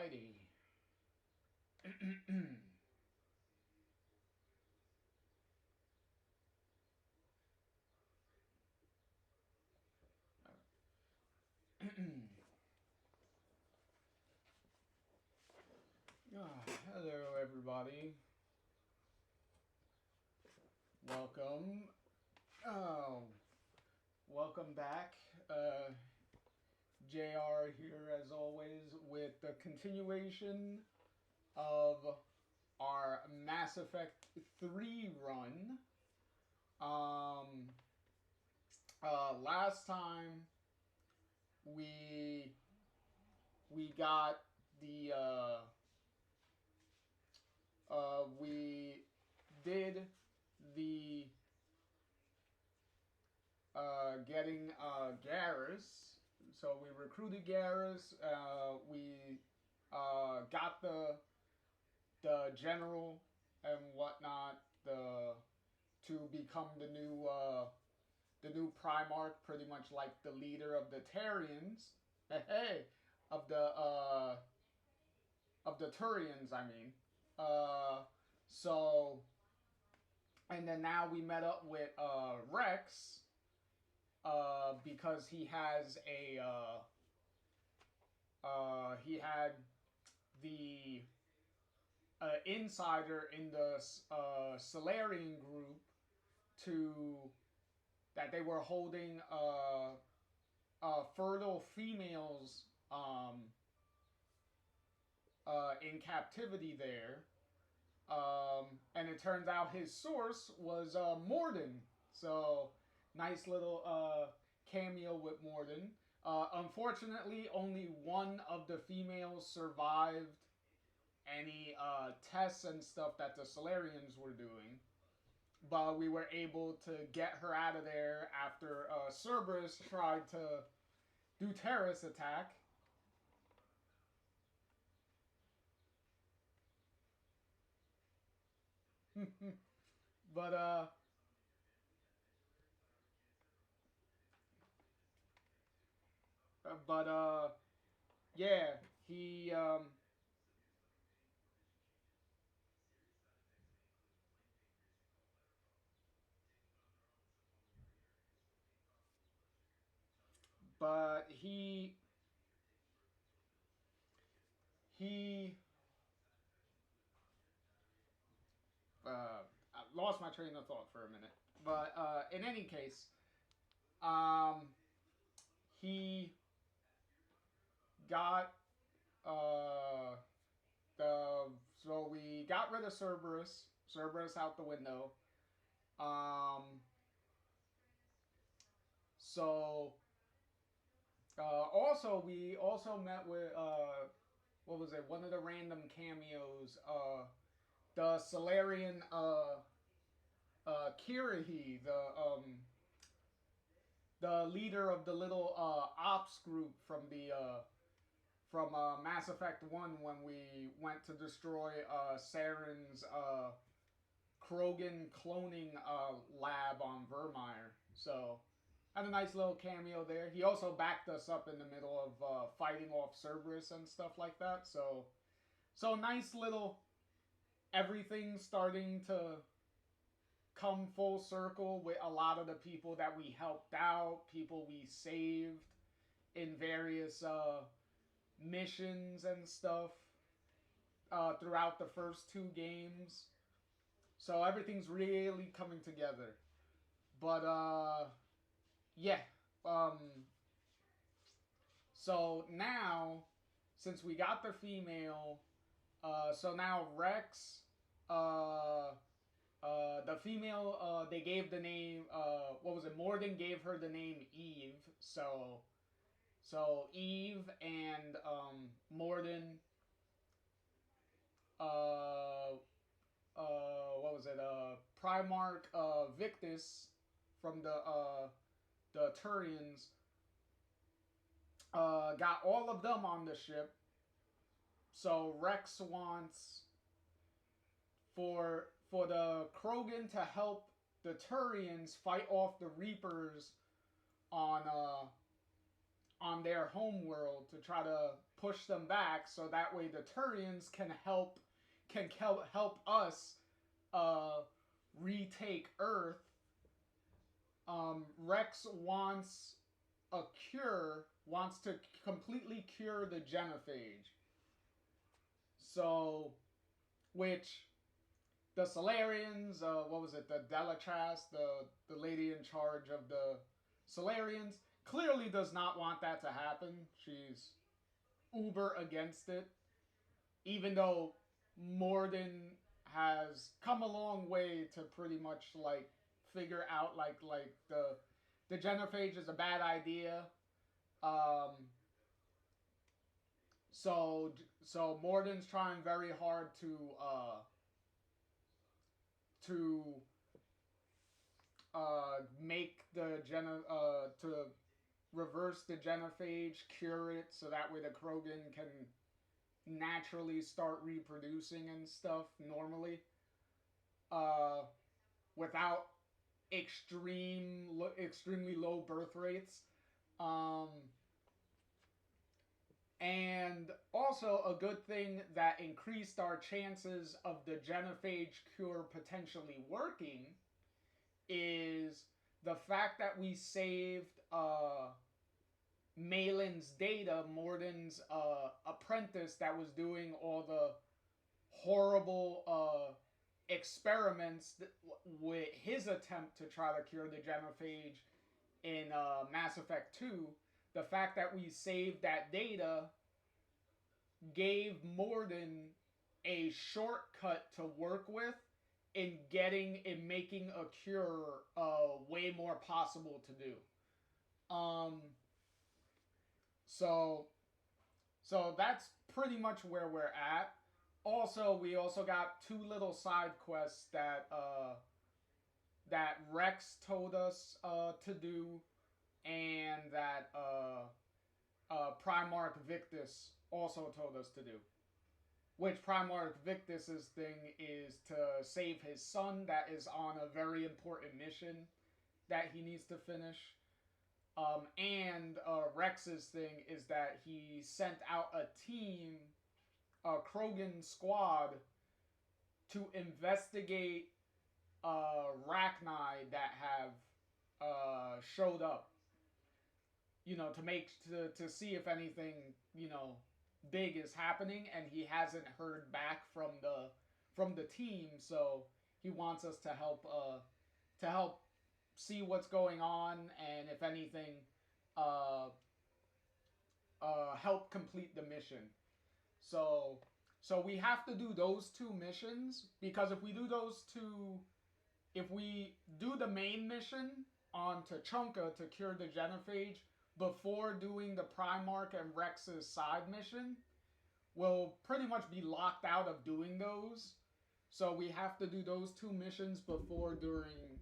Alrighty. Hello, everybody. Welcome. Oh, welcome back. JR here, as always, with the continuation of our Mass Effect 3 run. Um, Last time we got the we did the getting Garrus. So we recruited Garrus. We got the general and whatnot to become the new Primarch, pretty much like the leader of the Turians. Hey, of the Turians, I mean. Uh, so and then now we met up with Rex because he has he had the insider in the Solarian group to that they were holding fertile females in captivity there. And it turns out his source was Mordin. So, nice little cameo with Mordin. Unfortunately, only one of the females survived any tests and stuff that the Solarians were doing. But we were able to get her out of there after Cerberus tried to do terrorist attack. But but yeah, he but he I lost my train of thought for a minute. But in any case, um, he got so we got rid of Cerberus. Cerberus out the window. Um, so also we also met with what was it? One of the random cameos. The Solarian Kirahi, the leader of the little ops group from the from Mass Effect 1 when we went to destroy Saren's Krogan cloning lab on Vermeer. So, had a nice little cameo there. He also backed us up in the middle of fighting off Cerberus and stuff like that. So nice little everything starting to come full circle with a lot of the people that we helped out, people we saved in various missions and stuff throughout the first two games. So everything's really coming together. But yeah. Um so now since we got the female, so now Rex the female, they gave the name. What was it? Morden gave her the name Eve. So Eve and Morden. Uh, what was it? Primarch Victus from the Turians. Got all of them on the ship. So Rex wants for the Krogan to help the Turians fight off the Reapers on on their home world to try to push them back, so that way the Turians can help us uh, retake Earth. Rex wants to completely cure the genophage. So, which the Solarians, what was it, the Delatras, the lady in charge of the Solarians, clearly does not want that to happen. She's uber against it, even though Morden has come a long way to pretty much like figure out like the genophage is a bad idea. Um, so Morden's trying very hard to make the to reverse the genophage, cure it, so that way the Krogan can naturally start reproducing and stuff normally, uh, without extremely low birth rates. Um, and also a good thing that increased our chances of the genophage cure potentially working is the fact that we saved Malin's data, Morden's apprentice that was doing all the horrible experiments with his attempt to try to cure the genophage in Mass Effect 2. The fact that we saved that data gave Morden a shortcut to work with in making a cure way more possible to do. So that's pretty much where we're at. Also, we also got two little side quests that Rex told us to do, and that Primarch Victus also told us to do. Which Primarch Victus's thing is to save his son that is on a very important mission that he needs to finish. And Rex's thing is that he sent out a team, a Krogan squad, to investigate Rachni that have showed up. You know, to see if anything, big is happening, and he hasn't heard back from the team, so he wants us to help see what's going on, and if anything, help complete the mission. So we have to do those two missions, because if we do the main mission on Tuchanka to cure the genophage before doing the Primarch and Rex's side mission, we'll pretty much be locked out of doing those. So we have to do those two missions before doing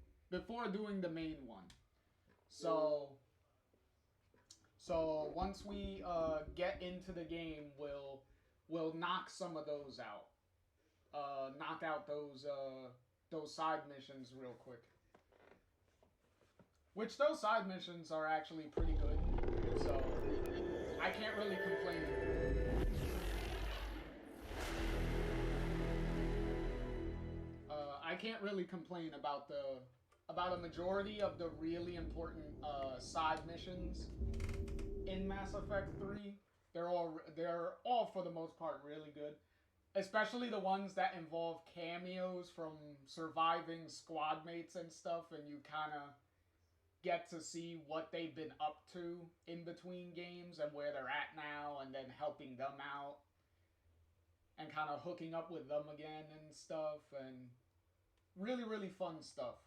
the main one. So once we get into the game, we'll knock some of those out. Knock out those side missions real quick. Which those side missions are actually pretty good, so I can't really complain. I can't really complain about a majority of the really important side missions in Mass Effect 3. They're all for the most part really good, especially the ones that involve cameos from surviving squad mates and stuff, and you kind of get to see what they've been up to in between games and where they're at now, and then helping them out and kind of hooking up with them again and stuff, and really, really fun stuff.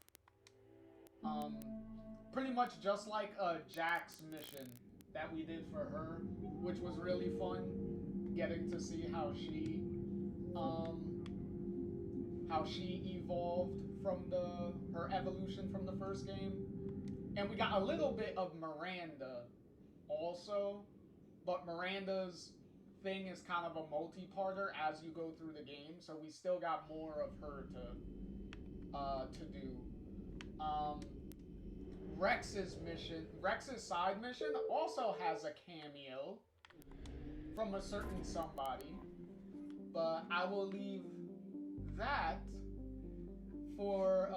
Pretty much just like a Jax mission that we did for her, which was really fun, getting to see how she evolved from her evolution from the first game. And we got a little bit of Miranda also, but Miranda's thing is kind of a multi-parter as you go through the game, so we still got more of her to do. Rex's side mission also has a cameo from a certain somebody, but I will leave that for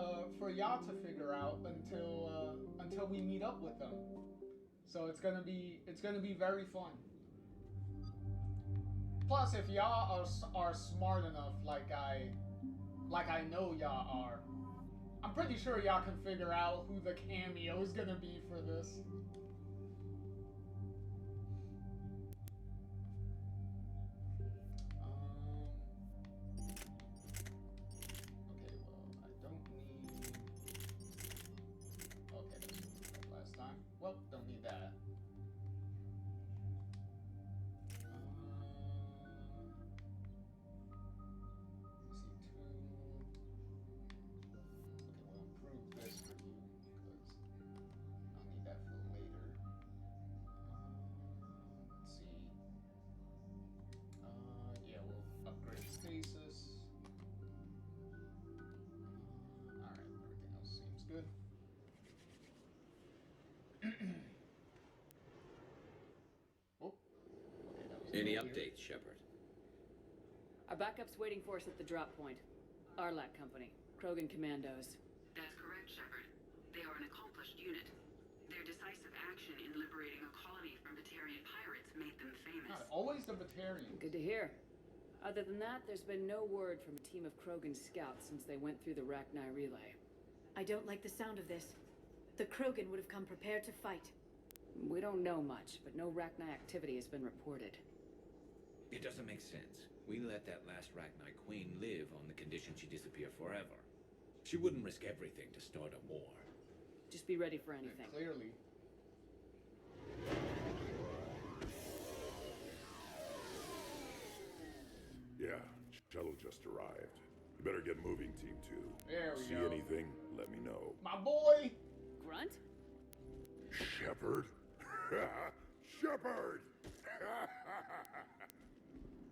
y'all to figure out until we meet up with them. So it's gonna be very fun. Plus, if y'all are smart enough, like I know y'all are, I'm pretty sure y'all can figure out who the cameo is gonna be for this. Okay, well, I don't need. Okay, that's what we did last time. Well, don't need that. Stasis. Alright, everything else seems good. Oh, okay, that was Any updates, Shepard? Our backup's waiting for us at the drop point. Arlac Company, Krogan Commandos. That's correct, Shepard. They are an accomplished unit. Their decisive action in liberating a colony from Batarian pirates made them famous. God, always the Batarians. Good to hear. Other than that, there's been no word from a team of Krogan scouts since they went through the Rachni relay. I don't like the sound of this. The Krogan would have come prepared to fight. We don't know much, but no Rachni activity has been reported. It doesn't make sense. We let that last Rachni queen live on the condition she disappear forever. She wouldn't risk everything to start a war. Just be ready for anything. Yeah, clearly. Yeah, shuttle just arrived. You better get moving, Team 2. There we See go. anything? Let me know. My boy! Grunt? Shepard? Shepard!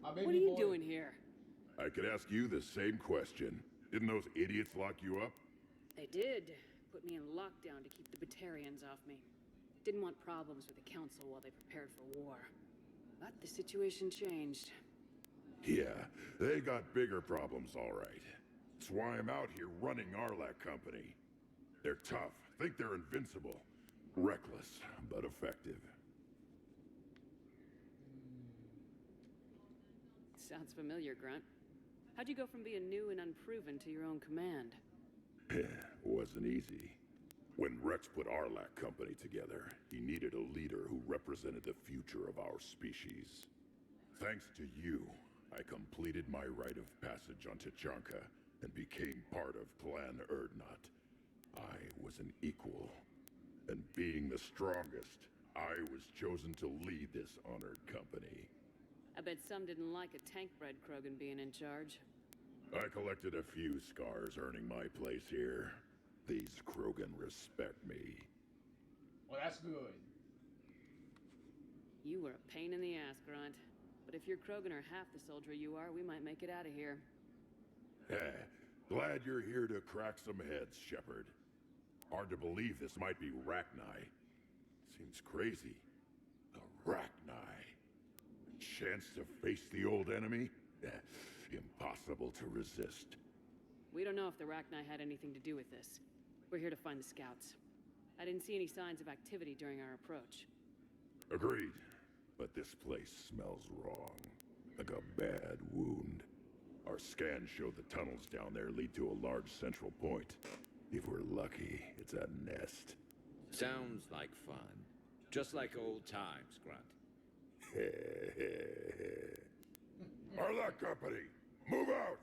My baby What are you boy. doing here? I could ask you the same question. Didn't those idiots lock you up? They did. Put me in lockdown to keep the Batarians off me. Didn't want problems with the Council while they prepared for war. But the situation changed. Yeah, they got bigger problems, all right. That's why I'm out here running Arlac Company. They're tough, think they're invincible. Reckless, but effective. Sounds familiar, Grunt. How'd you go from being new and unproven to your own command? Wasn't easy. When Rex put Arlac Company together, he needed a leader who represented the future of our species. Thanks to you, I completed my rite of passage on Tuchanka and became part of Clan Urdnot. I was an equal, and being the strongest, I was chosen to lead this honored company. I bet some didn't like a tank-bred Krogan being in charge. I collected a few scars earning my place here. These Krogan respect me. Well, that's good. You were a pain in the ass, Grunt. But if your Krogan are half the soldier you are, we might make it out of here. Glad you're here to crack some heads, Shepard. Hard to believe this might be Rachni. Seems crazy. The Rachni. A chance to face the old enemy? Impossible to resist. We don't know if the Rachni had anything to do with this. We're here to find the scouts. I didn't see any signs of activity during our approach. Agreed. But this place smells wrong. Like a bad wound. Our scans show the tunnels down there lead to a large central point. If we're lucky, it's a nest. Sounds like fun. Just like old times, Grunt. Arlac Company, move out!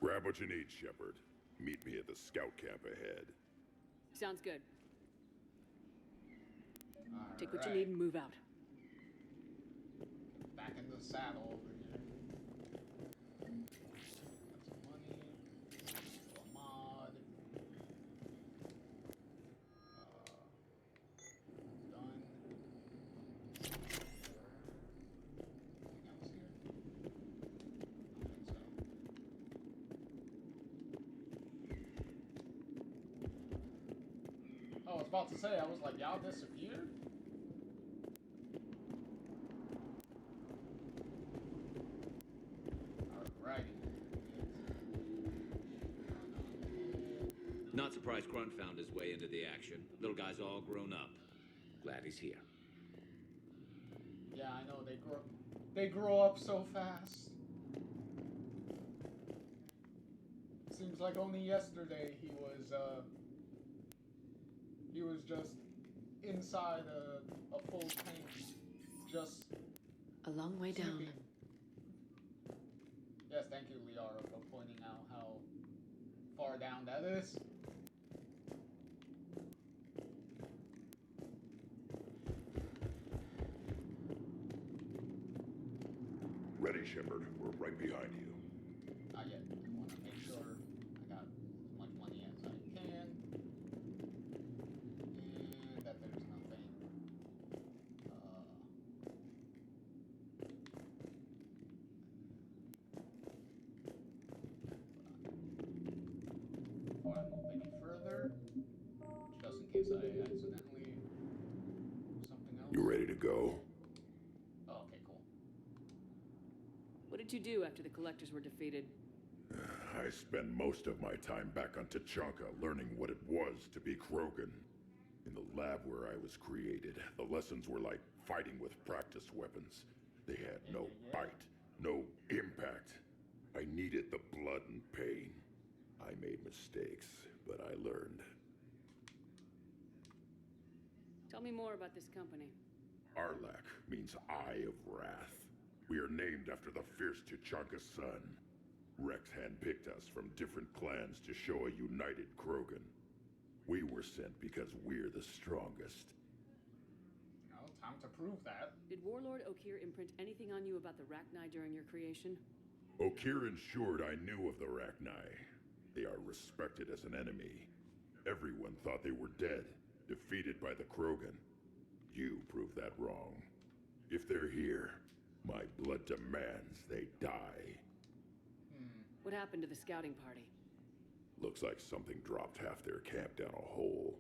Grab what you need, Shepard. Meet me at the scout camp ahead. Sounds good. Take what you Alright. need and move out. Back in the saddle over here. Got some money. A mod. Done. Anything else here? I don't think so. was about to say, I was like, y'all disappeared? Alrighty. Not surprised Grunt found his way into the action. Little guy's all grown up. Glad he's here. Yeah, I know, they grow up so fast. Seems like only yesterday he was just inside a full tank, just A long way down. sleeping. Yes, thank you, Liara, for pointing out how far down that is. Ready, Shepard. We're right behind you. Not yet. I want to make sure I got as much money as I can. And that there's nothing. Before I move any further, just in case I accidentally do something else. You ready to go? Oh, okay, cool. What did you do after the Collectors were defeated? I spent most of my time back on Tuchanka learning what it was to be Krogan. In the lab where I was created, the lessons were like fighting with practice weapons. They had no bite, no impact. I needed the blood and pain. I made mistakes, but I learned. Tell me more about this company. Arlak means Eye of Wrath. We are named after the fierce Tuchanka sun. Rex handpicked us from different clans to show a united Krogan. We were sent because we're the strongest. Well, time to prove that. Did Warlord Okeer imprint anything on you about the Rachni during your creation? Okeer ensured I knew of the Rachni. They are respected as an enemy. Everyone thought they were dead, defeated by the Krogan. You proved that wrong. If they're here, my blood demands they die. What happened to the scouting party? Looks like something dropped half their camp down a hole.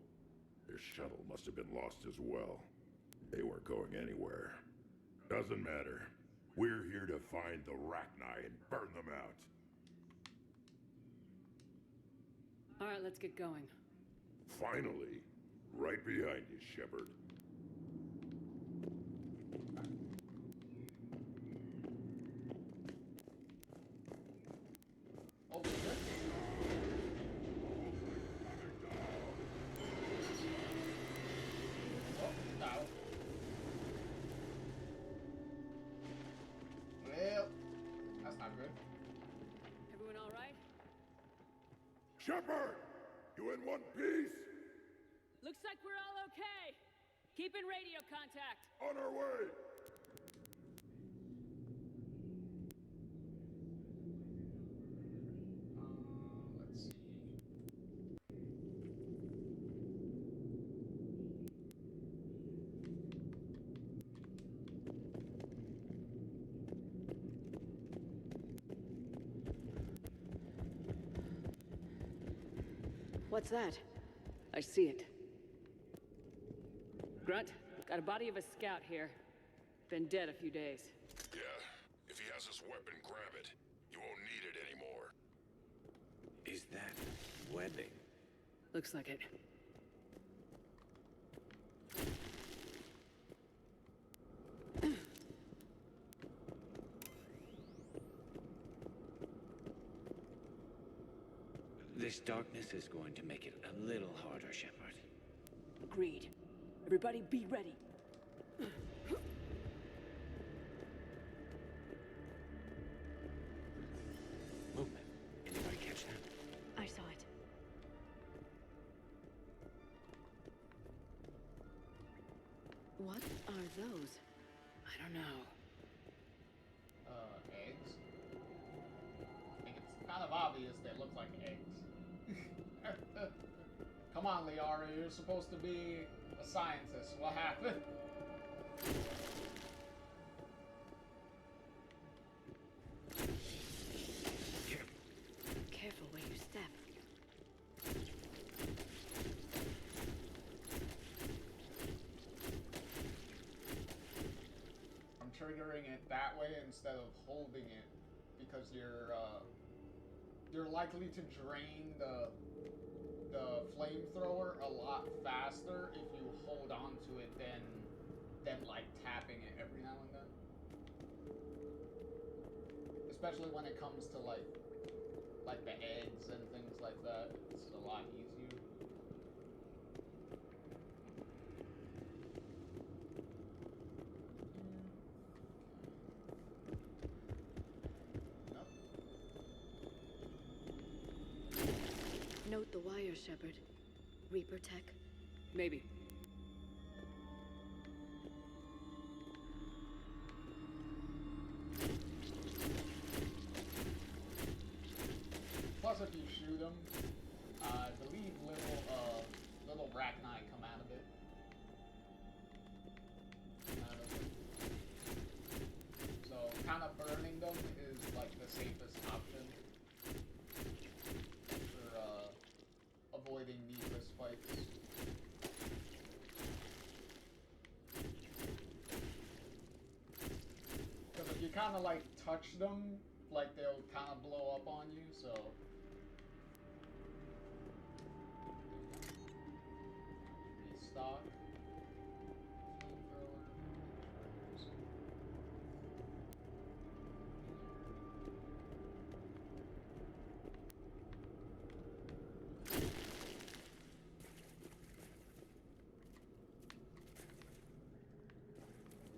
Their shuttle must have been lost as well. They weren't going anywhere. Doesn't matter. We're here to find the Rachni and burn them out. All right, let's get going. Finally, right behind you, Shepard. Oh, shit. Oh, no. Well, that's not good. Everyone all right? Shepard! You in one piece? Looks like we're all okay. Keep in radio contact. On our way! Let's see. What's that? I see it. Grunt, got a body of a scout here. Been dead a few days. Yeah, if he has his weapon, grab it. You won't need it anymore. Is that webbing? Looks like it. This darkness is going to make it a little harder, Shepard. Agreed. Everybody be ready. Movement. Anybody catch that? I saw it. What are those? I don't know. Eggs. I think it's kind of obvious they look like eggs. Come on, Liara, you're supposed to be a scientist. What happened? Careful where you step. triggering it that way instead of holding it, because you're likely to drain the flamethrower a lot faster if you hold on to it than like tapping it every now and then. Especially when it comes to like the eggs and things like that, it's a lot easier. Nope. Note the wire, Shepard. Reaper tech. Maybe. Plus, if you shoot them, I believe little Rachni come out of it. So, kind of burning them is like the safest option for avoiding needless fights. Because if you kind of like touch them, like they'll kind of blow up on you, so. Restock.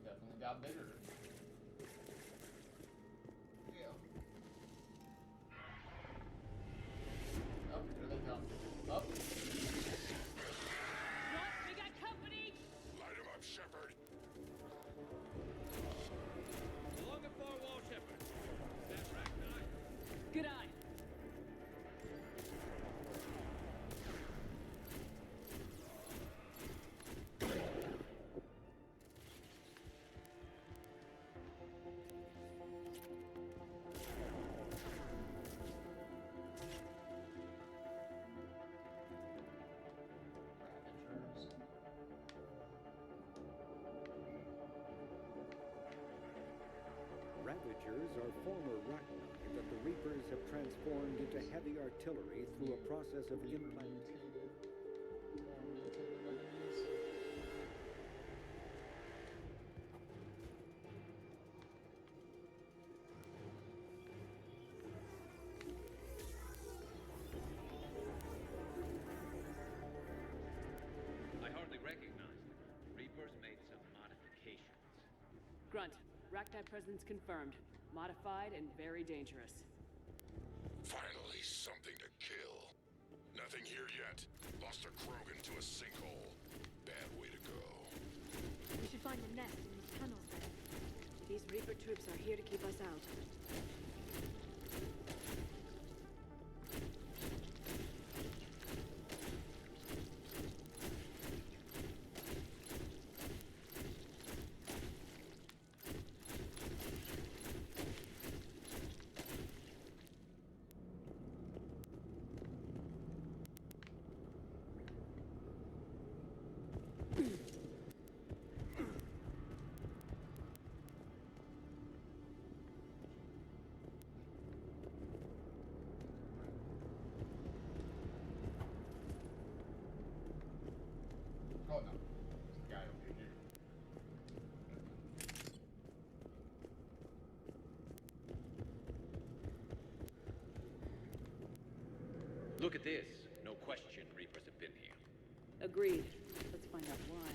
Definitely got bigger. Yeah. Oh, here they come. Up. We got company! Light him up, Shepard. Along the far wall, Shepard. That Rachni? Good eye. Ravagers. Ravagers are former Rachni that the Reapers have transformed into heavy artillery through a process of implantation. Mutated enemies. I hardly recognize them. Reapers made some modifications. Grunt, Rachni presence confirmed. Modified and very dangerous. Finally, something to kill. Nothing here yet. Lost a Krogan to a sinkhole. Bad way to go. We should find a nest in these tunnels then. These Reaper troops are here to keep us out. Oh no. There's a guy over here. Look at this. No question Reapers have been here. Agreed. Let's find out why.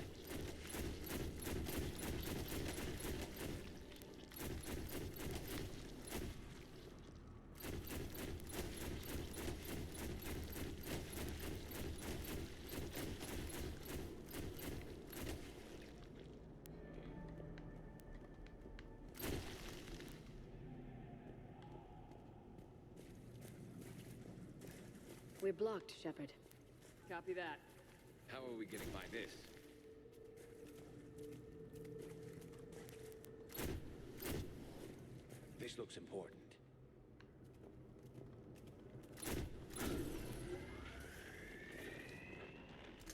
We're blocked, Shepard. Copy that. How are we getting by this? This looks important.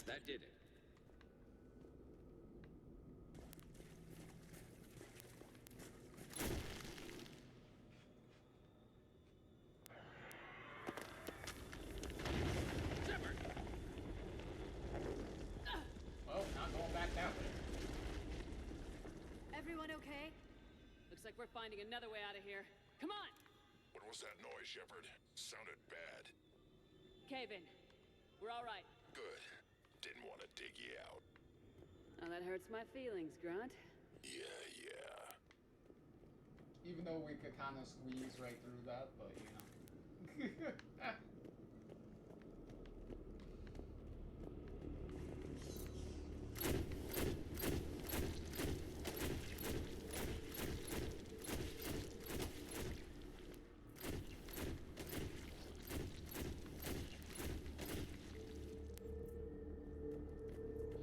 That did it. like we're finding another way out of here. Come on! What was that noise, Shepard? Sounded bad. Cave in. We're all right. Good. Didn't want to dig you out. Oh, that hurts my feelings, Grunt. Yeah. Even though we could kind of squeeze right through that, but you know.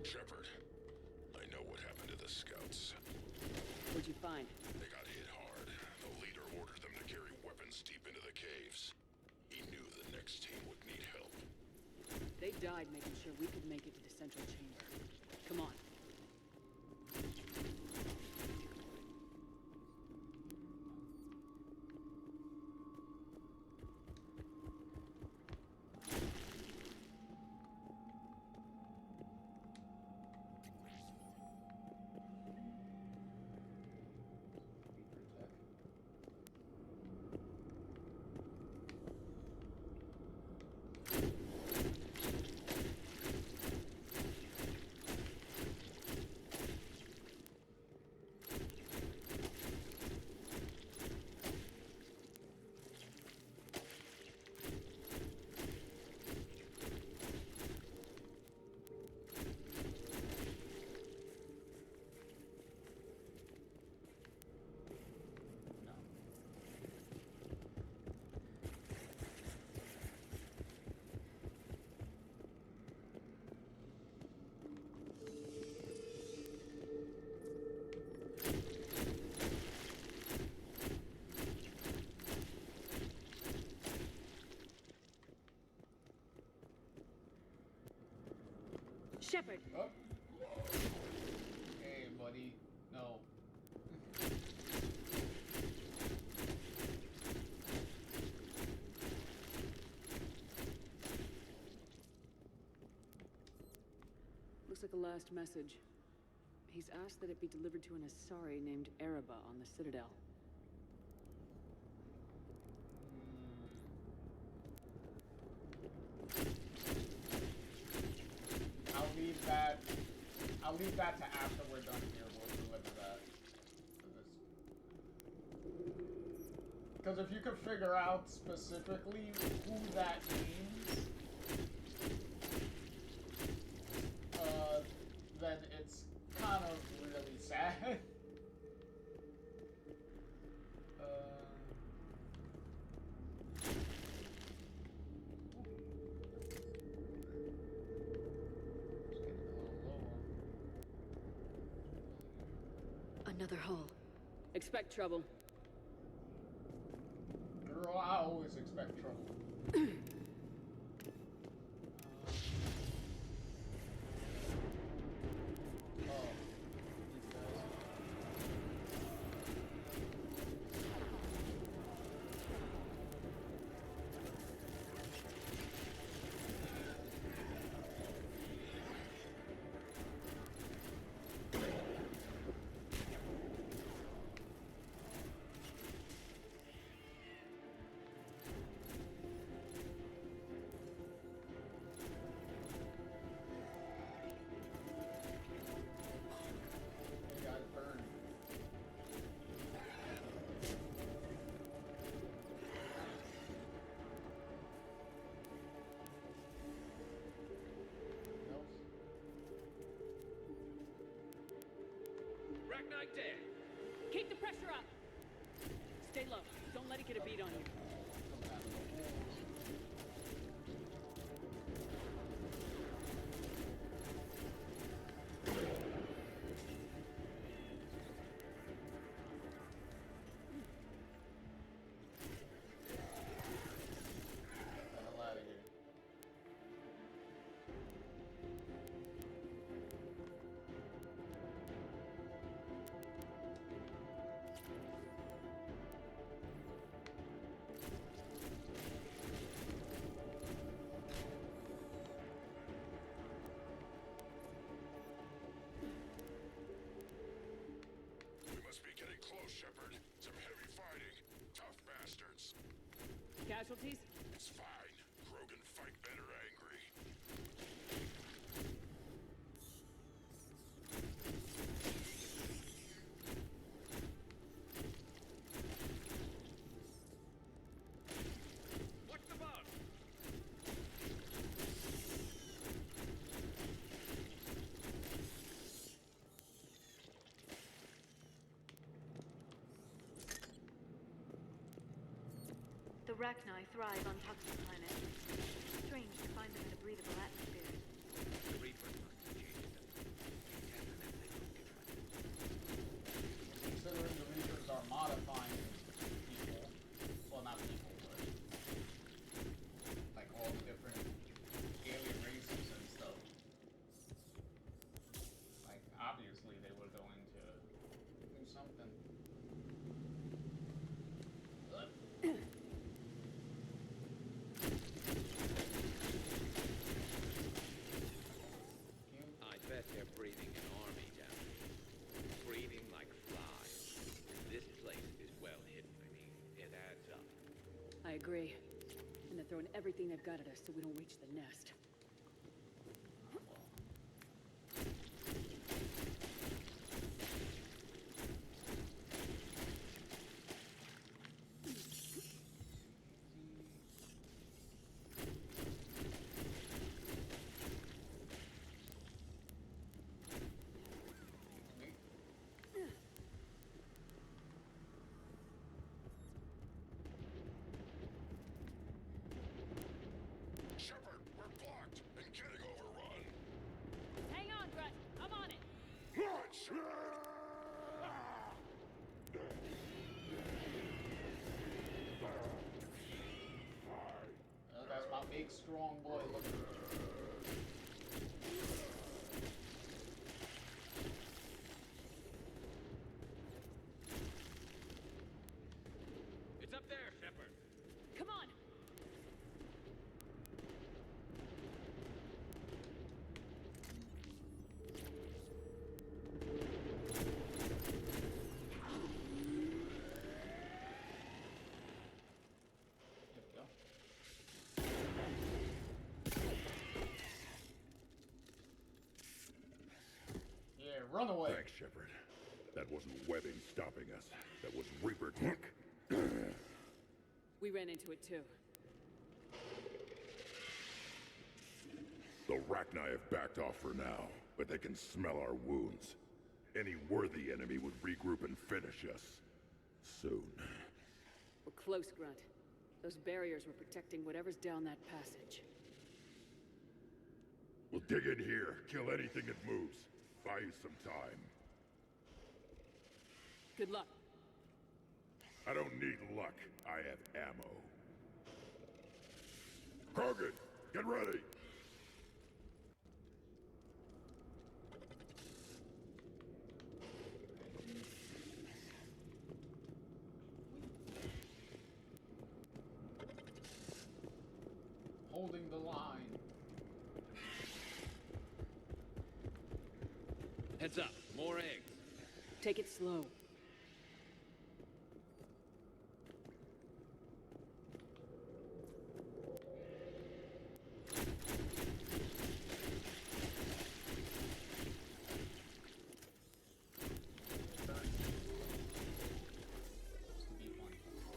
Shepard, I know what happened to the scouts. What'd you find? They got hit hard. The leader ordered them to carry weapons deep into the caves. He knew the next team would need help. They died making sure we could make it to the central chamber. Come on. Shepard! Oh. Hey, buddy. No. Looks like a last message. He's asked that it be delivered to an Asari named Ereba on the Citadel. I'll leave that to after we're done here. We'll deliver that. Because if you could figure out specifically who that means, then it's kind of really sad. Another hole. Expect trouble. Girl, I always expect trouble. Ragnite dead. Keep the pressure up! Stay low. Don't let it get a beat on you. casualties? It's fine. Krogan fight better angry. What's the bug? The Rachni thrive on toxic planets. Strange to find them in a breathable atmosphere. The Reapers must have changed them. Test them if they look different. Considering the Reapers are modifying people, well, not people, but like all the different alien races and stuff. Like, obviously they were going to do something. I bet they're breathing an army down here. Breathing like flies. This place is well hidden. I mean, it adds up. I agree. And they're throwing everything they've got at us so we don't reach the nest. Shepard, we're blocked and getting overrun. Hang on, Grunt. I'm on it. Launch! That's my big, strong boy looking. It's up there, Shepard. Come on. There we go. Yeah, run away. Thanks, Shepard. That wasn't webbing stopping us. That was Reaper tech. We ran into it too. The Rachni have backed off for now, but they can smell our wounds. Any worthy enemy would regroup and finish us. Soon. We're close, Grunt. Those barriers were protecting whatever's down that passage. We'll dig in here, kill anything that moves. Buy you some time. Good luck. I don't need luck. I have ammo. Krogan, get ready! Holding the line. Heads up. More eggs. Take it slow.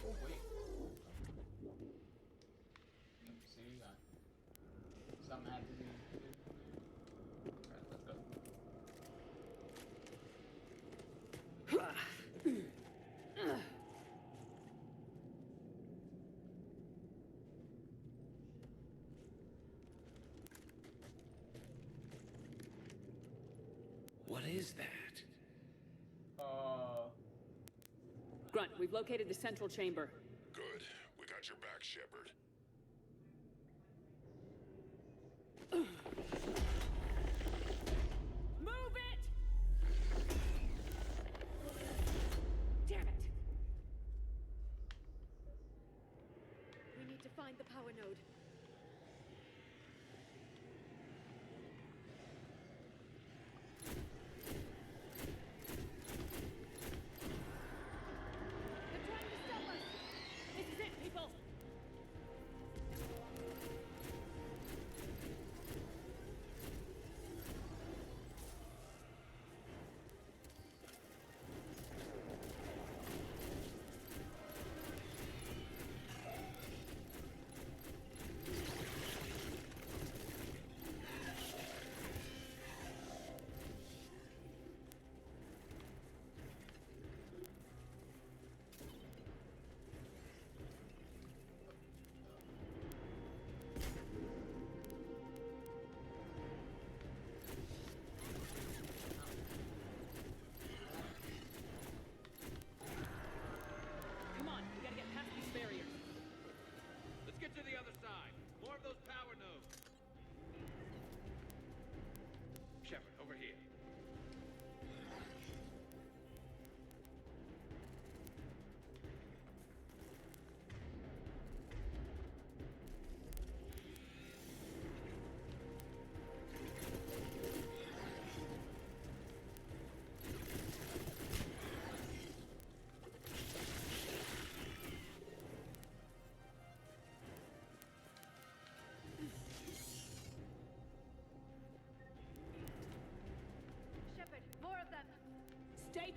Oh, wait. See, something had to be. Alright, let's go. What is that? Grunt, we've located the central chamber. Good. We got your back, Shepard. Move it! Damn it! We need to find the power node. They're trying to stop us! This is it, people!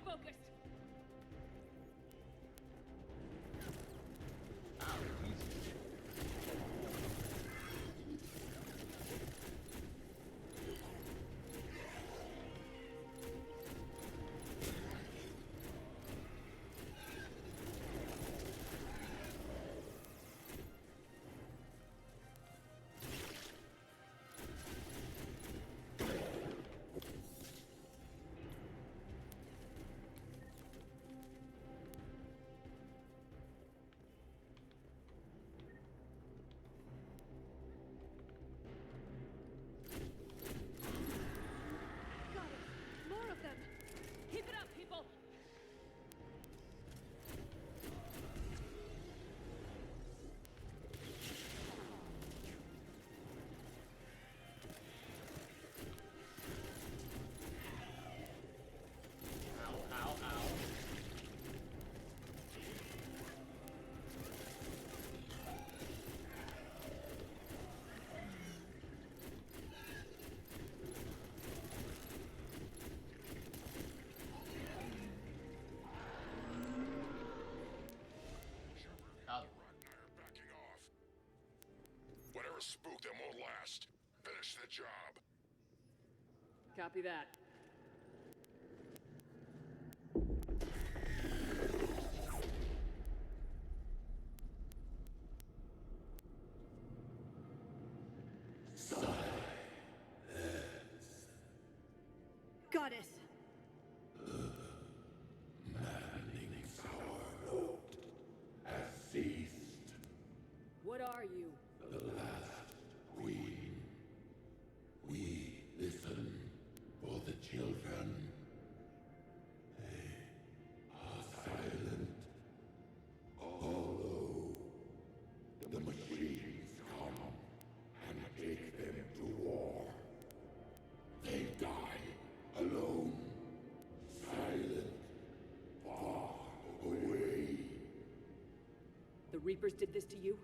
focused. Ow, Jesus. Got it. More of them. Keep it up, people. Ow, ow, ow. Got it. Ragnar backing off. Whatever spooked them won't last. Finish the job. Copy that. Goddess! Has ceased. What are you? The last queen. We listen for the children. They are silent. Although the machines come and take them to war. They die alone. Silent. Far away. The Reapers did this to you?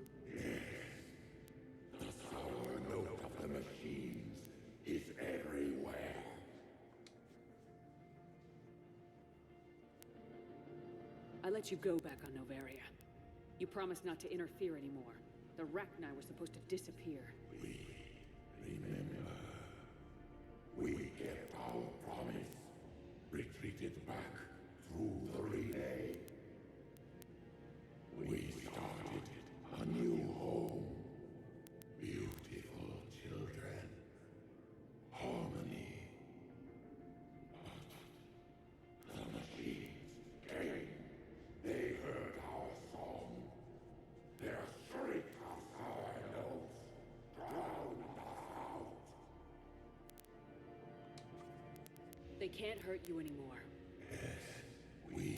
The sour note of the machines is everywhere. I let you go back on Noveria. You promised not to interfere anymore. The Rachni were supposed to disappear. We remember. We kept our promise. Retreated back through the relay. We started a new home. Beautiful children. Harmony. But the machines came. They heard our song. Their shriek of sour notes drowned us out. They can't hurt you anymore. We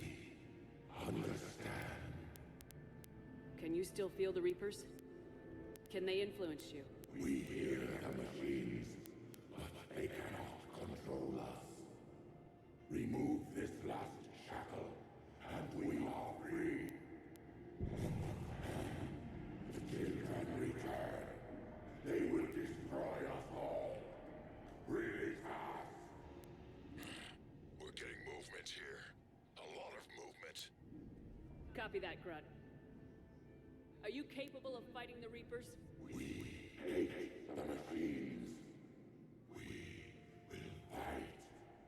understand. Can you still feel the Reapers? Can they influence you? We hear the machines, but they cannot control us. Remove this last shackle, and we are free. The children return. They will destroy us all. Really fast. We're getting movement here. A lot of movement. Copy that, Grunt. Are you capable of fighting the Reapers? We hate the machines. We will fight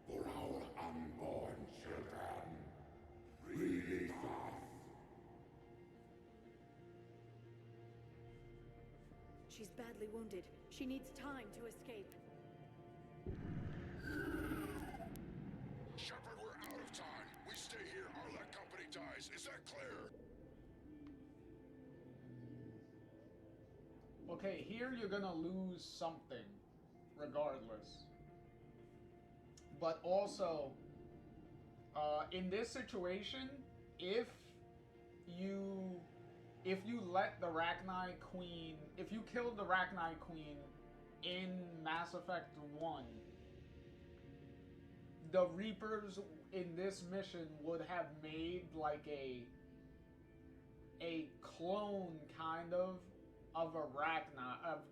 for our unborn children. Really fast. She's badly wounded. She needs time to escape. Shepard, we're out of time. We stay here, our company dies. Is that clear? Okay, here you're gonna lose something, regardless. But also, in this situation, if you let the Rachni Queen, if you killed the Rachni Queen in Mass Effect 1, the Reapers in this mission would have made like a clone kind of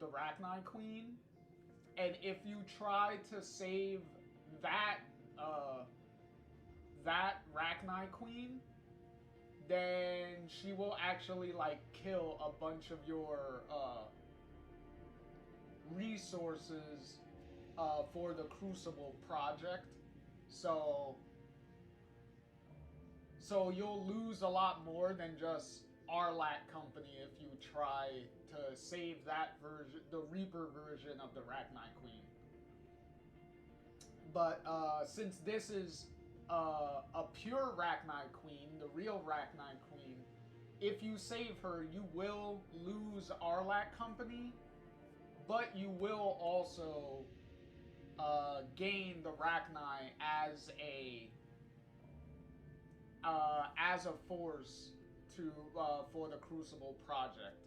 the Rachni Queen, and if you try to save that Rachni Queen, then she will actually like kill a bunch of your resources for the Crucible project. So you'll lose a lot more than just Arlac Company if you try to save that version, the Reaper version of the Rachni Queen. But since this is a pure Rachni Queen, the real Rachni Queen, if you save her, you will lose Arlac Company, but you will also gain the Rachni as a force to for the Crucible project.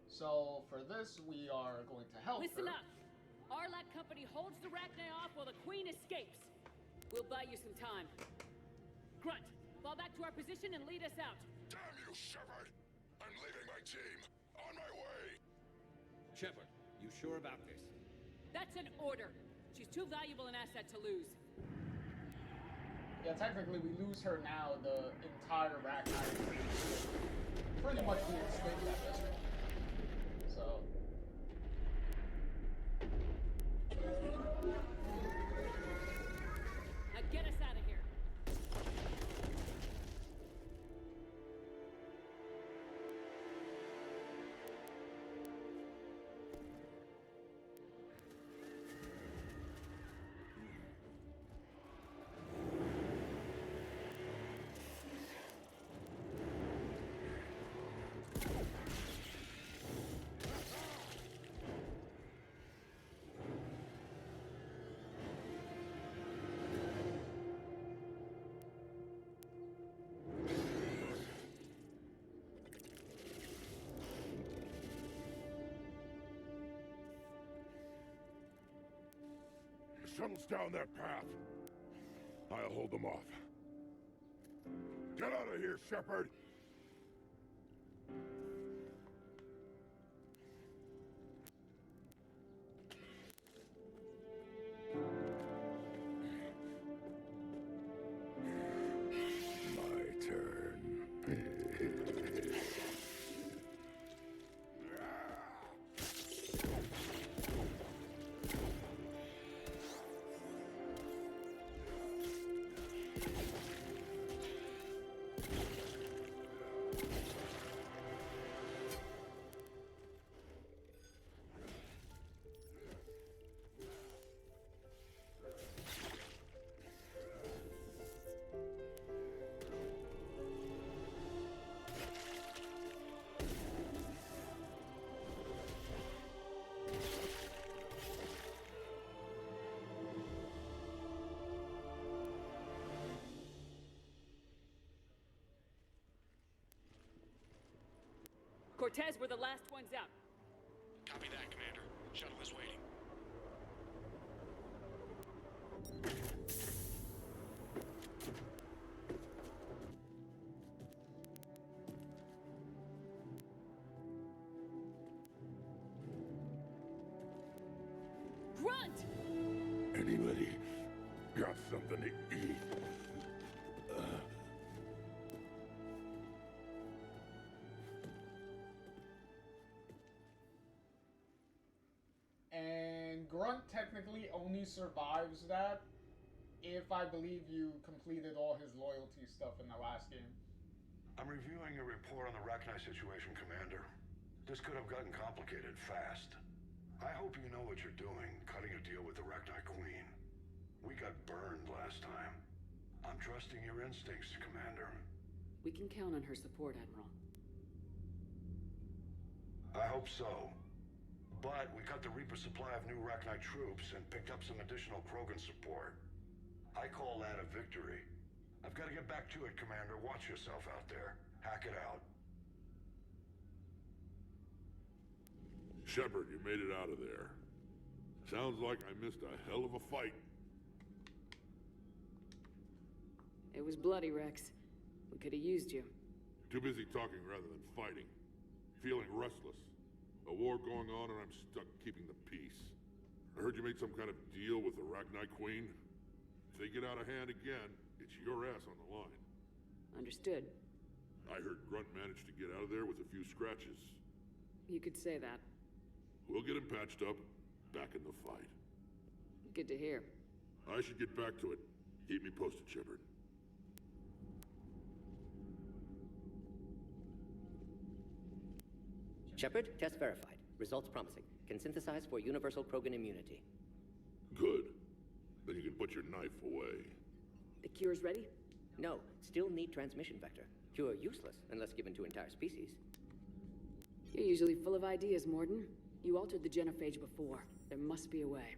So for this, we are going to help Listen her. up! Arlac Company holds the Rachni off while the Queen escapes. We'll buy you some time. Grunt, fall back to our position and lead us out. Damn you, Shepard! I'm leaving my team. On my way! Shepard, you sure about this? That's an order. She's too valuable an asset to lose. Yeah, technically we lose her now, the entire Rachni pretty much be extinct at this point. So Now get us out of here. Shuttles down that path. I'll hold them off. Get out of here, Shepard! My turn. Cortez, we're the last ones out. Copy that, Commander. Shuttle is waiting. Grunt! Anybody got something to eat? And Grunt technically only survives that if I believe you completed all his loyalty stuff in the last game. I'm reviewing your report on the Rachni situation, Commander. This could have gotten complicated fast. I hope you know what you're doing, cutting a deal with the Rachni Queen. We got burned last time. I'm trusting your instincts, Commander. We can count on her support, Admiral. I hope so. But we cut the Reaper supply of new Rachni troops and picked up some additional Krogan support. I call that a victory. I've got to get back to it, Commander. Watch yourself out there. Hack it out. Shepard, you made it out of there. Sounds like I missed a hell of a fight. It was bloody, Rex. We could have used you. Too busy talking rather than fighting. Feeling restless. A war going on and I'm stuck keeping the peace. I heard you made some kind of deal with the Rachni Queen. If they get out of hand again, It's your ass on the line. Understood. I heard Grunt managed to get out of there with a few scratches. You could say that. We'll get him patched up, back in the fight. Good to hear. I should get back to it. Keep me posted, Shepard. Shepard, test verified. Results promising. Can synthesize for universal Krogan immunity. Good. Then you can put your knife away. The cure's ready? No, still need transmission vector. Cure useless unless given to entire species. You're usually full of ideas, Mordin. You altered the genophage before. There must be a way.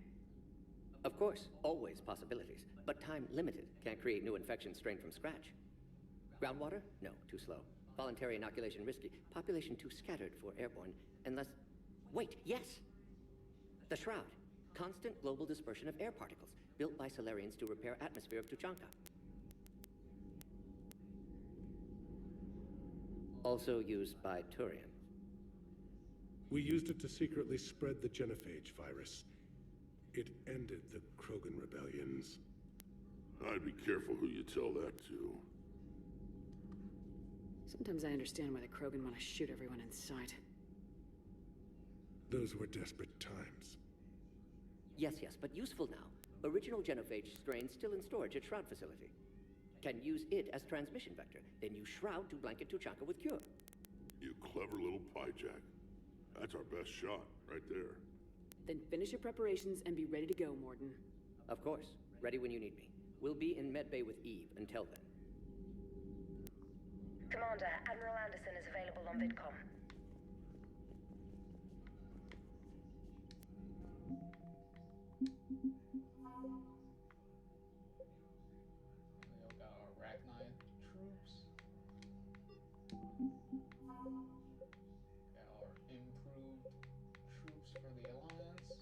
Of course, always possibilities, but time limited. Can't create new infection strain from scratch. Groundwater? No, too slow. Voluntary inoculation risky. Population too scattered for airborne, unless... Wait, yes! The Shroud. Constant global dispersion of air particles, built by Solarians to repair atmosphere of Tuchanka. Also used by Turians. We used it to secretly spread the genophage virus. It ended the Krogan rebellions. I'd be careful who you tell that to. Sometimes I understand why the Krogan want to shoot everyone in sight. Those were desperate times. Yes, but useful now. Original genophage strain still in storage at Shroud facility. Can use it as transmission vector, then use Shroud to blanket Tuchanka with cure. You clever little pyjack. That's our best shot, right there. Then finish your preparations and be ready to go, Mordin. Of course. Ready when you need me. We'll be in Medbay with Eve until then. Commander, Admiral Anderson is available on VidCom. We got our Arachnid troops. Got our improved troops for the Alliance.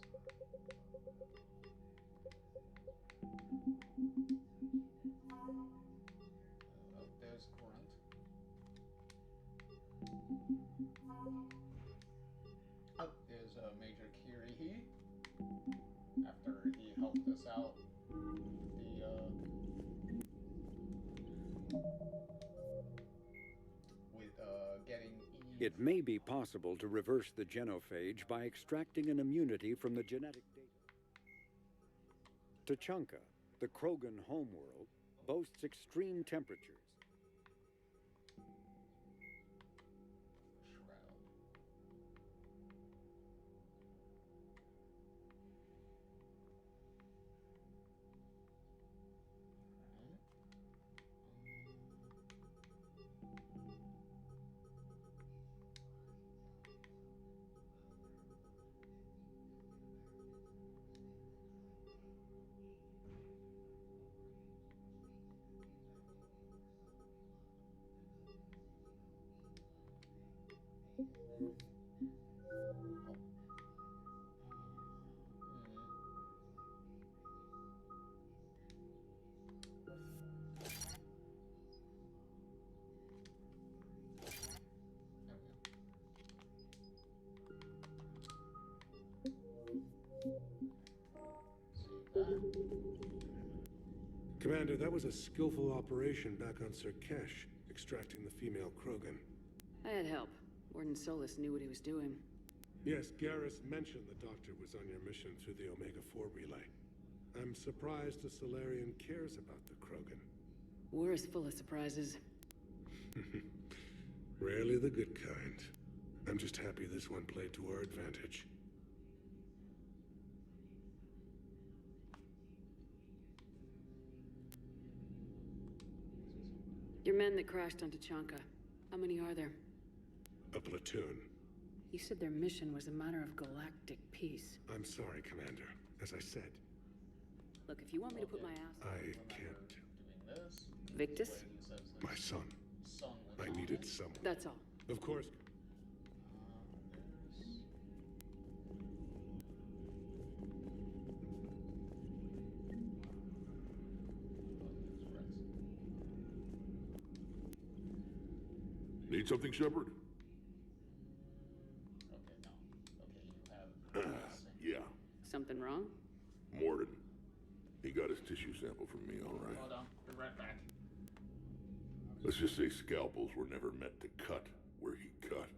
Oh, there's Grunt. Oh, there's Major Kirihi. After he helped us out, with getting Eve. It may be possible to reverse the genophage by extracting an immunity from the genetic data. Tuchanka, the Krogan homeworld, boasts extreme temperatures. Commander, that was a skillful operation back on Surkesh, extracting the female Krogan. I had help. Warden Solis knew what he was doing. Yes, Garrus mentioned the Doctor was on your mission through the Omega-4 relay. I'm surprised a Solarian cares about the Krogan. War is full of surprises. Rarely the good kind. I'm just happy this one played to our advantage. Your men that crashed on Tuchanka, how many are there? A platoon. You said their mission was a matter of galactic peace. I'm sorry, Commander. As I said. Look, if you want me to put my ass... I can't. Victus? My son. I needed someone. That's all. Of course. Need something, Shepard? Okay, no. Okay, you have... Yeah. Something wrong? Mordin. He He got his tissue sample from me, all right. Hold on, be right back. Let's just say scalpels were never meant to cut where he cut.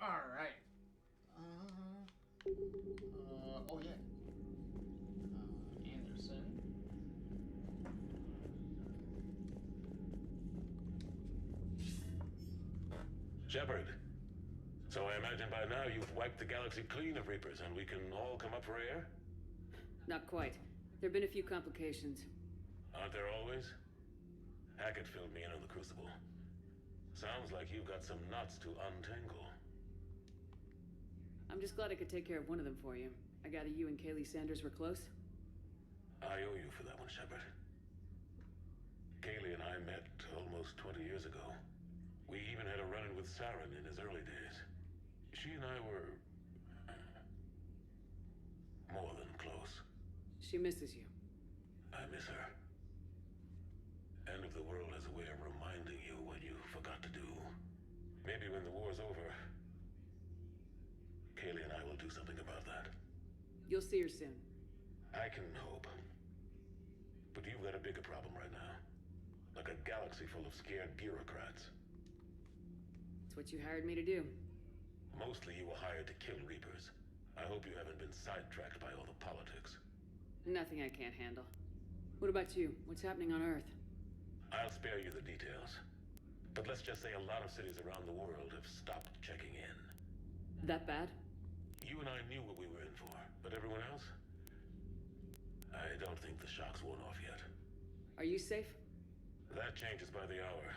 All right. Oh yeah. Anderson. Shepard. So I imagine by now you've wiped the galaxy clean of Reapers and we can all come up for air? Not quite. There have been a few complications. Aren't there always? Hackett filled me in on the Crucible. Sounds like you've got some knots to untangle. I'm just glad I could take care of one of them for you. I gather you and Kaylee Sanders were close? I owe you for that one, Shepard. Kaylee and I met almost 20 years ago. We even had a run-in with Saren in his early days. She and I were... more than close. She misses you. I miss her. End of the world has a way of reminding you what you forgot to do. Maybe when the war's over, Kaylee and I will do something about that. You'll see her soon. I can hope. But you've got a bigger problem right now. Like a galaxy full of scared bureaucrats. It's what you hired me to do. Mostly you were hired to kill Reapers. I hope you haven't been sidetracked by all the politics. Nothing I can't handle. What about you? What's happening on Earth? I'll spare you the details. But let's just say a lot of cities around the world have stopped checking in. That bad? You and I knew what we were in for, but everyone else? I don't think the shock's worn off yet. Are you safe? That changes by the hour.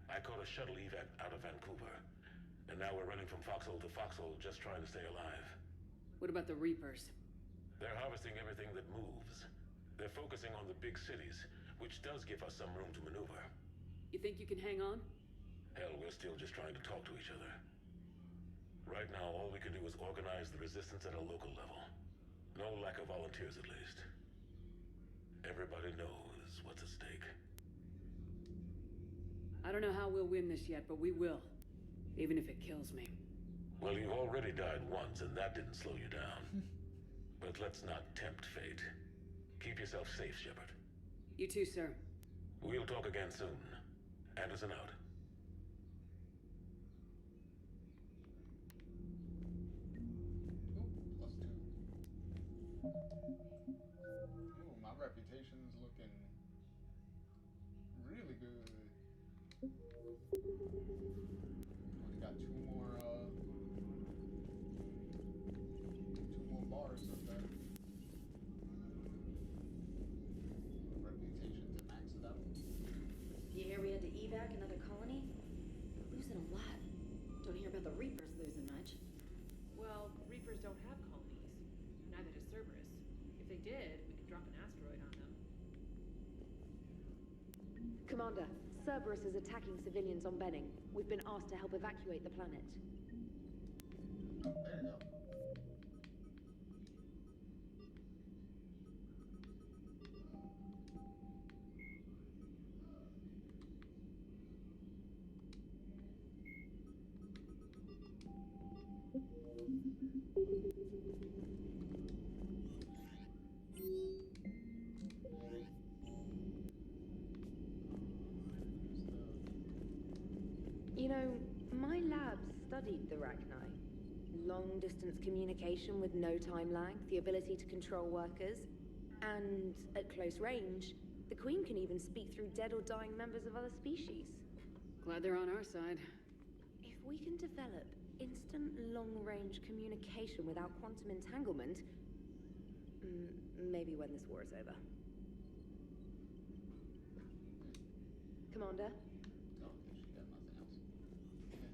I caught a shuttle evac out of Vancouver, and now we're running from foxhole to foxhole just trying to stay alive. What about the Reapers? They're harvesting everything that moves. They're focusing on the big cities, which does give us some room to maneuver. You think you can hang on? Hell, we're still just trying to talk to each other. Right now, all we can do is organize the resistance at a local level. No lack of volunteers, at least. Everybody knows what's at stake. I don't know how we'll win this yet, but we will. Even if it kills me. Well, you've already died once, and that didn't slow you down. But let's not tempt fate. Keep yourself safe, Shepard. You too, sir. We'll talk again soon. Anderson out. Ooh, my reputation's looking really good. Only got two more bars of that. Reputation to max it out. You hear we had to evac another colony? We're losing a lot. Don't hear about the Reapers losing much. Well, Reapers don't have colonies. Neither does Cerberus. If they did, we could drop an asteroid on them. Commander, Cerberus is attacking civilians on Benning. We've been asked to help evacuate the planet. Oh, there you go. You know, my lab studied the Rachni. Long-distance communication with no time lag, the ability to control workers, and at close range, the Queen can even speak through dead or dying members of other species. Glad they're on our side. If we can develop instant long-range communication without quantum entanglement, maybe when this war is over. Commander? Oh, she got nothing else. Okay.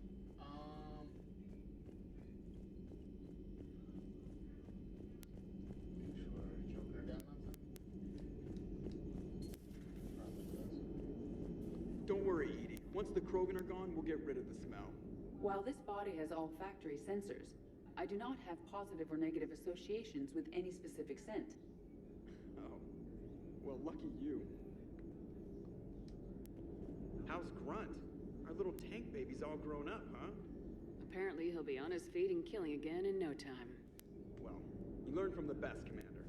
Make sure Joker got nothing. Probably does. Don't worry, Edie. Once the Krogan are gone, we'll get rid of the smell. While this body has olfactory sensors, I do not have positive or negative associations with any specific scent. Oh. Well, lucky you. How's Grunt? Our little tank baby's all grown up, huh? Apparently he'll be on his feet and killing again in no time. Well, you learn from the best, Commander.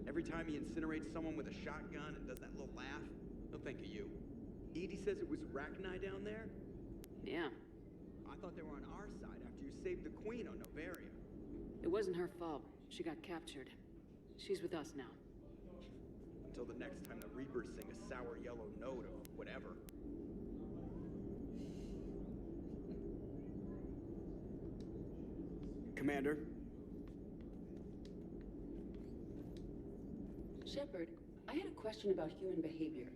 Every time he incinerates someone with a shotgun and does that little laugh, he'll think of you. Edie says it was Rachni down there? Yeah. I thought they were on our side after you saved the Queen on Noveria. It wasn't her fault. She got captured. She's with us now. Until the next time the Reapers sing a sour yellow note or whatever. Commander? Shepard, I had a question about human behavior.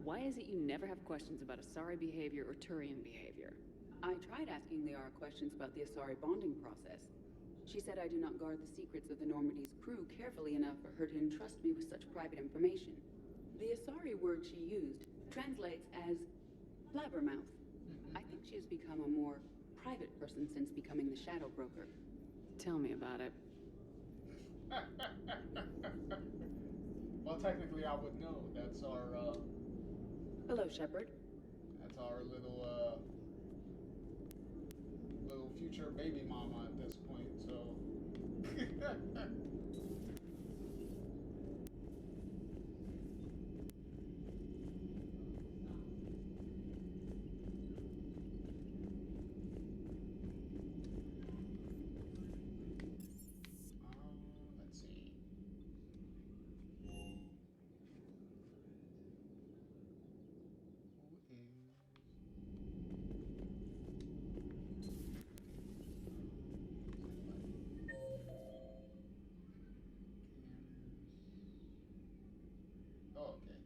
Why is it you never have questions about Asari behavior or Turian behavior? I tried asking Liara questions about the Asari bonding process. She said I do not guard the secrets of the Normandy's crew carefully enough for her to entrust me with such private information. The Asari word she used translates as blabbermouth. I think she has become a more private person since becoming the Shadow Broker. Tell me about it. Well, technically I would know. That's our, Hello, Shepard. That's our little future baby mama at this point, so... let's see. Oh, okay.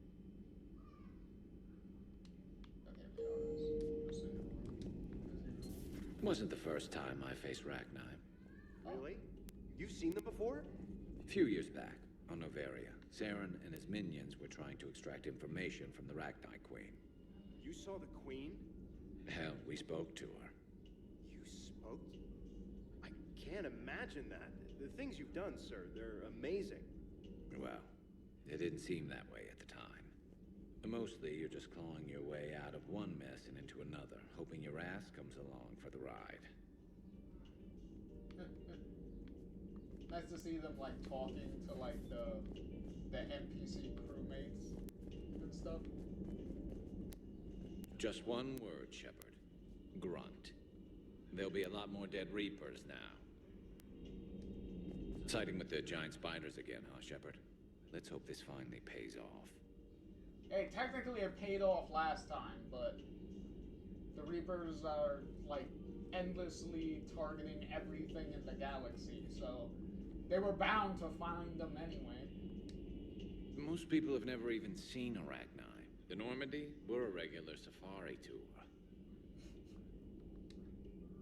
Wasn't the first time I faced Rachni. Really? You've seen them before? A few years back, on Noveria, Saren and his minions were trying to extract information from the Rachni Queen. You saw the Queen? Hell, we spoke to her. You spoke? I can't imagine that. The things you've done, sir, they're amazing. Well, it didn't seem that way at the time. Mostly, you're just clawing your way out of one mess and into another, hoping your ass comes along for the ride. Nice to see them, like, talking to, like, the NPC crewmates and stuff. Just one word, Shepard. Grunt. There'll be a lot more dead Reapers now. Siding with the giant spiders again, huh, Shepard? Let's hope this finally pays off. Hey, technically it paid off last time, but the Reapers are, like, endlessly targeting everything in the galaxy, so they were bound to find them anyway. Most people have never even seen Arachni. The Normandy, we're a regular safari tour.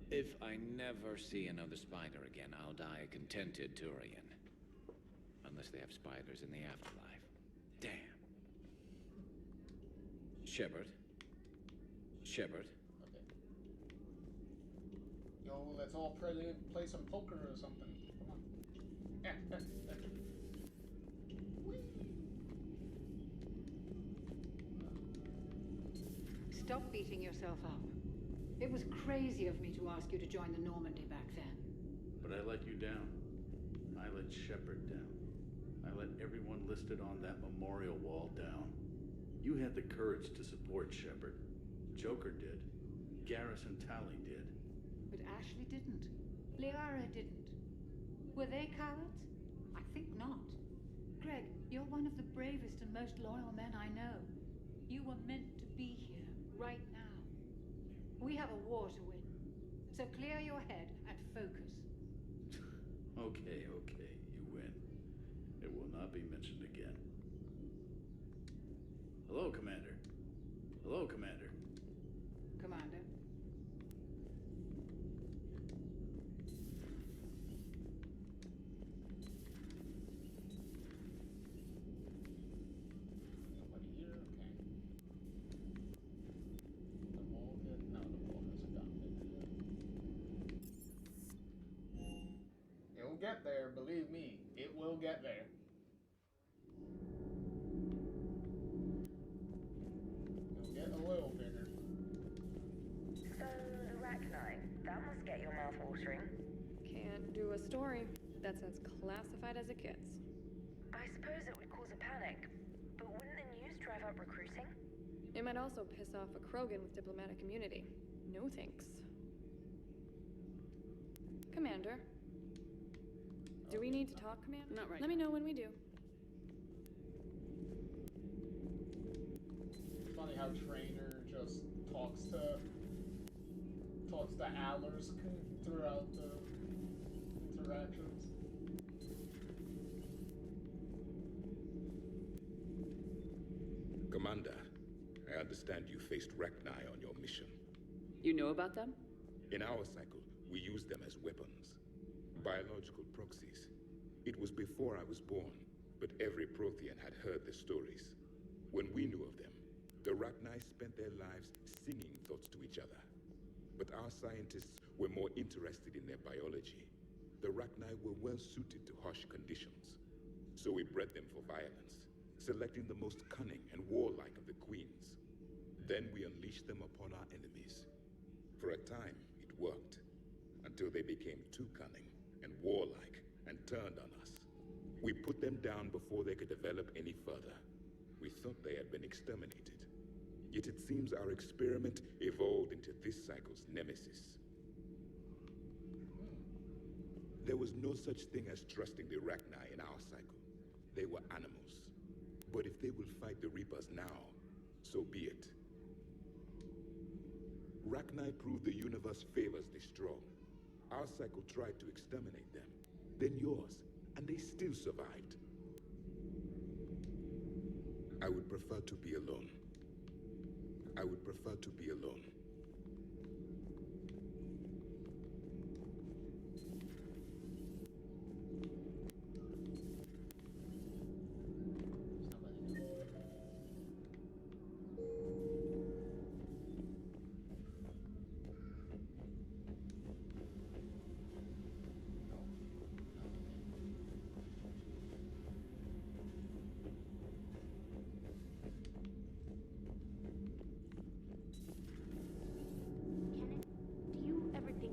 If I never see another spider again, I'll die a contented Turian. Unless they have spiders in the afterlife. Damn. Shepard. Shepard. Okay. Yo, let's all play some poker or something. Come on. Stop beating yourself up. It was crazy of me to ask you to join the Normandy back then. But I let you down. I let Shepard down. I let everyone listed on that memorial wall down. You had the courage to support Shepard. Joker did. Garrus and Tali did. But Ashley didn't. Liara didn't. Were they cowards? I think not. Greg, you're one of the bravest and most loyal men I know. You were meant to be here, right now. We have a war to win. So clear your head and focus. Okay, you win. It will not be mentioned again. Hello, Commander. Hello, Commander. Commander. Nobody here? Okay. The wall hit? No, the wall hasn't gotten it yet. It'll get there, believe me. It will get there. It'll get a little bigger. So, the Arachnine, that must get your mouth watering. Can't do a story. That's as classified as it gets. I suppose it would cause a panic, but wouldn't the news drive up recruiting? It might also piss off a Krogan with diplomatic immunity. No thanks. Commander. Do we need to talk, Commander? Not right Let me know when we do. It's funny how Trainer just talks to Allers throughout the interactions. Commander, I understand you faced Rachni on your mission. You know about them? In our cycle, we use them as weapons. Biological proxies. It was before I was born, but every Prothean had heard the stories. When we knew of them, the Rachni spent their lives singing thoughts to each other. But our scientists were more interested in their biology. The Rachni were well suited to harsh conditions. So we bred them for violence, selecting the most cunning and warlike of the queens. Then we unleashed them upon our enemies. For a time, it worked, until they became too cunning and warlike and turned on us. We put them down before they could develop any further. We thought they had been exterminated. Yet it seems our experiment evolved into this cycle's nemesis. There was no such thing as trusting the Rachni in our cycle. They were animals. But if they will fight the Reapers now, so be it. Rachni proved the universe favors the strong. Our cycle tried to exterminate them, then yours, and they still survived. I would prefer to be alone. I would prefer to be alone.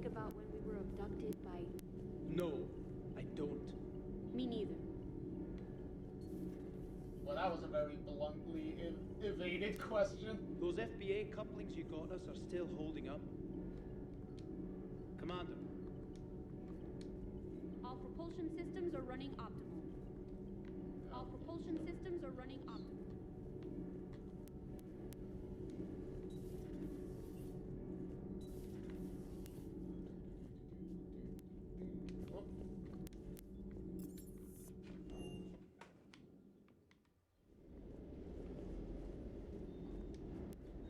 About when we were abducted by... No, I don't. Me neither. Well, that was a very bluntly evaded question. Those FBA couplings you got us are still holding up. Commander. All propulsion systems are running optimal. All propulsion systems are running optimal.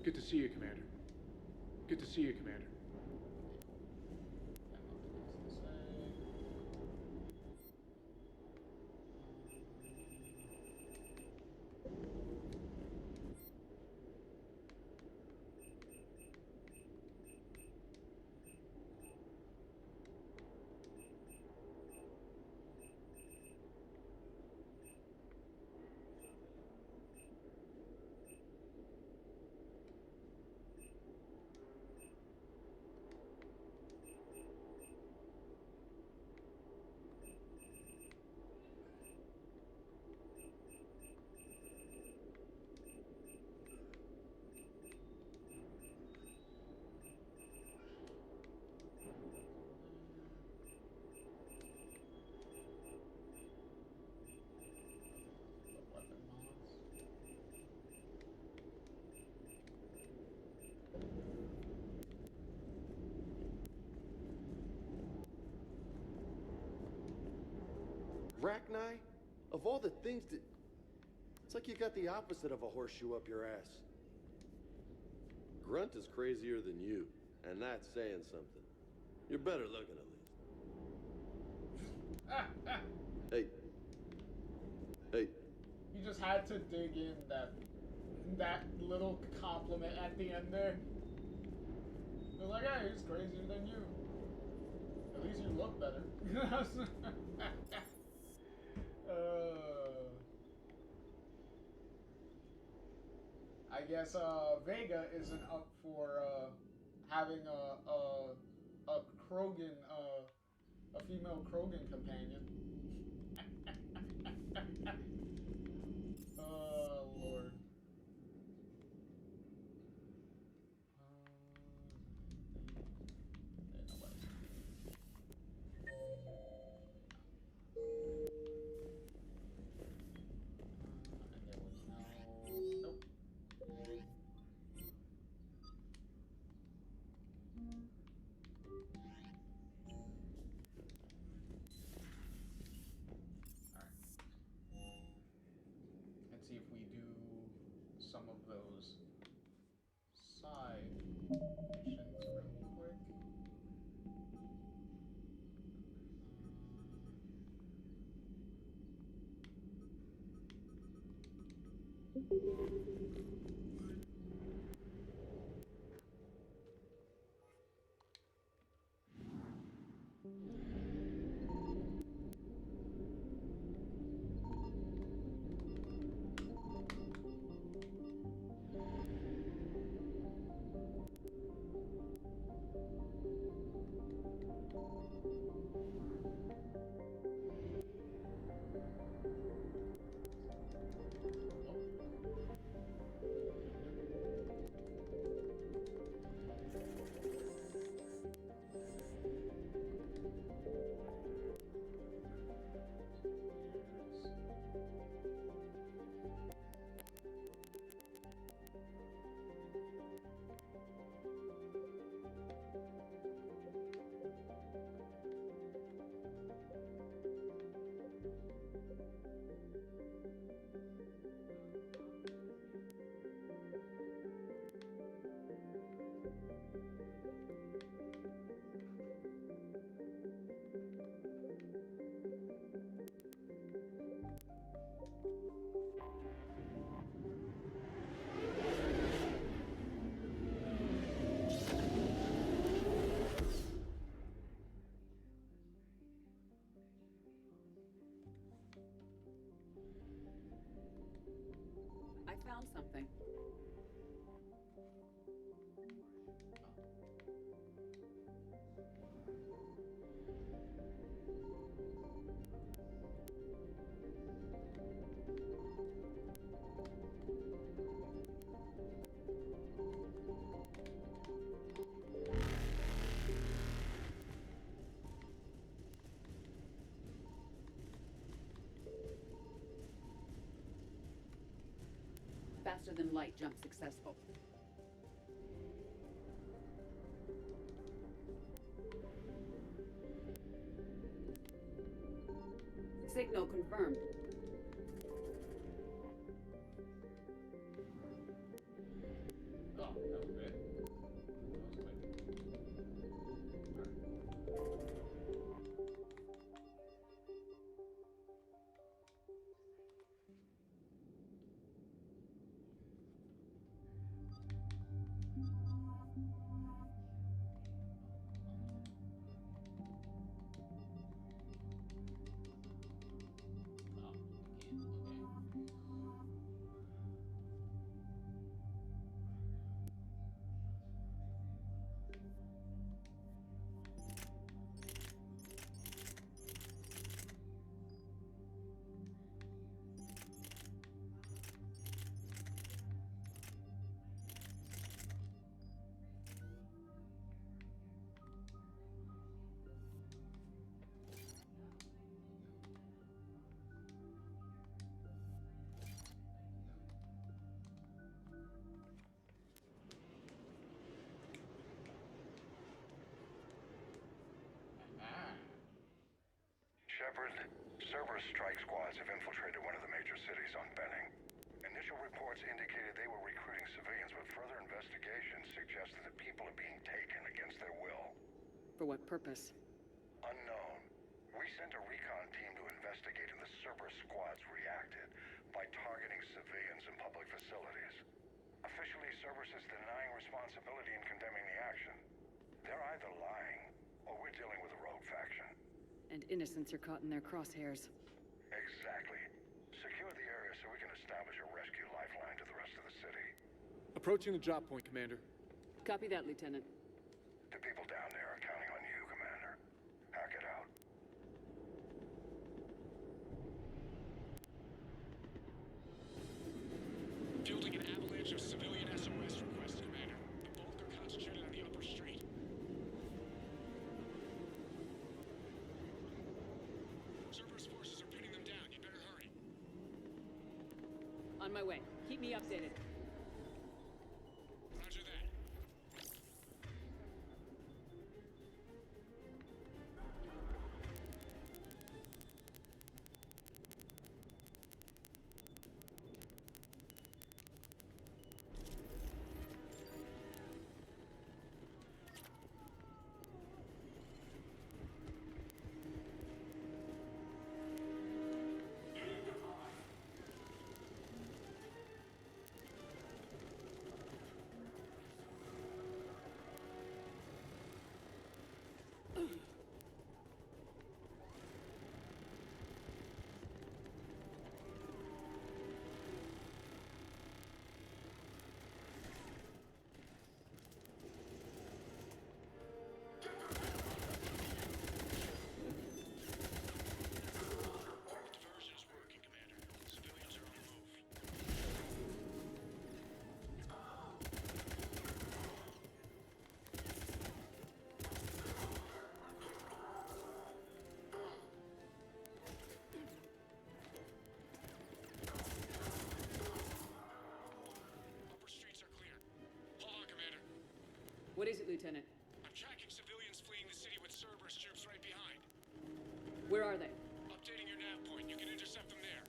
Good to see you, Commander. Good to see you, Commander. Rachni? Of all the things that... It's like you got the opposite of a horseshoe up your ass. Grunt is crazier than you, and that's saying something. You're better looking, at least. Hey. Hey. You just had to dig in that little compliment at the end there. They're like, hey, he's crazier than you. At least you look better. I guess Vega isn't up for having a Krogan, a female Krogan companion. Oh Lord. Let's see if we do some of those side missions real quick. I found something. Faster than light jump successful. Signal confirmed. Oh, that was it. That was quick. Cerberus strike squads have infiltrated one of the major cities on Benning. Initial reports indicated they were recruiting civilians, but further investigation suggested that people are being taken against their will. For what purpose? Unknown. We sent a recon team to investigate, and the Cerberus squads reacted by targeting civilians in public facilities. Officially, Cerberus is denying responsibility and condemning the action. They're either lying, or we're dealing with a rogue faction. And innocents are caught in their crosshairs. Exactly. Secure the area so we can establish a rescue lifeline to the rest of the city. Approaching the drop point, Commander. Copy that, Lieutenant. The people down there are counting on you, Commander. Hack it out. Building an avalanche of civilian SOS requests, Commander. The bulk are concentrated on the upper street. Cerberus forces are pinning them down. You better hurry. On my way. Keep me updated. Roger that. What is it, Lieutenant? I'm tracking civilians fleeing the city with Cerberus troops right behind. Where are they? Updating your nav point. You can intercept them there.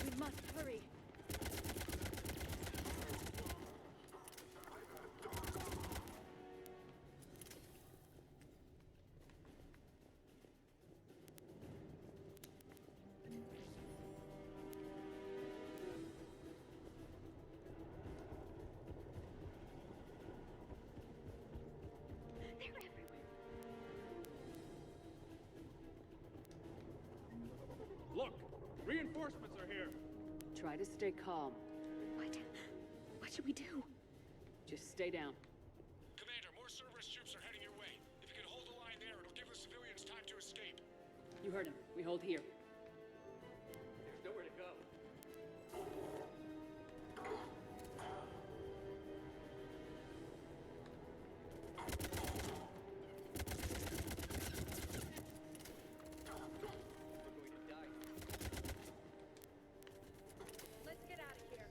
We must hurry. Look! Reinforcements are here! Try to stay calm. What should we do? Just stay down. Commander, more Cerberus troops are heading your way. If you can hold the line there, it'll give the civilians time to escape. You heard him. We hold here. There's nowhere to go. Let's get out of here.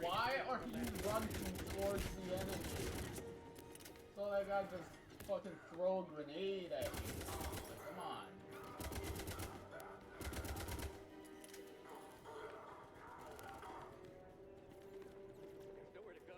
Why are you running towards the enemy? So that guy just fucking throw a grenade at you. Come on. There's nowhere to go.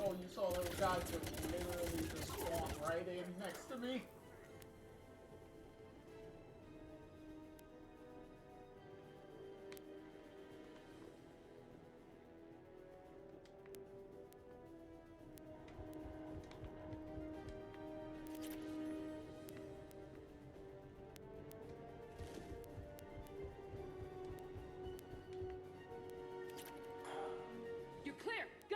Oh, you saw a little guy just literally just spawn right in next to me. You're clear. Go.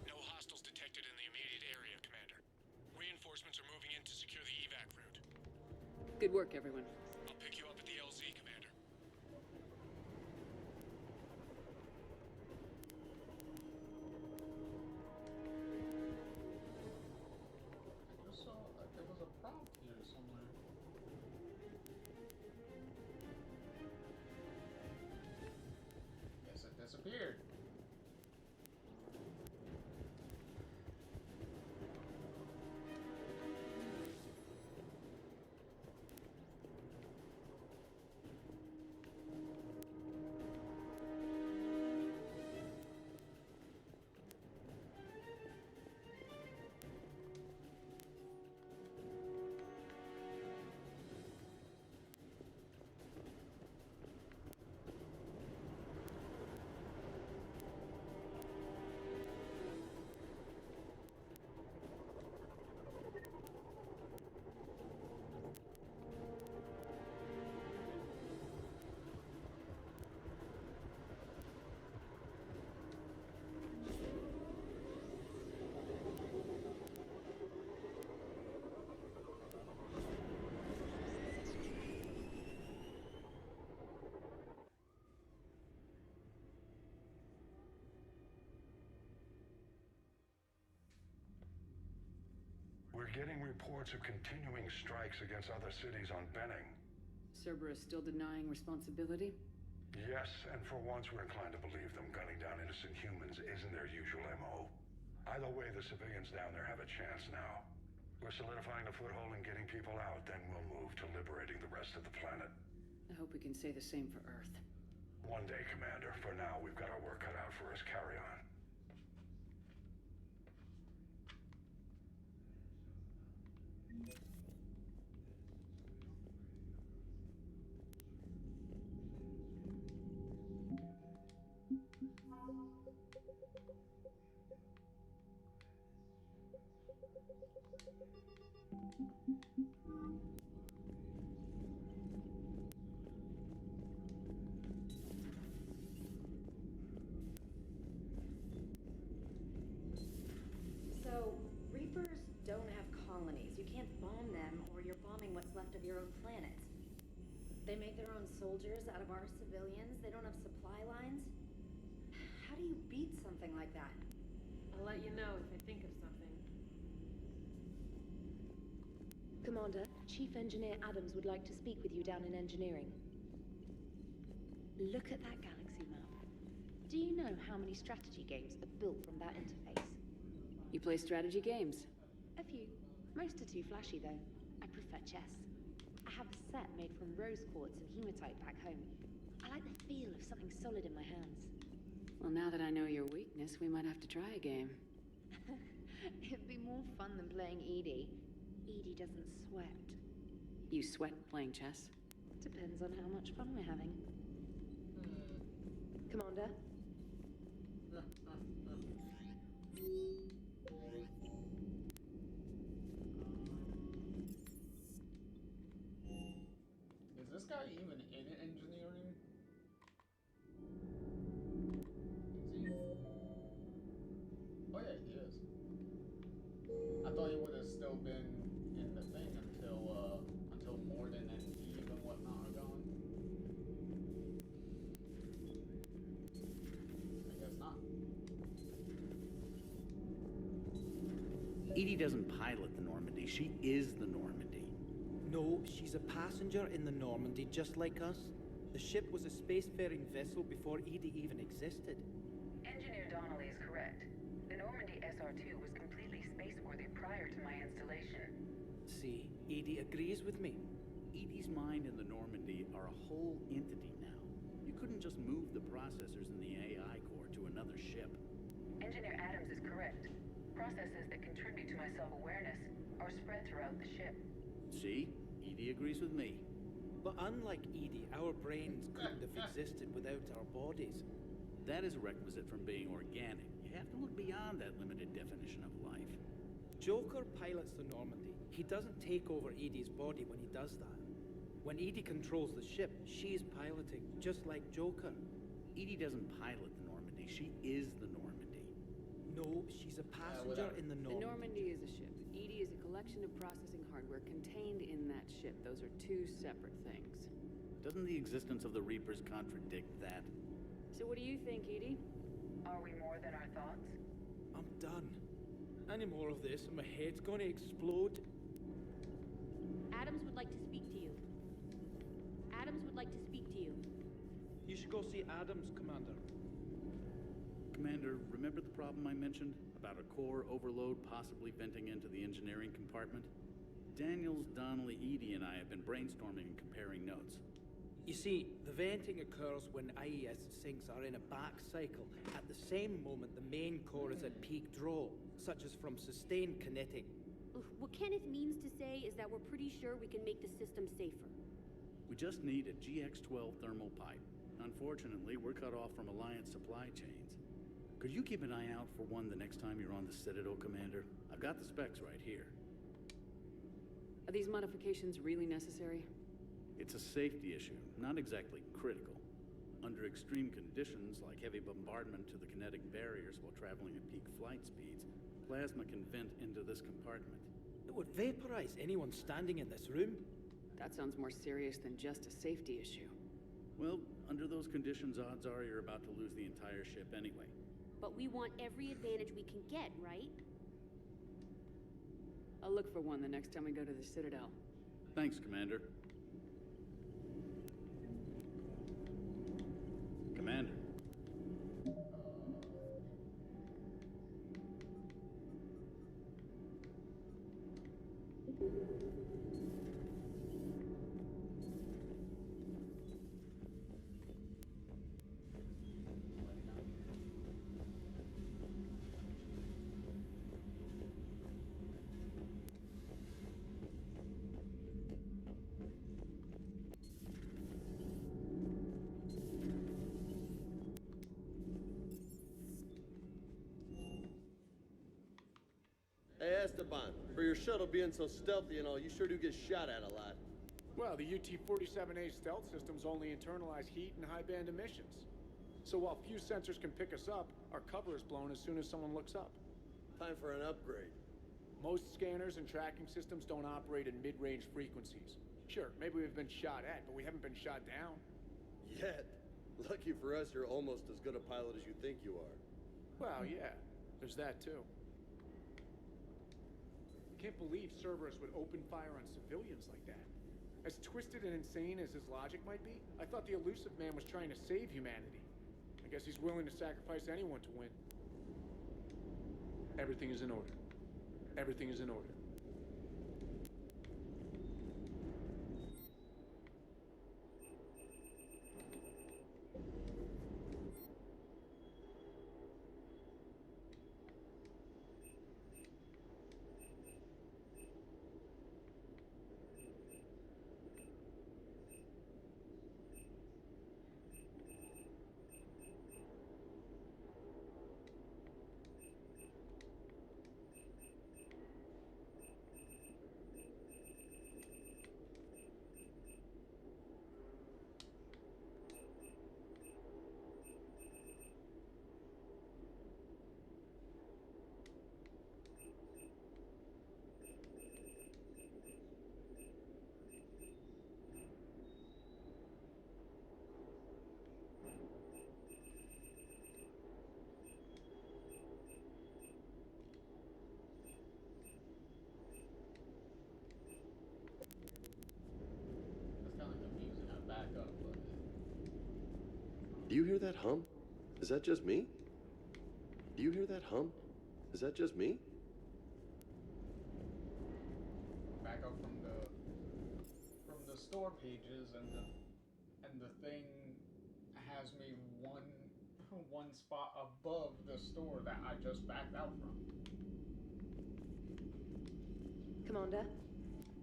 No hostiles detected in the immediate area, Commander. Reinforcements are moving in to secure the evac route. Good work, everyone. I'll pick you up at the LZ, Commander. I just saw like there was a prompt here somewhere. Guess it disappeared. We're getting reports of continuing strikes against other cities on Benning. Cerberus still denying responsibility? Yes, and for once we're inclined to believe them. Gunning down innocent humans isn't their usual MO. Either way, the civilians down there have a chance now. We're solidifying a foothold and getting people out, then we'll move to liberating the rest of the planet. I hope we can say the same for Earth. One day, Commander. For now, we've got our work cut out for us. Carry on. So, Reapers don't have colonies. You can't bomb them, or you're bombing what's left of your own planet. They make their own soldiers out of our civilians. They don't have supply lines. How do you beat something like that? I'll let you know if I think of something. Commander, Chief Engineer Adams would like to speak with you down in engineering. Look at that galaxy map. Do you know how many strategy games are built from that interface? You play strategy games? A few. Most are too flashy, though. I prefer chess. I have a set made from rose quartz and hematite back home. I like the feel of something solid in my hands. Well, now that I know your weakness, we might have to try a game. It'd be more fun than playing Edie. Edie doesn't sweat. You sweat playing chess? Depends on how much fun we're having. Commander? Is this guy even in engineering? Is he? Oh yeah, he is. I thought he would have still been in the thing until Morden and Eve and whatnot are gone. I guess not. Edie doesn't pilot the Normandy. She is the Normandy. No, she's a passenger in the Normandy, just like us. The ship was a spacefaring vessel before Edie even existed. Engineer Donnelly is correct. The Normandy SR-2 was completely spaceworthy prior to my installation. See, Edie agrees with me. Edie's mind and the Normandy are a whole entity now. You couldn't just move the processors in the AI core to another ship. Engineer Adams is correct. Processes that contribute to my self-awareness are spread throughout the ship. See? Edie agrees with me. But unlike Edie, our brains couldn't have existed without our bodies. That is a requisite from being organic. You have to look beyond that limited definition of life. Joker pilots the Normandy. He doesn't take over Edie's body when he does that. When Edie controls the ship, she's piloting, just like Joker. Edie doesn't pilot the Normandy. She is the Normandy. No, she's a passenger in the Normandy. The Normandy is a ship. Edie is a collection of processing hardware contained in that ship. Those are two separate things. Doesn't the existence of the Reapers contradict that? So what do you think, Edie? Are we more than our thoughts? I'm done. Any more of this and my head's gonna explode. Adams would like to speak to you. Adams would like to speak to you. You should go see Adams, Commander. Commander, remember the problem I mentioned? About a core overload possibly venting into the engineering compartment? Daniels, Donnelly, Edie, and I have been brainstorming and comparing notes. You see, the venting occurs when IES sinks are in a back cycle. At the same moment, the main core is at peak draw, such as from sustained kinetic. What Kenneth means to say is that we're pretty sure we can make the system safer. We just need a GX-12 thermal pipe. Unfortunately, we're cut off from Alliance supply chains. Could you keep an eye out for one the next time you're on the Citadel, Commander? I've got the specs right here. Are these modifications really necessary? It's a safety issue, not exactly critical. Under extreme conditions, like heavy bombardment to the kinetic barriers while traveling at peak flight speeds, plasma can vent into this compartment. It would vaporize anyone standing in this room. That sounds more serious than just a safety issue. Well, under those conditions, odds are you're about to lose the entire ship anyway. But we want every advantage we can get, right? I'll look for one the next time we go to the Citadel. Thanks, Commander. Commander. Hey, Esteban, for your shuttle being so stealthy and all, you sure do get shot at a lot. Well, the UT-47A stealth systems only internalize heat and high-band emissions. So while few sensors can pick us up, our cover is blown as soon as someone looks up. Time for an upgrade. Most scanners and tracking systems don't operate in mid-range frequencies. Sure, maybe we've been shot at, but we haven't been shot down. Yet. Lucky for us, you're almost as good a pilot as you think you are. Well, yeah, there's that too. I can't believe Cerberus would open fire on civilians like that. As twisted and insane as his logic might be, I thought the Elusive Man was trying to save humanity. I guess he's willing to sacrifice anyone to win. Everything is in order. Everything is in order. Do you hear that hum? Is that just me? Do you hear that hum? Is that just me? Back up from the store pages, and the thing has me one spot above the store that I just backed out from. Commander?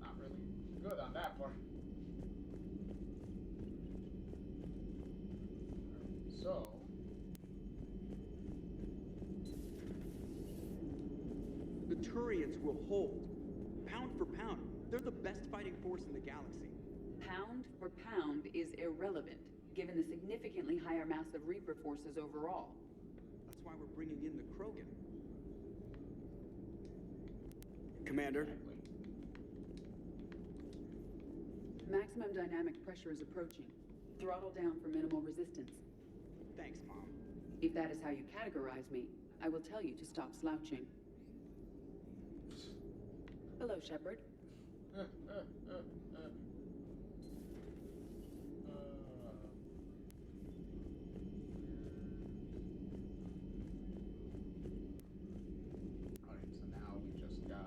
Not really good on that part. So... The Turians will hold. Pound for pound, they're the best fighting force in the galaxy. Pound for pound is irrelevant, given the significantly higher mass of Reaper forces overall. That's why we're bringing in the Krogan. Commander? Maximum dynamic pressure is approaching. Throttle down for minimal resistance. Thanks, Mom. If that is how you categorize me, I will tell you to stop slouching. Hello, Shepard. Alright, so now we just got...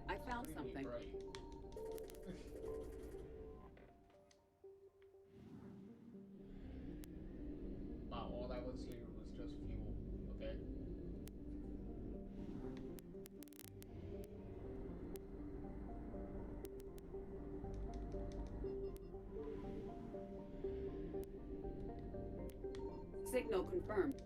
I found something. Wow, all that was here was just fuel. Okay. Signal confirmed.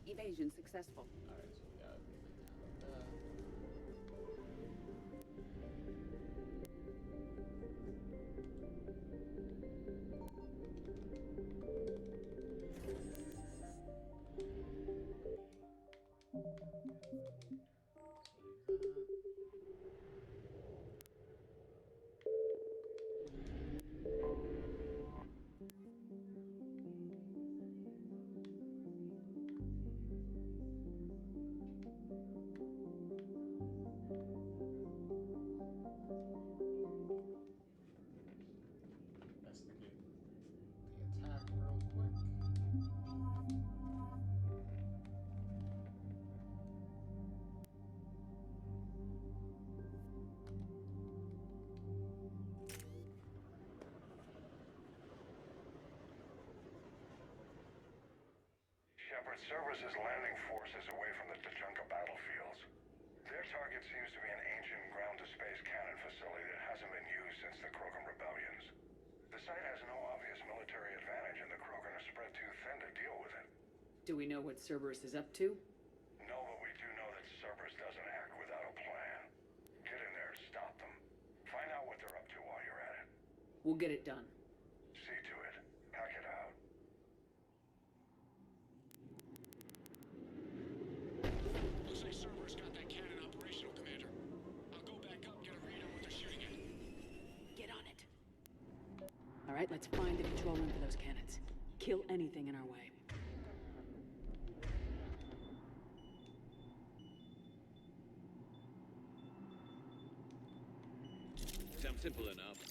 Evasion successful. Alright, so we got everything out of that. Investigate the attack real quick. Shepard, Cerberus is landing forces away from the Tuchanka battlefields. Their target seems to be an ancient ground-to-space cannon facility that hasn't been used since the Krogan rebellions. The site has no obvious military advantage, and the Krogan are spread too thin to deal with it. Do we know what Cerberus is up to? No, but we do know that Cerberus doesn't act without a plan. Get in there and stop them. Find out what they're up to while you're at it. We'll get it done. See to it. Pack it out. right, let's find the control room for those cannons. Kill anything in our way. Sounds simple enough.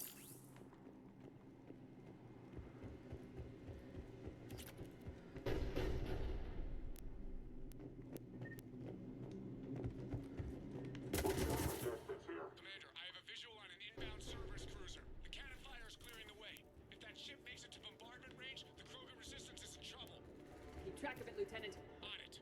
Commander, I have a visual on an inbound Cerberus cruiser. The cannon fire is clearing the way. If that ship makes it to bombardment range, the Krogan resistance is in trouble. Keep track of it, Lieutenant. On it.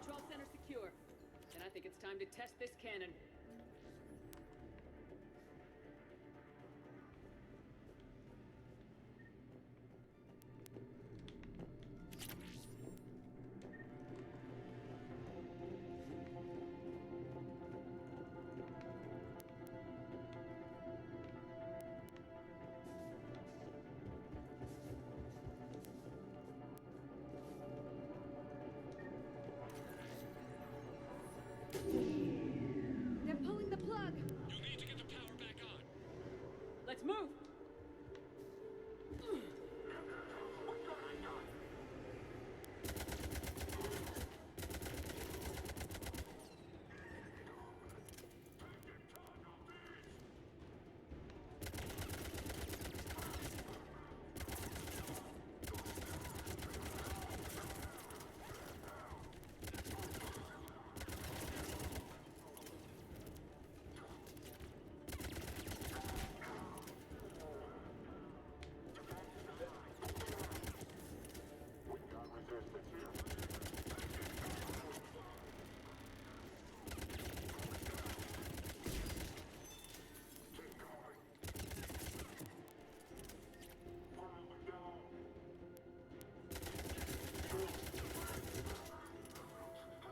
Control center secure. Then I think it's time to test this cannon. They're pulling the plug. You'll need to get the power back on. Let's move!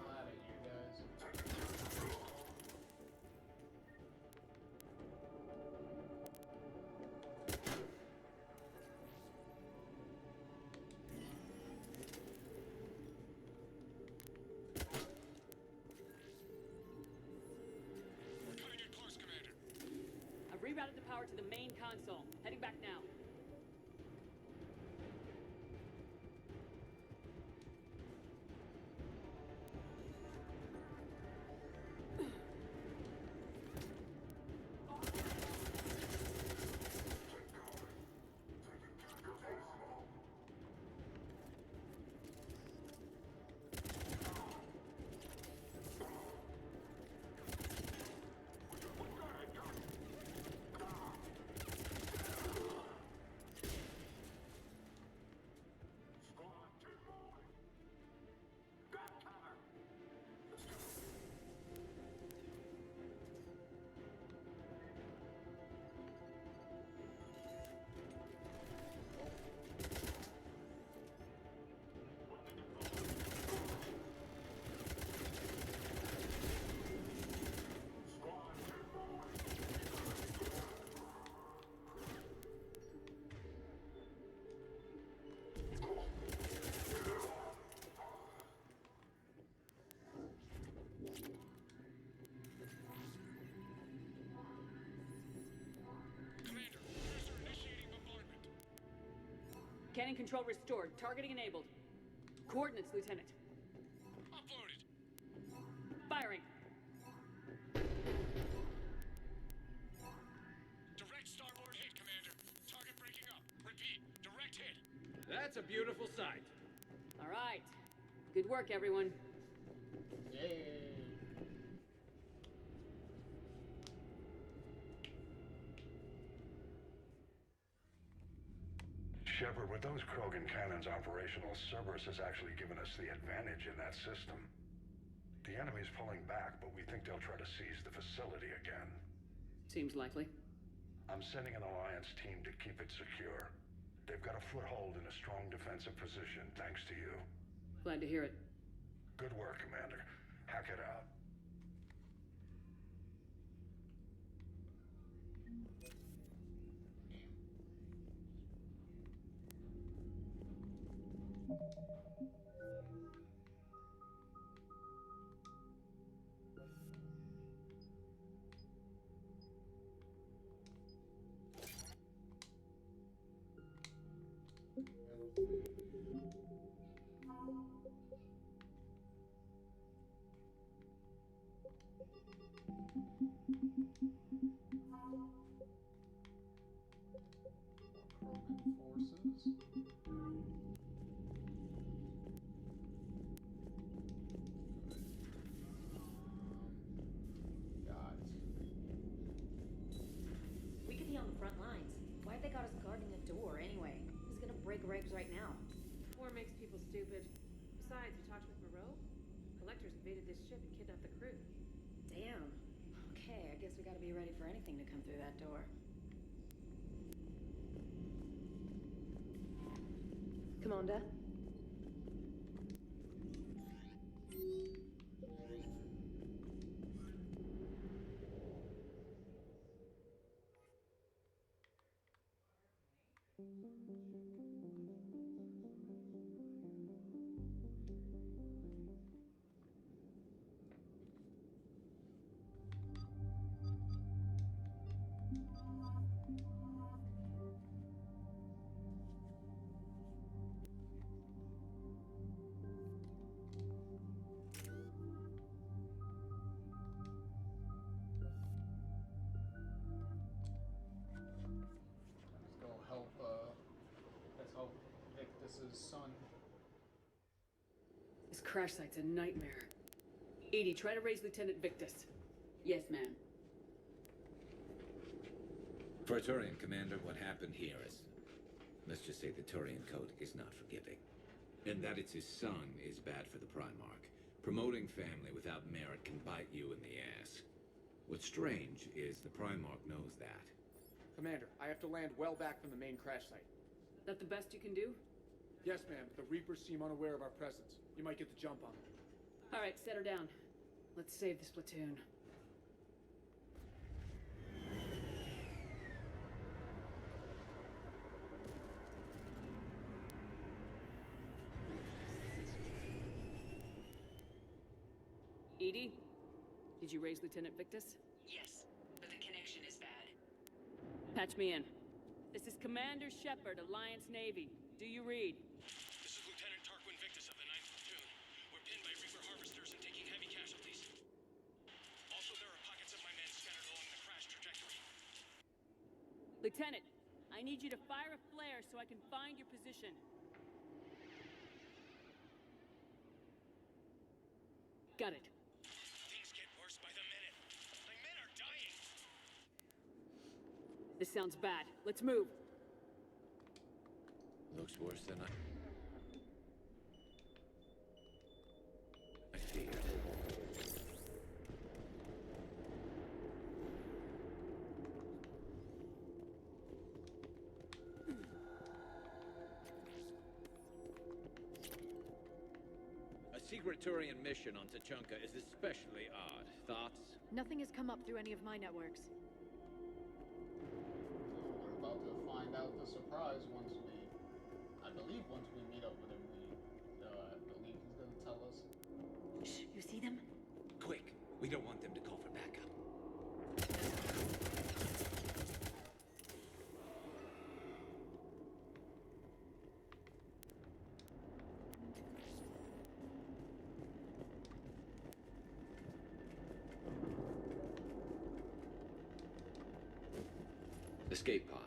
Glad at you guys. Coming in close, Commander. I've rerouted the power to the main console. Heading back now. Cannon control restored. Targeting enabled. Coordinates, Lieutenant. Uploaded. Firing. That's a beautiful sight. All right. Good work, everyone. Yay. Shepard, with those Krogan cannons operational, Cerberus has actually given us the advantage in that system. The enemy's pulling back, but we think they'll try to seize the facility again. Seems likely. I'm sending an Alliance team to keep it secure. They've got a foothold in a strong defensive position, thanks to you. Glad to hear it. Good work, Commander. Hack it out. Krogan forces. Got. We could be on the front lines. Why have they got us guarding a door anyway? Who's gonna break regs right now? War makes people stupid. Besides, we talked with Moreau. Collectors invaded this ship and kidnapped the crew. Damn. Okay, I guess we gotta be ready for anything to come through that door. Commander? Let's help Victus's son. This crash site's a nightmare. Edie, try to raise Lieutenant Victus. Yes, ma'am. For a Turian commander, what happened here is... let's just say the Turian code is not forgiving. And that it's his son is bad for the Primarch. Promoting family without merit can bite you in the ass. What's strange is the Primarch knows that. Commander, I have to land well back from the main crash site. That the best you can do? Yes, ma'am. The Reapers seem unaware of our presence. You might get the jump on them. All right, set her down. Let's save this platoon. Edie, did you raise Lieutenant Victus? Yes, but the connection is bad. Patch me in. This is Commander Shepard, Alliance Navy. Do you read? This is Lieutenant Tarquin Victus of the 9th Platoon. We're pinned by Reaper harvesters and taking heavy casualties. Also, there are pockets of my men scattered along the crash trajectory. Lieutenant, I need you to fire a flare so I can find your position. Got it. Things get worse by the minute. My men are dying. This sounds bad. Let's move. Looks worse than I feared. A secret Turian mission on Tuchanka is especially odd. Thoughts? Nothing has come up through any of my networks. We're about to find out the surprise once I believe once we meet up with him, I believe he's gonna tell us. Shh, you see them? Quick! We don't want them to call for backup. Escape pod.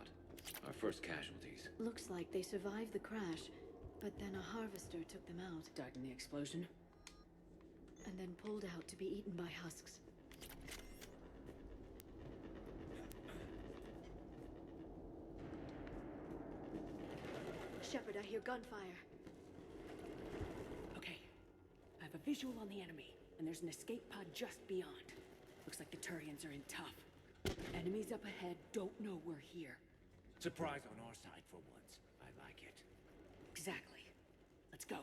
Our first casualties? Looks like they survived the crash, but then a harvester took them out. Died in the explosion. And then pulled out to be eaten by husks. Shepard, I hear gunfire. Okay. I have a visual on the enemy, and there's an escape pod just beyond. Looks like the Turians are in tough. Enemies up ahead don't know we're here. Surprise on our side for once. I like it. Exactly. Let's go.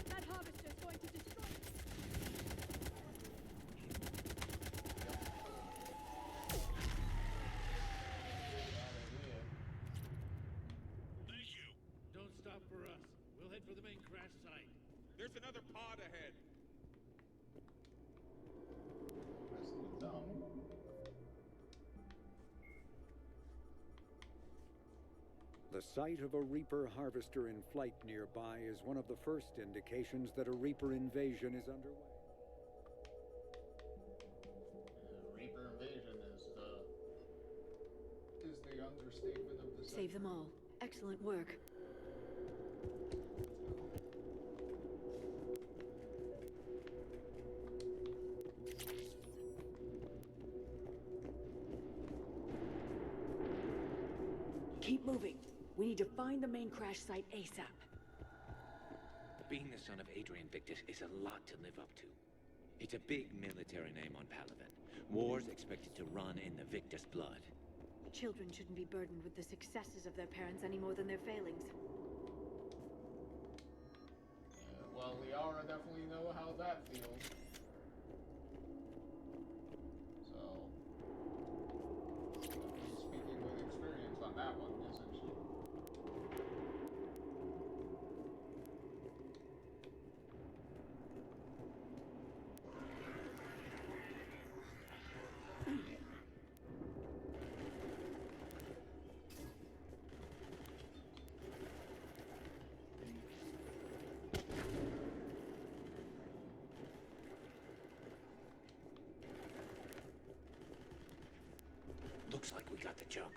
That harvester's going to destroy us. Thank you. Don't stop for us. We'll head for the main crash site. There's another pod ahead. The sight of a Reaper harvester in flight nearby is one of the first indications that a Reaper invasion is underway. Reaper invasion is the understatement of the Save them all. Excellent work. Keep moving. We need to find the main crash site ASAP. Being the son of Adrian Victus is a lot to live up to. It's a big military name on Palaven. War's expected to run in the Victus blood. Children shouldn't be burdened with the successes of their parents any more than their failings. Well, Liara definitely know how that feels. So, she's speaking with experience on that one, isn't she? Looks like we got the jump.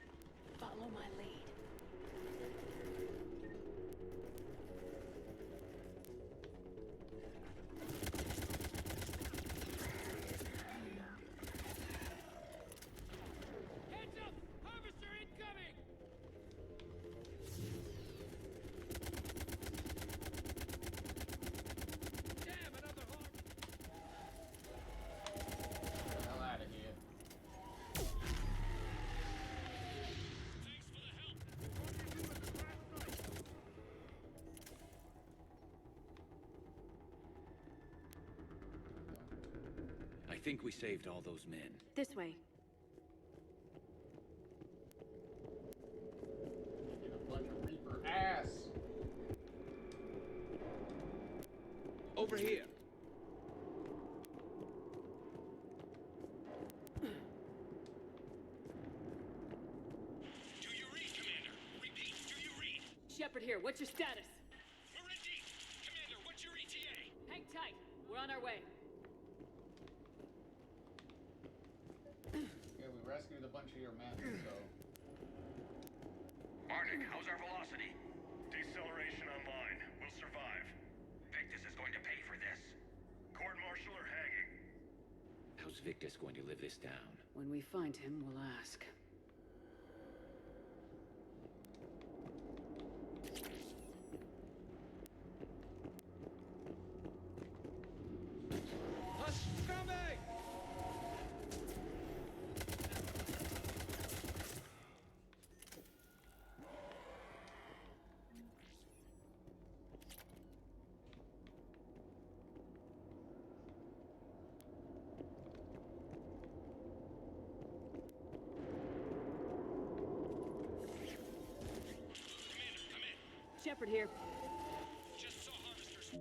Follow my lead. Heads up! Harvester incoming! Damn, another Get the hell out of here. I think we saved all those men. This way. Get a bunch of Reaper ass. Over here. Do you read, Commander? Repeat, do you read? Shepard here. What's your status? We're in deep. Commander, what's your ETA? Hang tight. We're on our way. Yeah, we rescued a bunch of your men, so. Arctic, how's our velocity? Deceleration online. We'll survive. Victus is going to pay for this. Court-martial or hanging? How's Victus going to live this down? When we find him, we'll ask. Husk coming! Shepard here. Just saw harvesters.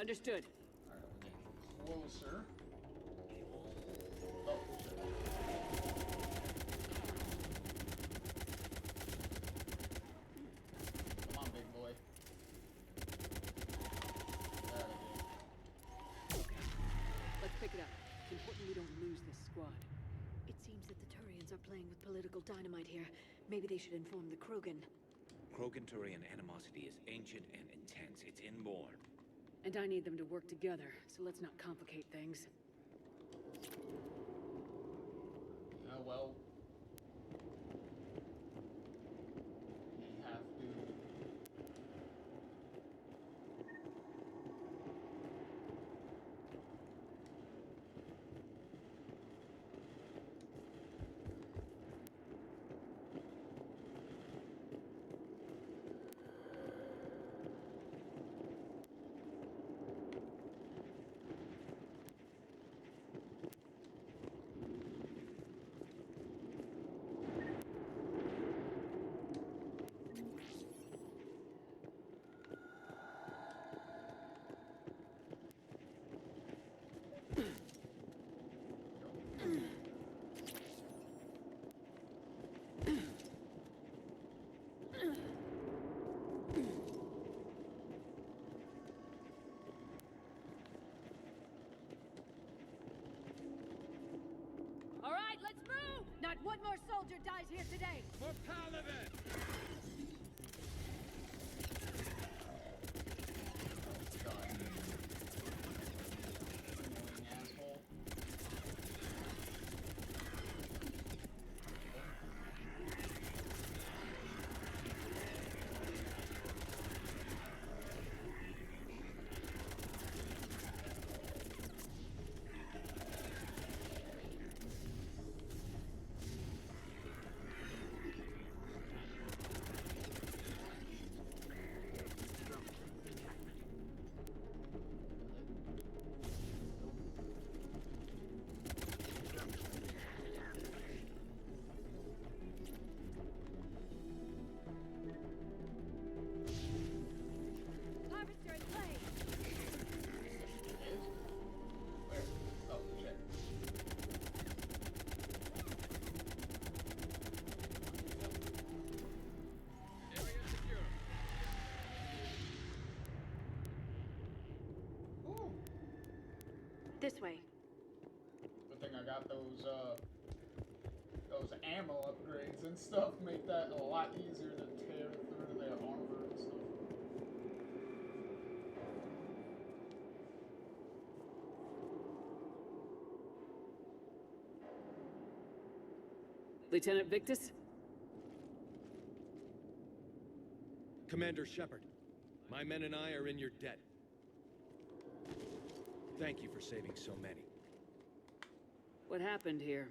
Understood. Alright, we're getting closer. Oh, shit. Come on, big boy. There we go. Let's pick it up. It's important we don't lose this squad. It seems that the Turians are playing with political dynamite here. Maybe they should inform the Krogan. Krogan-Turian animosity is ancient and intense. It's inborn. And I need them to work together, so let's not complicate things. Oh, well. We have to... All right, let's move! Not one more soldier dies here today! For Paladin! Asshole. Harvester in play! Where? Oh, shit. Area secure. Ooh. This way. Good thing I got those ammo upgrades and stuff. Make that a lot easier to tear through their armor and stuff. Lieutenant Victus? Commander Shepard, my men and I are in your debt. Thank you for saving so many. What happened here?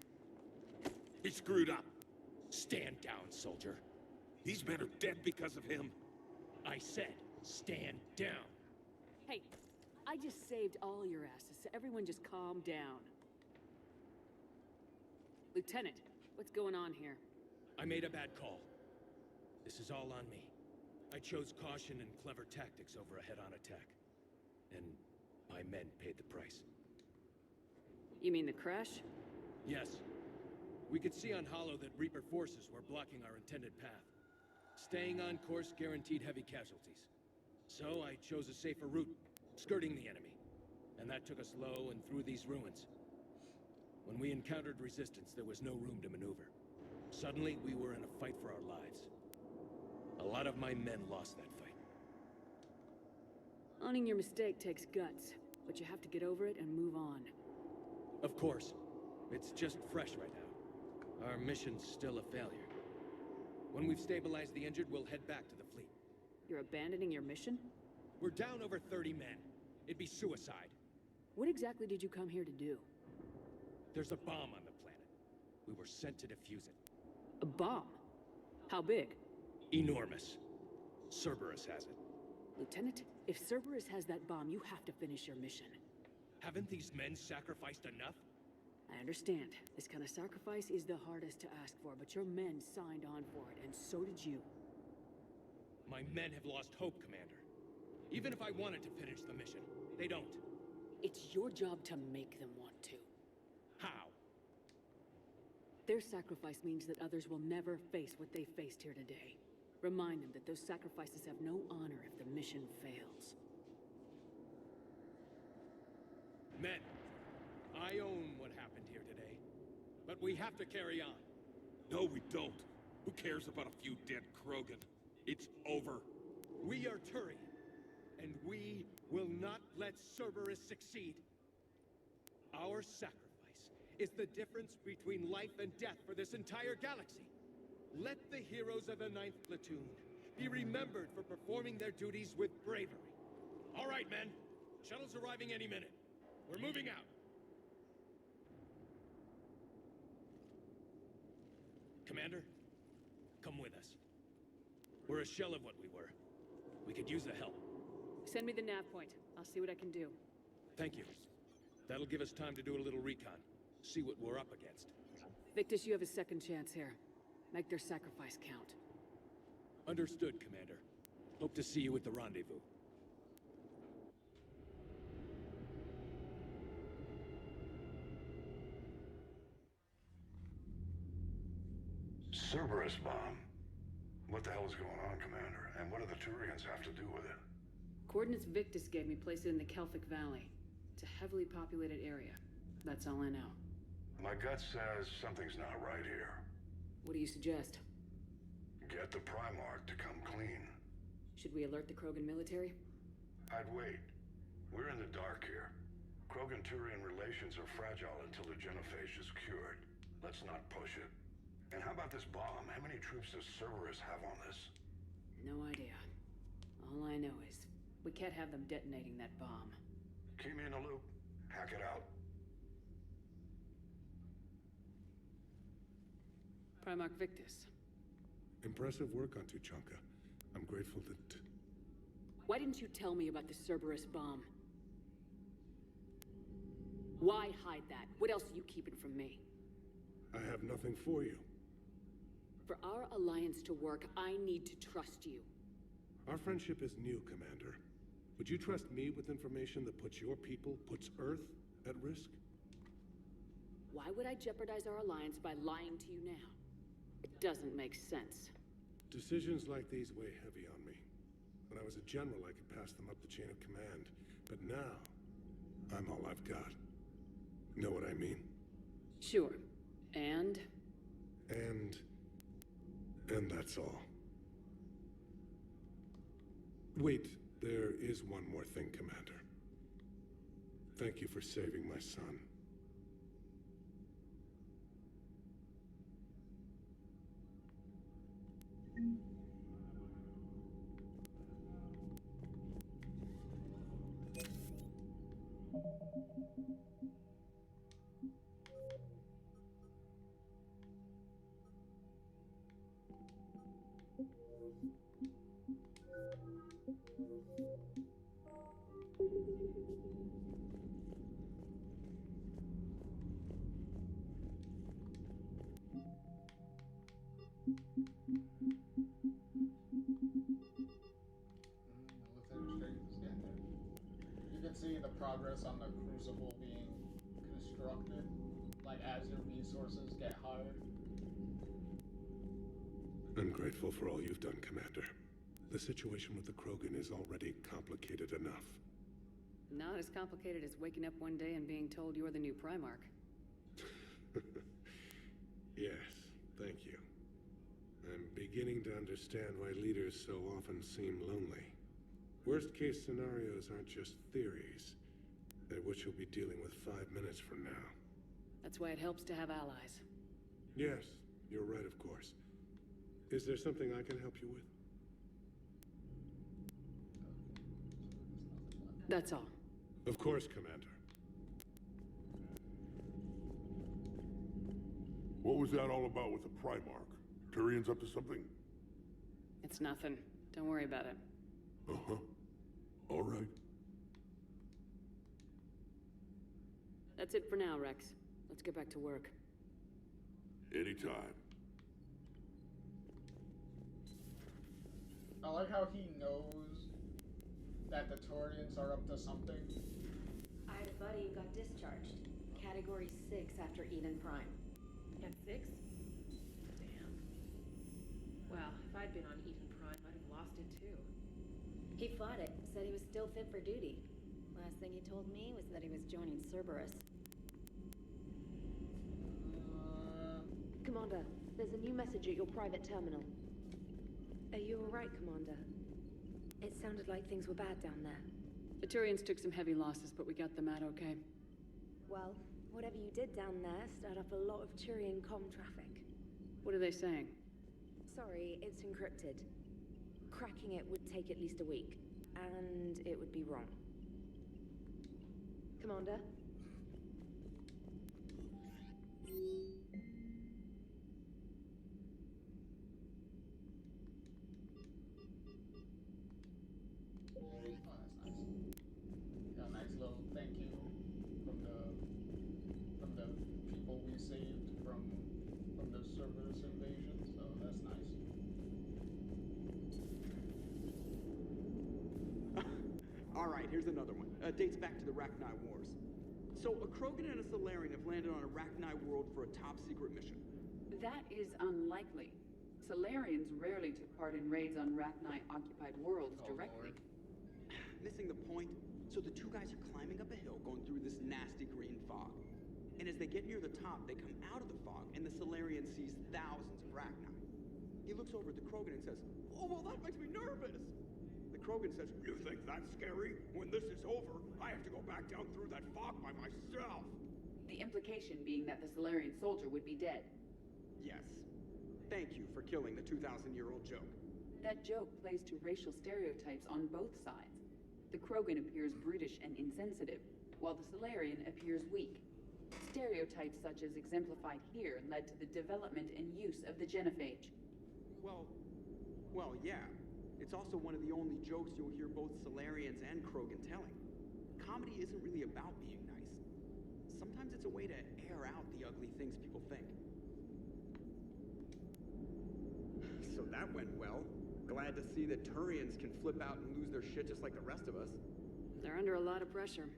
He screwed up. Stand down, soldier. These men are dead because of him. I said, stand down. Hey, I just saved all your asses, so everyone just calm down. Lieutenant, what's going on here? I made a bad call. This is all on me. I chose caution and clever tactics over a head-on attack. And my men paid the price. You mean the crash? Yes. We could see on Hollow that Reaper forces were blocking our intended path. Staying on course guaranteed heavy casualties. So I chose a safer route, skirting the enemy. And that took us low and through these ruins. When we encountered resistance, there was no room to maneuver. Suddenly, we were in a fight for our lives. A lot of my men lost that fight. Owning your mistake takes guts, but you have to get over it and move on. Of course. It's just fresh right now. Our mission's still a failure. When we've stabilized the injured, we'll head back to the fleet. You're abandoning your mission? We're down over 30 men. It'd be suicide. What exactly did you come here to do? There's a bomb on the planet. We were sent to defuse it. A bomb? How big? Enormous. Cerberus has it. Lieutenant, if Cerberus has that bomb, you have to finish your mission. Haven't these men sacrificed enough? I understand. This kind of sacrifice is the hardest to ask for, but your men signed on for it, and so did you. My men have lost hope, Commander. Even if I wanted to finish the mission, They don't. It's your job to make them want to. How? Their sacrifice means that others will never face what they faced here today. Remind them that those sacrifices have no honor if the mission fails. Men, I own what happened here today. But we have to carry on. No, we don't. Who cares about a few dead Krogan? It's over. We are Turian, and we will not let Cerberus succeed. Our sacrifice is the difference between life and death for this entire galaxy. Let the heroes of the 9th Platoon be remembered for performing their duties with bravery. All right, men. Shuttle's arriving any minute. We're moving out. Commander, come with us. We're a shell of what we were. We could use the help. Send me the nav point. I'll see what I can do. Thank you. That'll give us time to do a little recon. See what we're up against. Victus, you have a second chance here. Make their sacrifice count. Understood, Commander. Hope to see you at the rendezvous. Cerberus bomb. What the hell is going on, Commander? And what do the Turians have to do with it? Coordinates Victus gave me place it in the Kelphic Valley. It's a heavily populated area. That's all I know. My gut says something's not right here. What do you suggest? Get the Primarch to come clean. Should we alert the Krogan military? I'd wait. We're in the dark here. Krogan-Turian relations are fragile until the genophage is cured. Let's not push it. And how about this bomb? How many troops does Cerberus have on this? No idea. All I know is, we can't have them detonating that bomb. Keep me in the loop. Hack it out. Primarch Victus. Impressive work on Tuchanka. I'm grateful that... Why didn't you tell me about the Cerberus bomb? Why hide that? What else are you keeping from me? I have nothing for you. For our alliance to work, I need to trust you. Our friendship is new, Commander. Would you trust me with information that puts your people, puts Earth, at risk? Why would I jeopardize our alliance by lying to you now? It doesn't make sense. Decisions like these weigh heavy on me. When I was a general, I could pass them up the chain of command. But now, I'm all I've got. Know what I mean? Sure. And that's all. Wait, there is one more thing, Commander. Thank you for saving my son. You can see the progress on the Crucible being constructed, like as your resources get higher. I'm grateful for all you've done, Commander. The situation with the Krogan is already complicated enough. Not as complicated as waking up one day and being told you're the new Primarch. Yes, thank you. I'm beginning to understand why leaders so often seem lonely. Worst-case scenarios aren't just theories. They're what you'll be dealing with 5 minutes from now. That's why it helps to have allies. Yes, you're right, of course. Is there something I can help you with? That's all. Of course, Commander. What was that all about with the Primarch? Turian's up to something? It's nothing. Don't worry about it. Uh-huh. All right. That's it for now, Rex. Let's get back to work. Anytime. I like how he knows that the Turians are up to something? I had a buddy who got discharged. Category 6 after Eden Prime. At 6? Damn. Well, if I'd been on Eden Prime, I'd have lost it too. He fought it, said he was still fit for duty. Last thing he told me was that he was joining Cerberus. Commander, there's a new message at your private terminal. Are you alright, Commander? It sounded like things were bad down there. The Turians took some heavy losses, but we got them out okay. Well, whatever you did down there stirred up a lot of Turian comm traffic. What are they saying? Sorry, it's encrypted. Cracking it would take at least a week, and it would be wrong. Commander? Oh, that's nice. Got a nice little thank you from the people we saved from the Cerberus invasion, so that's nice. Alright, here's another one. Dates back to the Rachni Wars. So, a Krogan and a Salarian have landed on a Rachni world for a top-secret mission. That is unlikely. Salarians rarely took part in raids on Rachni-occupied worlds directly. Missing the point? So the two guys are climbing up a hill going through this nasty green fog. And as they get near the top, they come out of the fog, and the Salarian sees thousands of Rachni. He looks over at the Krogan and says, "Oh, well, that makes me nervous." The Krogan says, "You think that's scary? When this is over, I have to go back down through that fog by myself." The implication being that the Salarian soldier would be dead. Yes. Thank you for killing the 2,000-year-old joke. That joke plays to racial stereotypes on both sides. The Krogan appears brutish and insensitive, while the Salarian appears weak. Stereotypes such as exemplified here led to the development and use of the genophage. Well, yeah. It's also one of the only jokes you'll hear both Salarians and Krogan telling. Comedy isn't really about being nice. Sometimes it's a way to air out the ugly things people think. So that went well. Glad to see that Turians can flip out and lose their shit just like the rest of us. They're under a lot of pressure.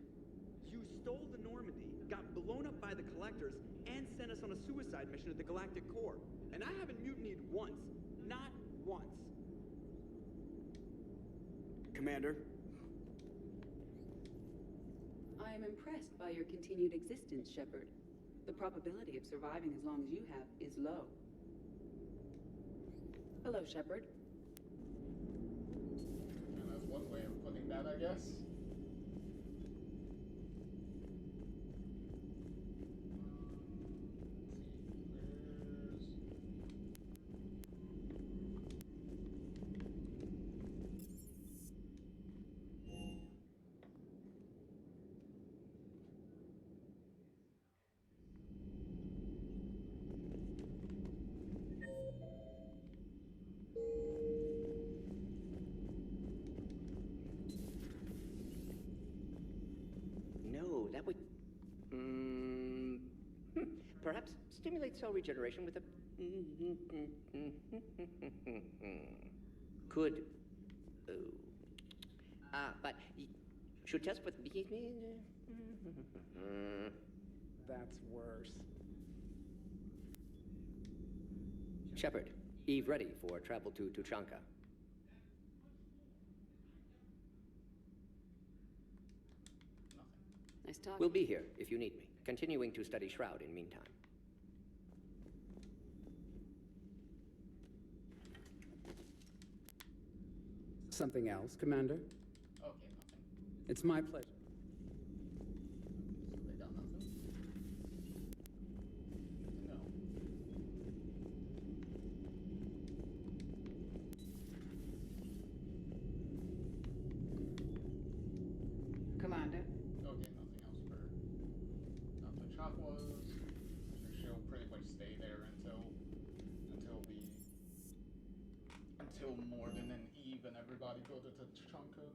You stole the Normandy, got blown up by the Collectors, and sent us on a suicide mission at the Galactic Core. And I haven't mutinied once. Not once. Commander? I am impressed by your continued existence, Shepard. The probability of surviving as long as you have is low. Hello, Shepard. And that's one way of putting that, I guess. That would... perhaps stimulate cell regeneration with a... Could... but... should test with... That's worse. Shepard, Eve ready for travel to Tuchanka. Nice talking. We'll be here if you need me, continuing to study Shroud in meantime. Something else, Commander? Okay, nothing. It's my pleasure. So they got nothing? No. Commander? Okay, nothing else for Dr. Chakwas. She'll pretty much stay there until Morgan and Eve and everybody go to Tuchanka.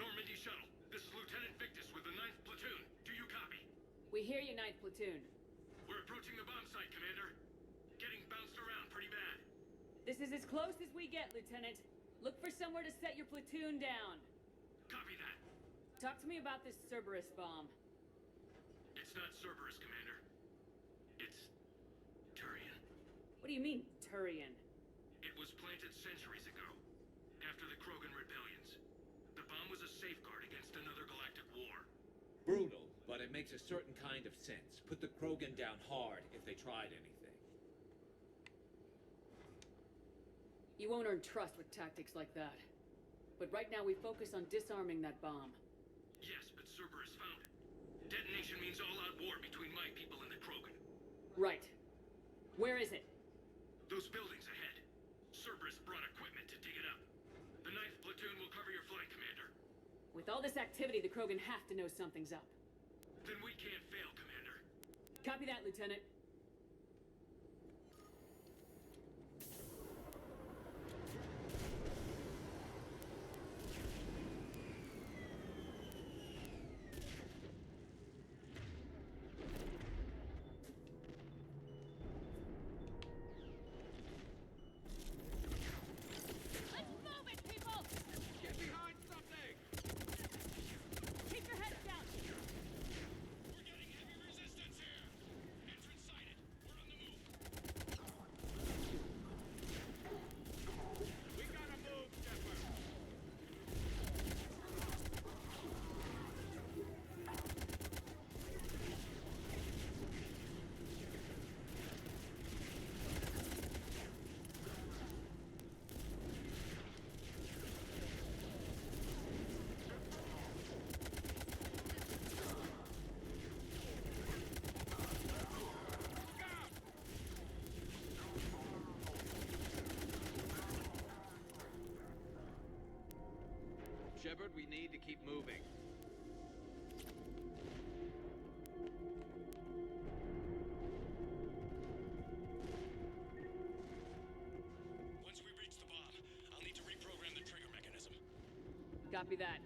Normandy Shuttle, this is Lieutenant Victus with the 9th Platoon. Do you copy? We hear you, 9th Platoon. We're approaching the bomb site, Commander. Getting bounced around pretty bad. This is as close as we get, Lieutenant. Look for somewhere to set your platoon down. Copy that. Talk to me about this Cerberus bomb. It's not Cerberus, Commander. It's Turian. What do you mean, Turian? It was planted centuries ago, after the Krogan rebellions. The bomb was a safeguard against another galactic war. Brutal, but it makes a certain kind of sense. Put the Krogan down hard if they tried anything. You won't earn trust with tactics like that. But right now we focus on disarming that bomb. Yes, but Cerberus found it. Detonation means all-out war between my people and the Krogan. Right. Where is it? Those buildings ahead. Cerberus brought equipment to dig it up. The 9th Platoon will cover your flank, Commander. With all this activity, the Krogan have to know something's up. Then we can't fail, Commander. Copy that, Lieutenant. Shepard, we need to keep moving. Once we reach the bomb, I'll need to reprogram the trigger mechanism. Copy that.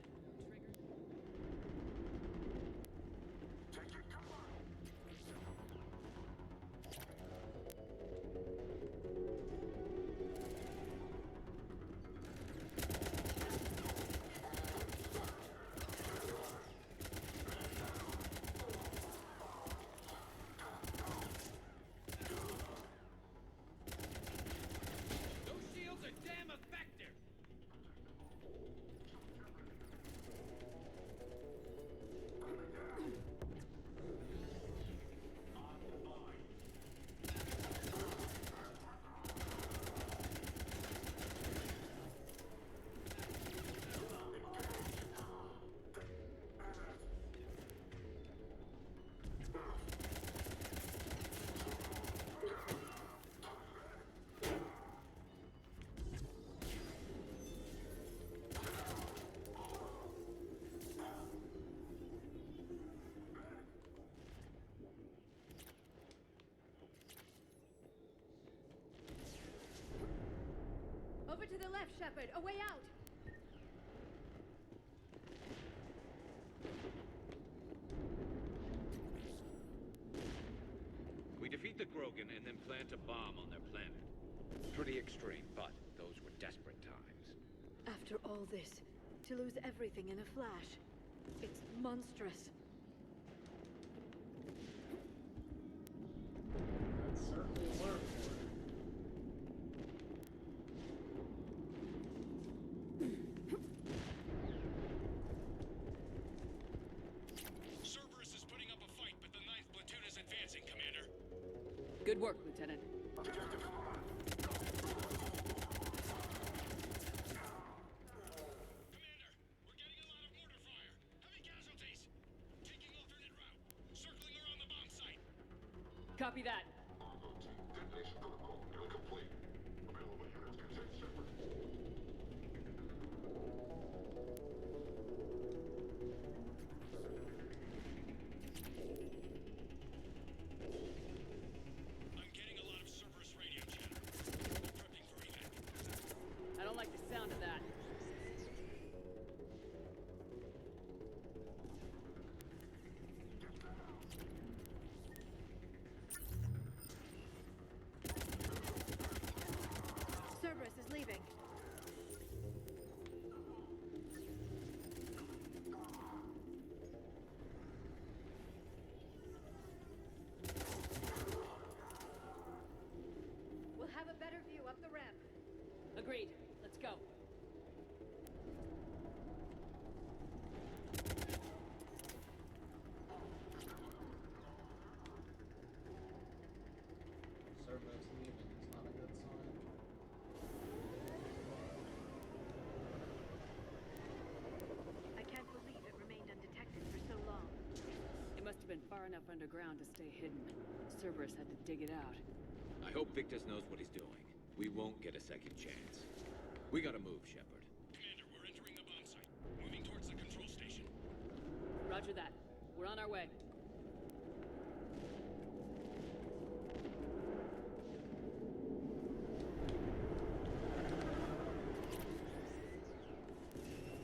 Over to the left, Shepard. A way out. We defeat the Krogan and then plant a bomb on their planet. Pretty extreme, but those were desperate times. After all this, to lose everything in a flash. It's monstrous. That's certainly a word for it. Cerberus is putting up a fight, but the 9th platoon is advancing, Commander. Good work, Lieutenant. Copy that. Detonation protocol incomplete. Available units contain Shepard. I'm getting a lot of Cerberus radio chatter. Prepping for evac. I don't like the sound of that. Cerberus is leaving. We'll have a better view up the ramp. Agreed. Let's go. Cerberus leaving is not a good sign. I can't believe it remained undetected for so long. It must have been far enough underground to stay hidden. Cerberus had to dig it out. I hope Victus knows what he's doing. We won't get a second chance. We gotta move, Shepard. Commander, we're entering the bomb site. Moving towards the control station. Roger that. We're on our way.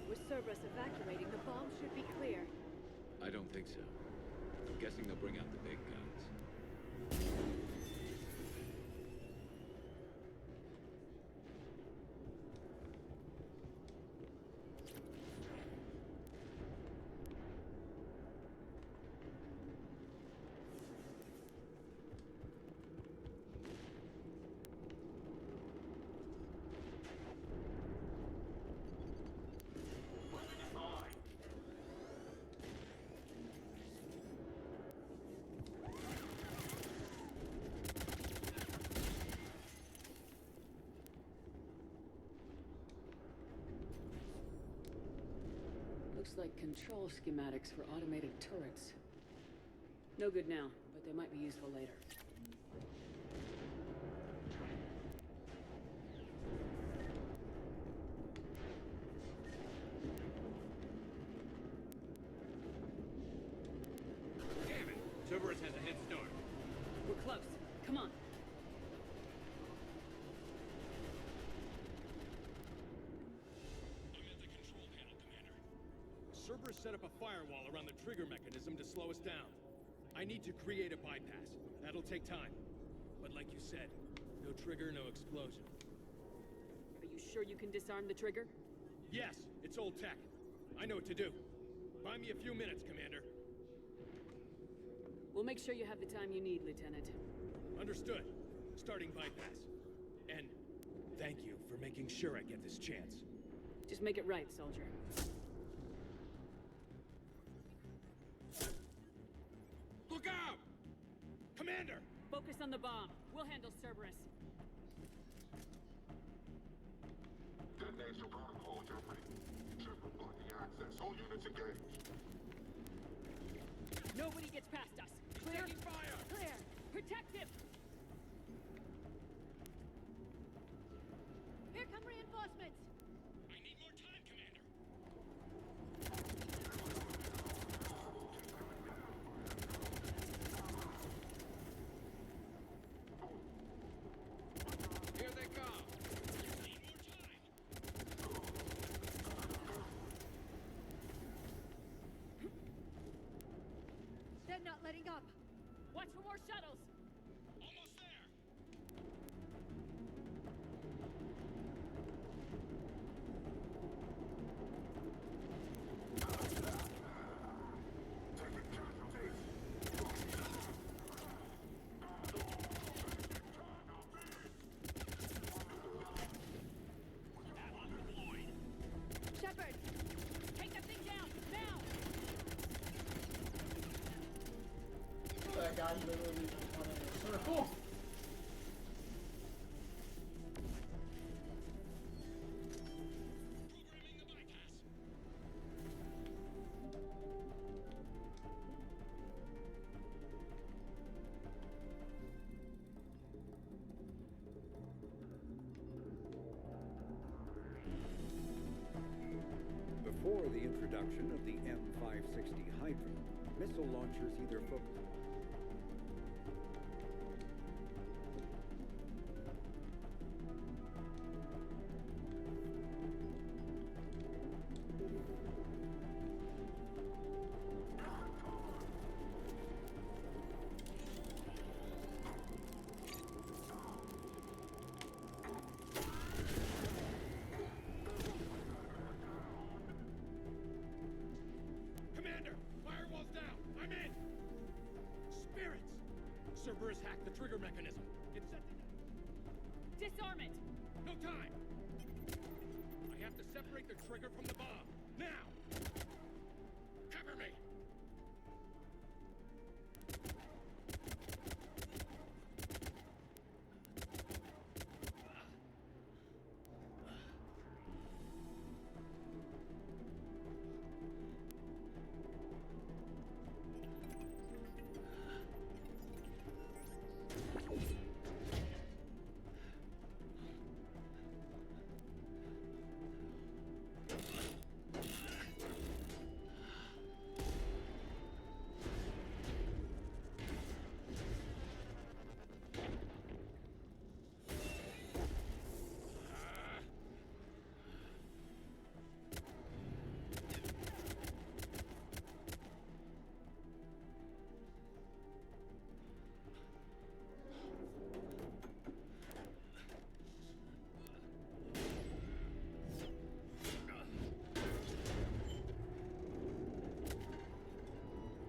With Cerberus evacuating, the bomb should be clear. I don't think so. I'm guessing they'll bring out the big guns. Looks like control schematics for automated turrets. No good now, but they might be useful later. Damn it! Cerberus has a head start. We're close. Come on. I'm at the control panel, Commander. Cerberus set up a firewall around the trigger mechanism to slow us down. I need to create a bypass. That'll take time. But like you said, no trigger, no explosion. Are you sure you can disarm the trigger? Yes, it's old tech. I know what to do. Buy me a few minutes, Commander. We'll make sure you have the time you need, Lieutenant. Understood. Starting bypass. And thank you for making sure I get this chance. Just make it right, soldier. Look out! Commander! Focus on the bomb. We'll handle Cerberus. Detonation protocol Jeffrey. Shepard blocking access. All units engaged. Nobody gets past us. Clear? Taking fire! Clear! Protect him! Here come reinforcements! I need more time, Commander. Here they come! Need more time. They're not letting up! Watch for more shuttles! Almost there. Taking casualties. Shepard! Take that thing down, now! That guy literally just went in a circle. Before the introduction of the M560 Hydra, missile launchers either focused... Commander, firewall's down. I'm in. Spirits. Cerberus hacked the trigger mechanism. It's set to... Disarm it! No time. I have to separate the trigger from the bomb. Now. Cover me.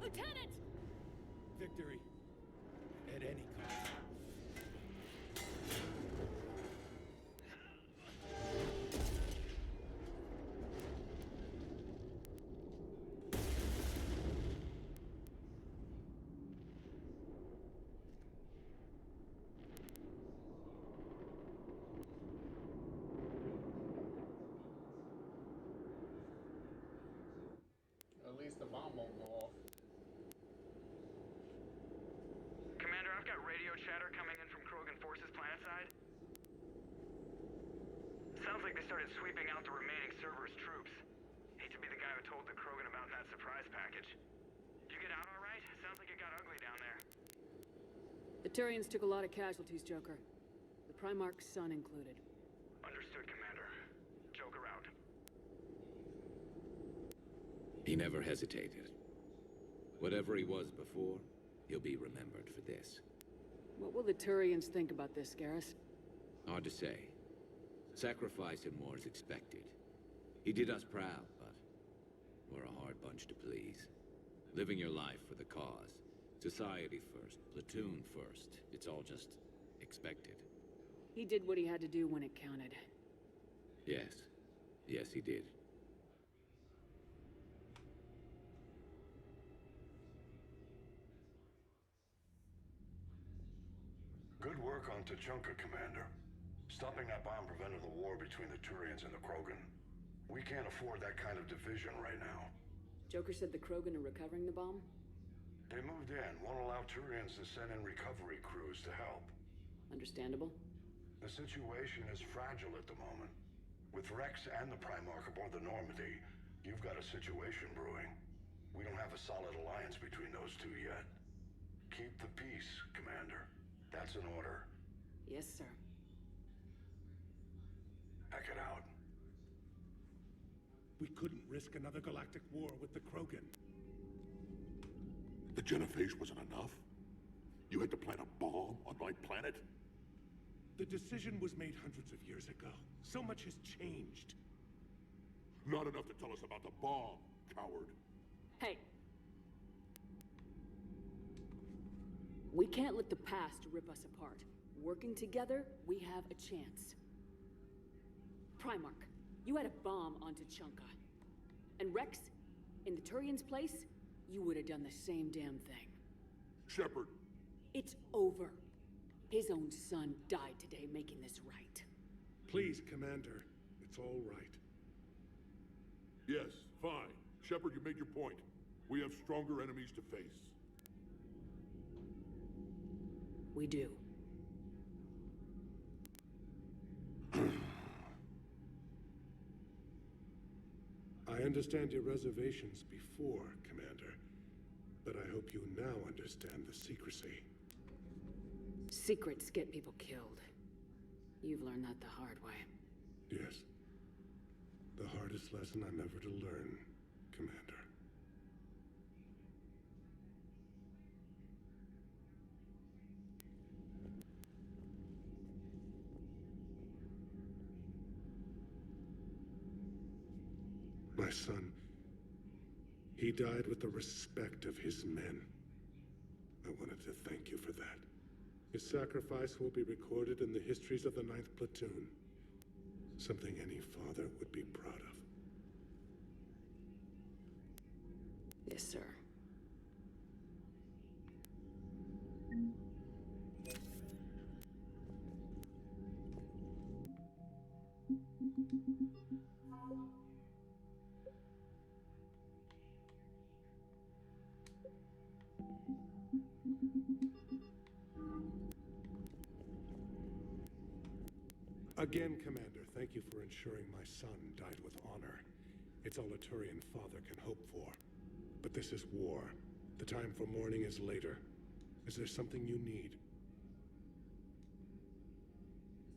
Lieutenant! Victory. At any cost. At least the bomb won't go off. Commander, I've got radio chatter coming in from Krogan forces planetside. Sounds like they started sweeping out the remaining Cerberus troops. Hate to be the guy who told the Krogan about that surprise package. You get out all right? Sounds like it got ugly down there. The Turians took a lot of casualties, Joker. The Primarch's son included. Understood, Commander. Joker out. He never hesitated. Whatever he was before, he'll be remembered for this. What will the Turians think about this, Garrus? Hard to say. Sacrifice and more is expected. He did us proud, but we're a hard bunch to please. Living your life for the cause. Society first, platoon first. It's all just expected. He did what he had to do when it counted. Yes. Yes, he did. Good work on Tuchanka, Commander. Stopping that bomb prevented the war between the Turians and the Krogan. We can't afford that kind of division right now. Joker said the Krogan are recovering the bomb? They moved in, won't allow Turians to send in recovery crews to help. Understandable. The situation is fragile at the moment. With Rex and the Primarch aboard the Normandy, you've got a situation brewing. We don't have a solid alliance between those two yet. Keep the peace, Commander. That's an order. Yes, sir. Pack it out. We couldn't risk another galactic war with the Krogan. The Genophage wasn't enough? You had to plant a bomb on my planet? The decision was made hundreds of years ago. So much has changed. Not enough to tell us about the bomb, coward. Hey! We can't let the past rip us apart. Working together, we have a chance. Primarch, you had a bomb on Tuchanka. And Rex, in the Turian's place, you would have done the same damn thing. Shepard! It's over. His own son died today making this right. Please, Commander. It's all right. Yes, fine. Shepard, you made your point. We have stronger enemies to face. We do. I understand your reservations before, Commander. But I hope you now understand the secrecy. Secrets get people killed. You've learned that the hard way. Yes. The hardest lesson I'm ever to learn, Commander. My son, he died with the respect of his men. I wanted to thank you for that. His sacrifice will be recorded in the histories of the 9th Platoon. Something any father would be proud of. Yes, sir. Again, Commander, thank you for ensuring my son died with honor. It's all a Turian father can hope for. But this is war. The time for mourning is later. Is there something you need?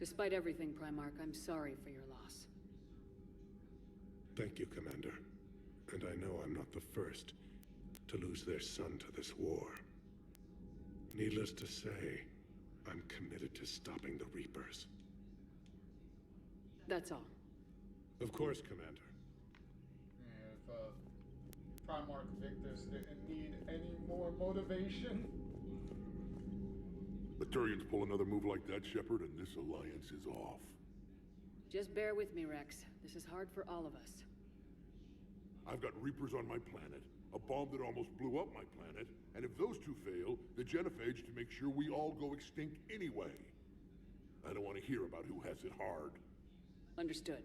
Despite everything, Primarch, I'm sorry for your loss. Thank you, Commander. And I know I'm not the first to lose their son to this war. Needless to say, I'm committed to stopping the Reapers. That's all. Of course, Commander. If Primarch Victus didn't need any more motivation. The Turians pull another move like that, Shepard, and this alliance is off. Just bear with me, Rex. This is hard for all of us. I've got Reapers on my planet, a bomb that almost blew up my planet, and if those two fail, the Genophage to make sure we all go extinct anyway. I don't want to hear about who has it hard. Understood.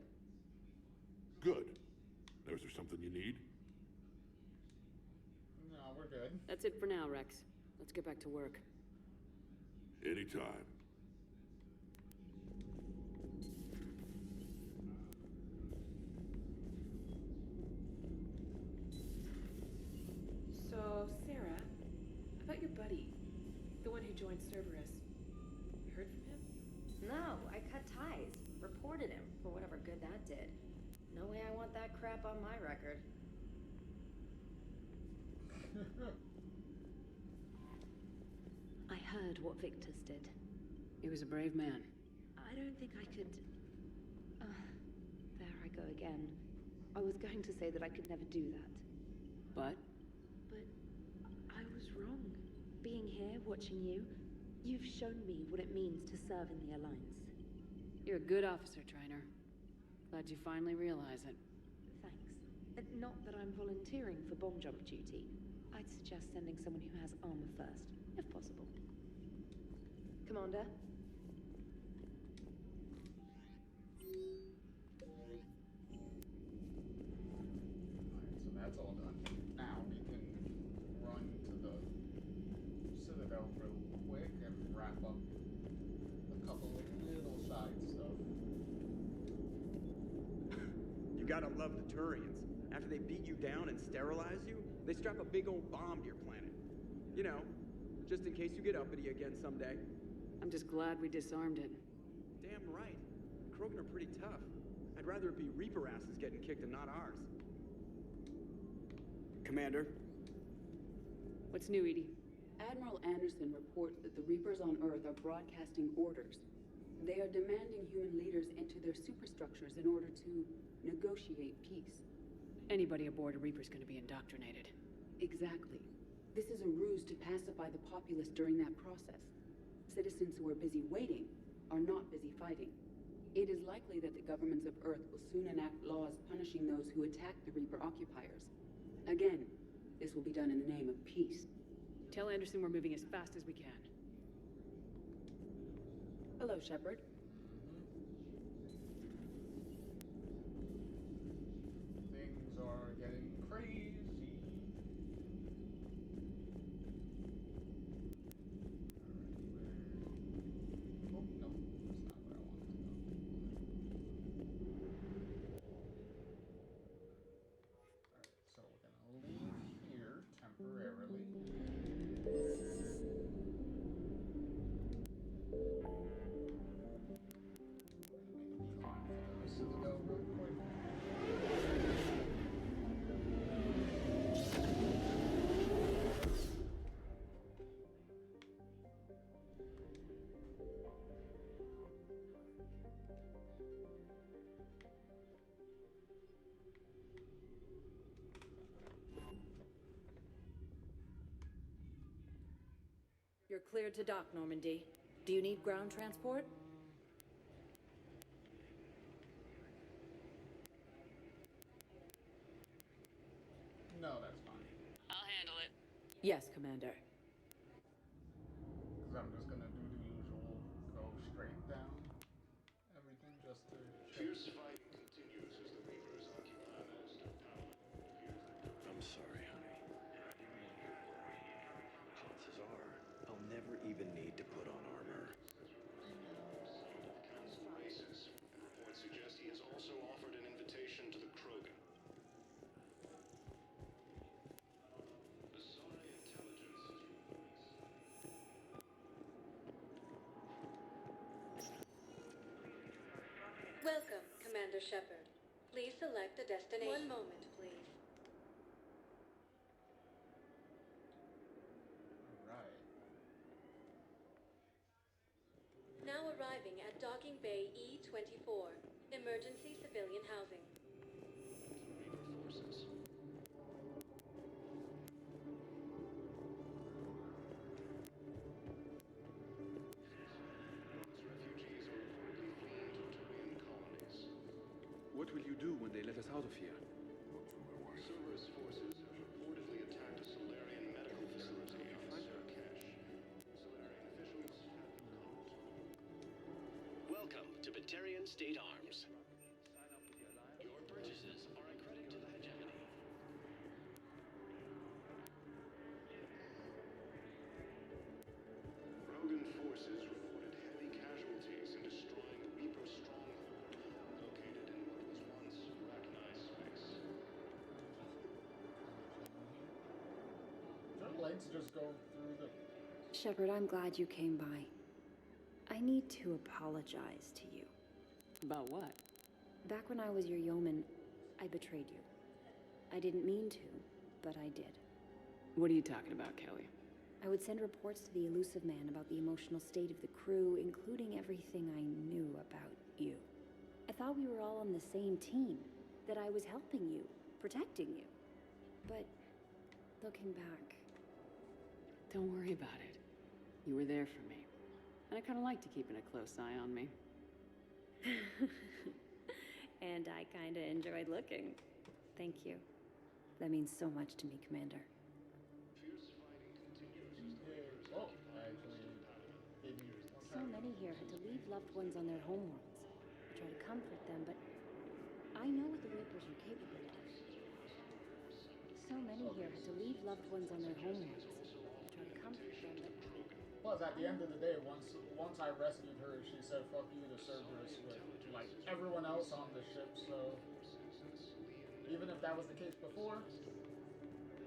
Good. Now, is there something you need? No, we're good. That's it for now, Rex. Let's get back to work. Anytime. So, Sarah, about your buddy, the one who joined Cerberus. You heard from him? No, I cut ties. Reported him for whatever good that did. No way I want that crap on my record. I heard what Victus did. He was a brave man. I don't think I could... there I go again. I was going to say that I could never do that. But? But I was wrong. Being here, watching you, you've shown me what it means to serve in the Alliance. You're a good officer, Trainer. Glad you finally realize it. Thanks. Not that I'm volunteering for bomb jump duty. I'd suggest sending someone who has armor first, if possible. Commander? Alright, so that's all done. Now we can run to the Citadel real quick and wrap up a couple of little side stuff. You gotta love the Turians. After they beat you down and sterilize you, they strap a big old bomb to your planet. You know, just in case you get uppity again someday. I'm just glad we disarmed it. Damn right. Krogan are pretty tough. I'd rather it be Reaper asses getting kicked and not ours. Commander? What's new, Edie? Admiral Anderson reports that the Reapers on Earth are broadcasting orders. They are demanding human leaders enter their superstructures in order to negotiate peace. Anybody aboard a Reaper's gonna be indoctrinated. Exactly. This is a ruse to pacify the populace during that process. Citizens who are busy waiting are not busy fighting. It is likely that the governments of Earth will soon enact laws punishing those who attack the Reaper occupiers. Again, this will be done in the name of peace. Tell Anderson we're moving as fast as we can. Hello, Shepard. Things are getting crazy. Oh, no, that's not where I wanted to go. Alright, so we're gonna leave here temporarily. Citadel real quick. You're cleared to dock, Normandy. Do you need ground transport? No, that's fine. I'll handle it. Yes, Commander. Because I'm just gonna do the usual, go straight down. Everything just to Fierce fighting continues as the Reapers occupy most of town. I'm sorry, honey. Chances are, I'll never even need to put on armor. Council races. Reports suggest he has also offered an invitation to the Krogan. Asari intelligence. Welcome, Commander Shepard. Please select a destination. One moment, please. Alright. Now arriving at Docking Bay E-24, emergency civilian housing. Forces. Refugees are reportedly fleeing Torturian colonies. What will you do when they let us out of here? Cerberus forces have reportedly attacked a Solarian medical facility on Surkesh. Solarian officials have been called. Welcome to Batarian State Arms. Your purchases are a credit to the hegemony. Krogan forces reported heavy casualties in destroying the Reaper stronghold, located in what was once Rachni space. Their legs just go through the... Shepard, I'm glad you came by. I need to apologize to you. About what? Back when I was your yeoman, I betrayed you. I didn't mean to, but I did. What are you talking about, Kelly? I would send reports to the Elusive Man about the emotional state of the crew, including everything I knew about you. I thought we were all on the same team, that I was helping you, protecting you. But looking back... Don't worry about it. You were there for me. And I kind of liked you keeping a close eye on me. And I kinda enjoyed looking. Thank you. That means so much to me, Commander. Oh, actually, didn't... So many here had to leave loved ones on their homeworlds. I try to comfort them, but I know what the Reapers are capable of. So many here had to leave loved ones on their homeworlds. I try to comfort them, but... Plus, at the end of the day, once I rescued her, she said, fuck you to Cerberus with, like, everyone else on the ship, so... Even if that was the case before...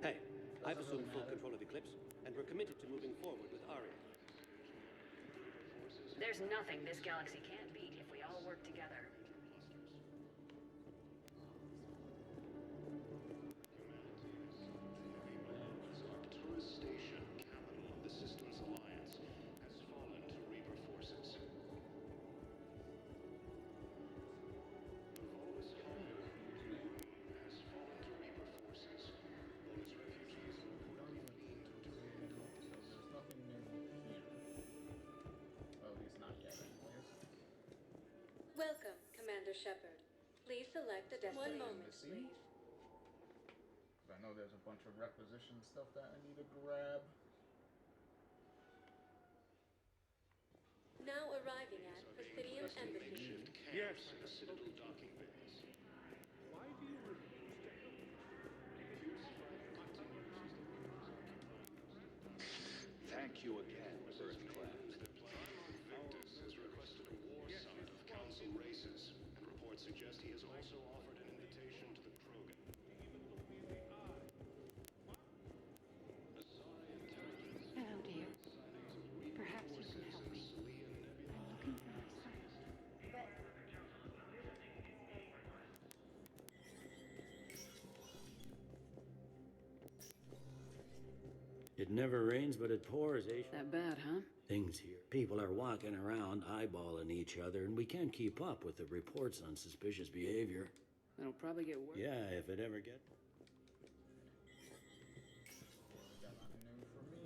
Hey, I've assumed full control of Eclipse, and we're committed to moving forward with Aria. There's nothing this galaxy can't beat if we all work together. Arcturus Station, capital of the Systems Alliance, has fallen to Reaper forces. The Volus Commander has fallen to Reaper forces, while his refugees are reportedly fleeing Torturian colonies. There's nothing new here. Well, at least not yet, anyways. Welcome. Commander Shepard. Please select a destination. 1 moment, please. I know there's a bunch of requisition stuff that I need to grab. Now arriving at Presidium Embassy. Yes. The Citadel docking bays. Why do you Thank you again, First Class. Primarch Victus has requested a war summit of Council races, and reports suggest he has also offered an invitation to the Krogan. Hello, dear. Perhaps you can help me. I'm looking for my son. It never rains, but it pours, eh? That bad, huh? Things here. People are walking around, eyeballing each other, and we can't keep up with the reports on suspicious behavior. It'll probably get worse. Yeah, if it ever gets. Got nothing new for me.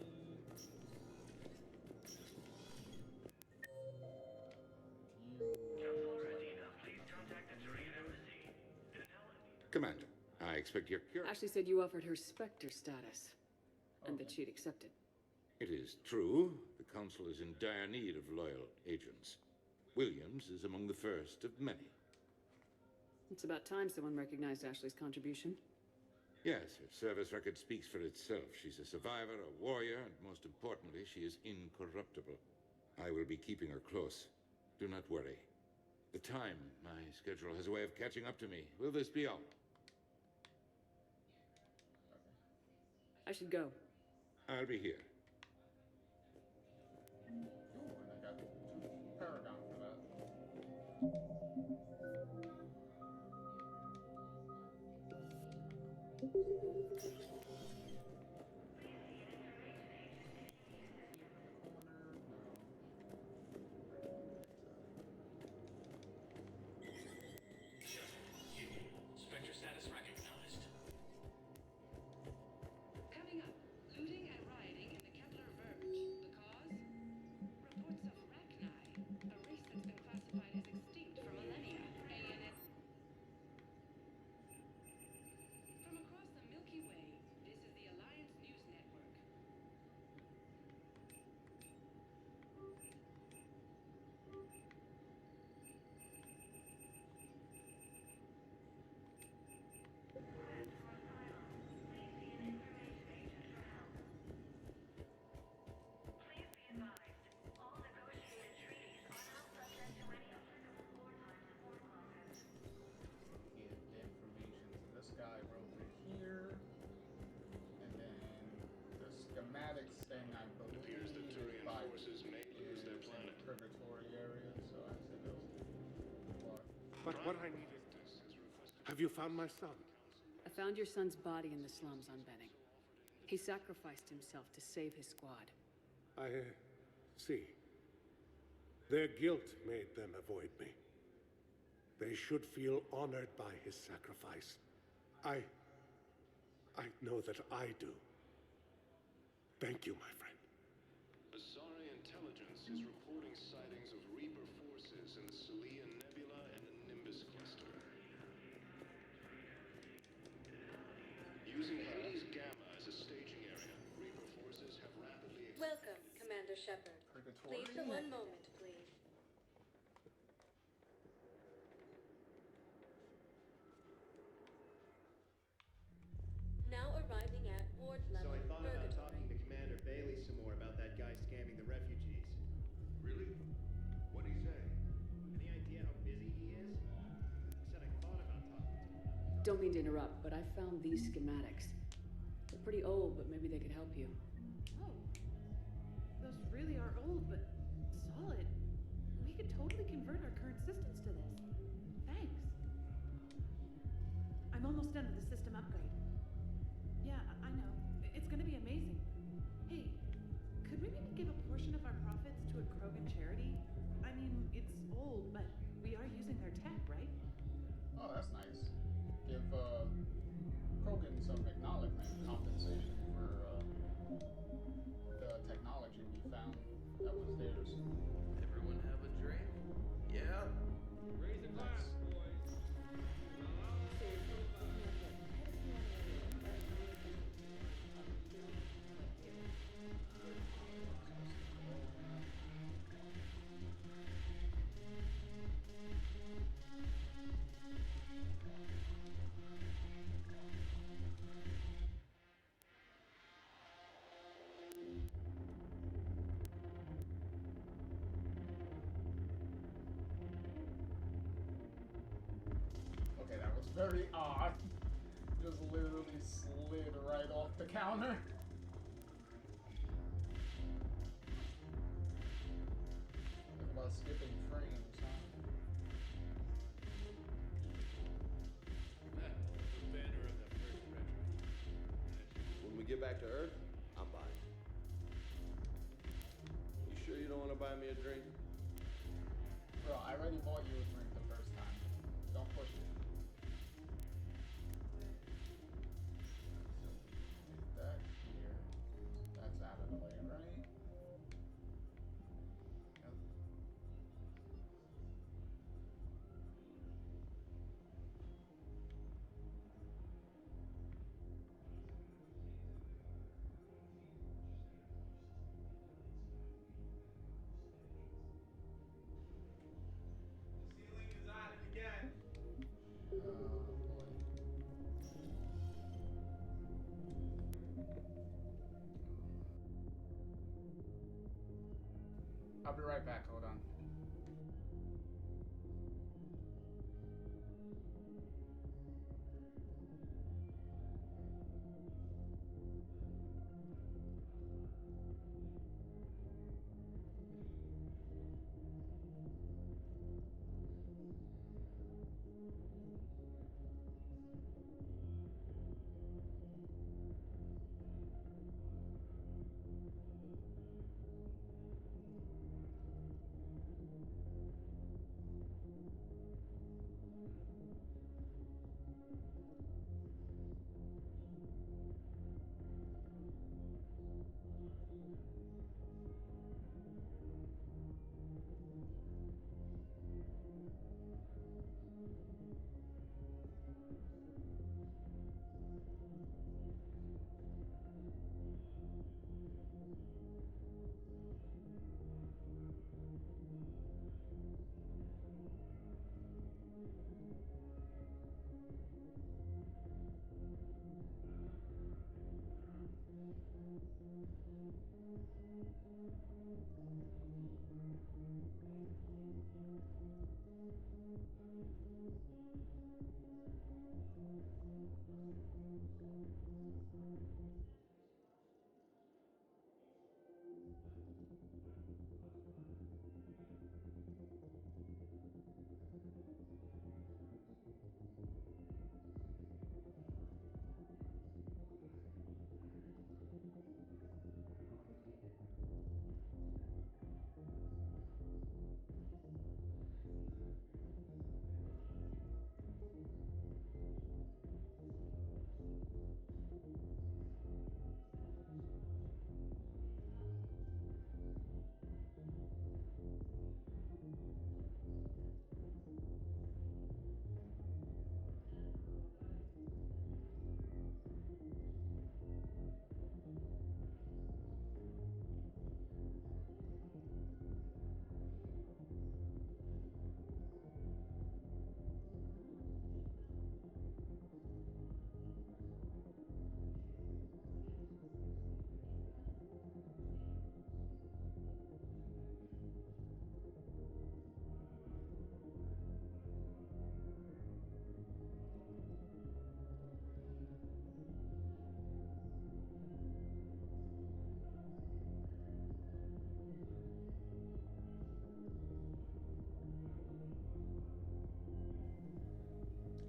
Commander, I expect you're curious. Ashley said you offered her Spectre status, and that she'd accepted. It is true. The Council is in dire need of loyal agents. Williams is among the first of many. It's about time someone recognized Ashley's contribution. Yes, her service record speaks for itself. She's a survivor, a warrior, and most importantly, she is incorruptible. I will be keeping her close. Do not worry. The time, my schedule has a way of catching up to me. Will this be all? I should go. I'll be here. Ooh, and I got 2 Paragon for that. Spectre status recognized. Coming up, looting and rioting in the Kepler Verge. The cause? Reports of Rachni, a race that's been classified as extinct for millennia. ANS. From across the Milky Way, this is the Alliance News Network. Give the information to this guy over here. And then the schematics thing, I believe, appears that Turian forces may lose their is in planet. the purgatory area, so I said go. But what I need is... Have you found my son? I found your son's body in the slums on Benning. He sacrificed himself to save his squad. I see. Their guilt made them avoid me. They should feel honored by his sacrifice. I know that I do. Thank you, my friend. Asari intelligence is reporting sightings of Reaper forces in the Celian Nebula and the Nimbus cluster. Using Hades Gamma as a staging area, Reaper forces have rapidly... Welcome, Commander Shepard. Purgatory. Please, for 1 moment, please. Now arriving at ward So level I thought about purgatory. talking to Commander Bailey some more about that guy scamming the refugees. Really? What'd he say? Any idea how busy he is? I said I thought about talking to him. Don't mean to interrupt, but I found these schematics. They're pretty old, but maybe they could help you. Oh. Those really are old, but solid. We could totally convert our current systems to this. Thanks. I'm almost done with the system upgrade. Yeah, I know. It's gonna be amazing. Hey, could we maybe give a portion of our profits to a Krogan charity? I mean, it's old, but we are using their tech, right? Oh, that's nice. Give Krogan some acknowledgement, compensation for the technology we found that was theirs. Everyone have a drink? Yeah. Raise a glass. very odd. Just literally slid right off the counter. Think about skipping frames, huh? Commander of the First Regiment. When we get back to Earth, I'm buying. You sure you don't want to buy me a drink? Bro, I already bought you a drink the first time. Don't push it. So, that here. That's out of the way, right? Yep. I'll be right back, hold on.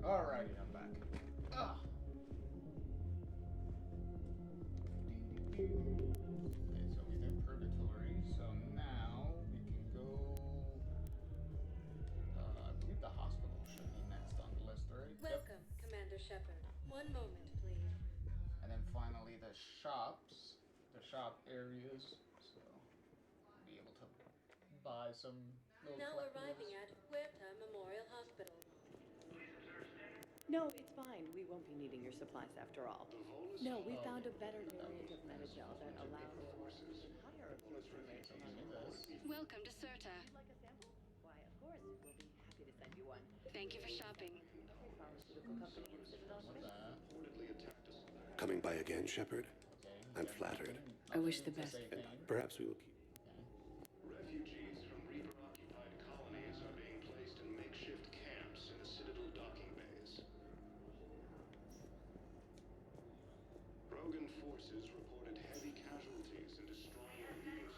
Alrighty, I'm back. Ugh. Okay, so we did Purgatory, so now we can go... I believe the hospital should be next on the list, right? Welcome, Commander Shepard. One moment, please. And then finally the shops, the shop areas, so be able to buy some little Now collectibles. arriving at Huerta Memorial Hospital. No, it's fine. We won't be needing your supplies after all. No, we found a better variant of Metagel that allows higher Welcome to Serta. Like a sample? Why, of course. We'll be happy to send you one. Thank you for shopping. Every pharmaceutical company in Citadel Coming by again, Shepard? I'm flattered. I wish the best. And perhaps we will keep... Refugees from Reaper-occupied colonies are being placed in makeshift camps in the Citadel docking bays. forces reported heavy casualties and a strong weakness.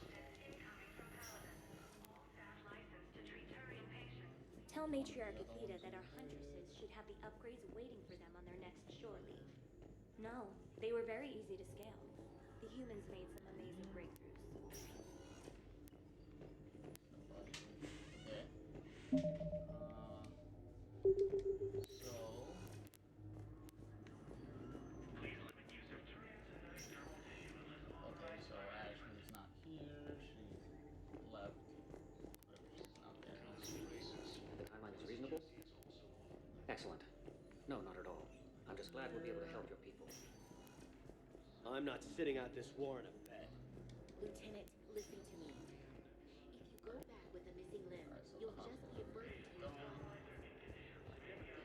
Tell Matriarch Athena that our huntresses should have the upgrades waiting for them on their next shore leave. No, they were very easy to scale. The humans made some amazing breakthroughs. So Ashley's not here. She's left. She's not there. The timeline is reasonable? Excellent. No, not at all. I'm just glad we'll be able to help your people. I'm not sitting out this war in a bed. Lieutenant, listen to me. If you go back with a missing limb, you'll just be a burden to your family.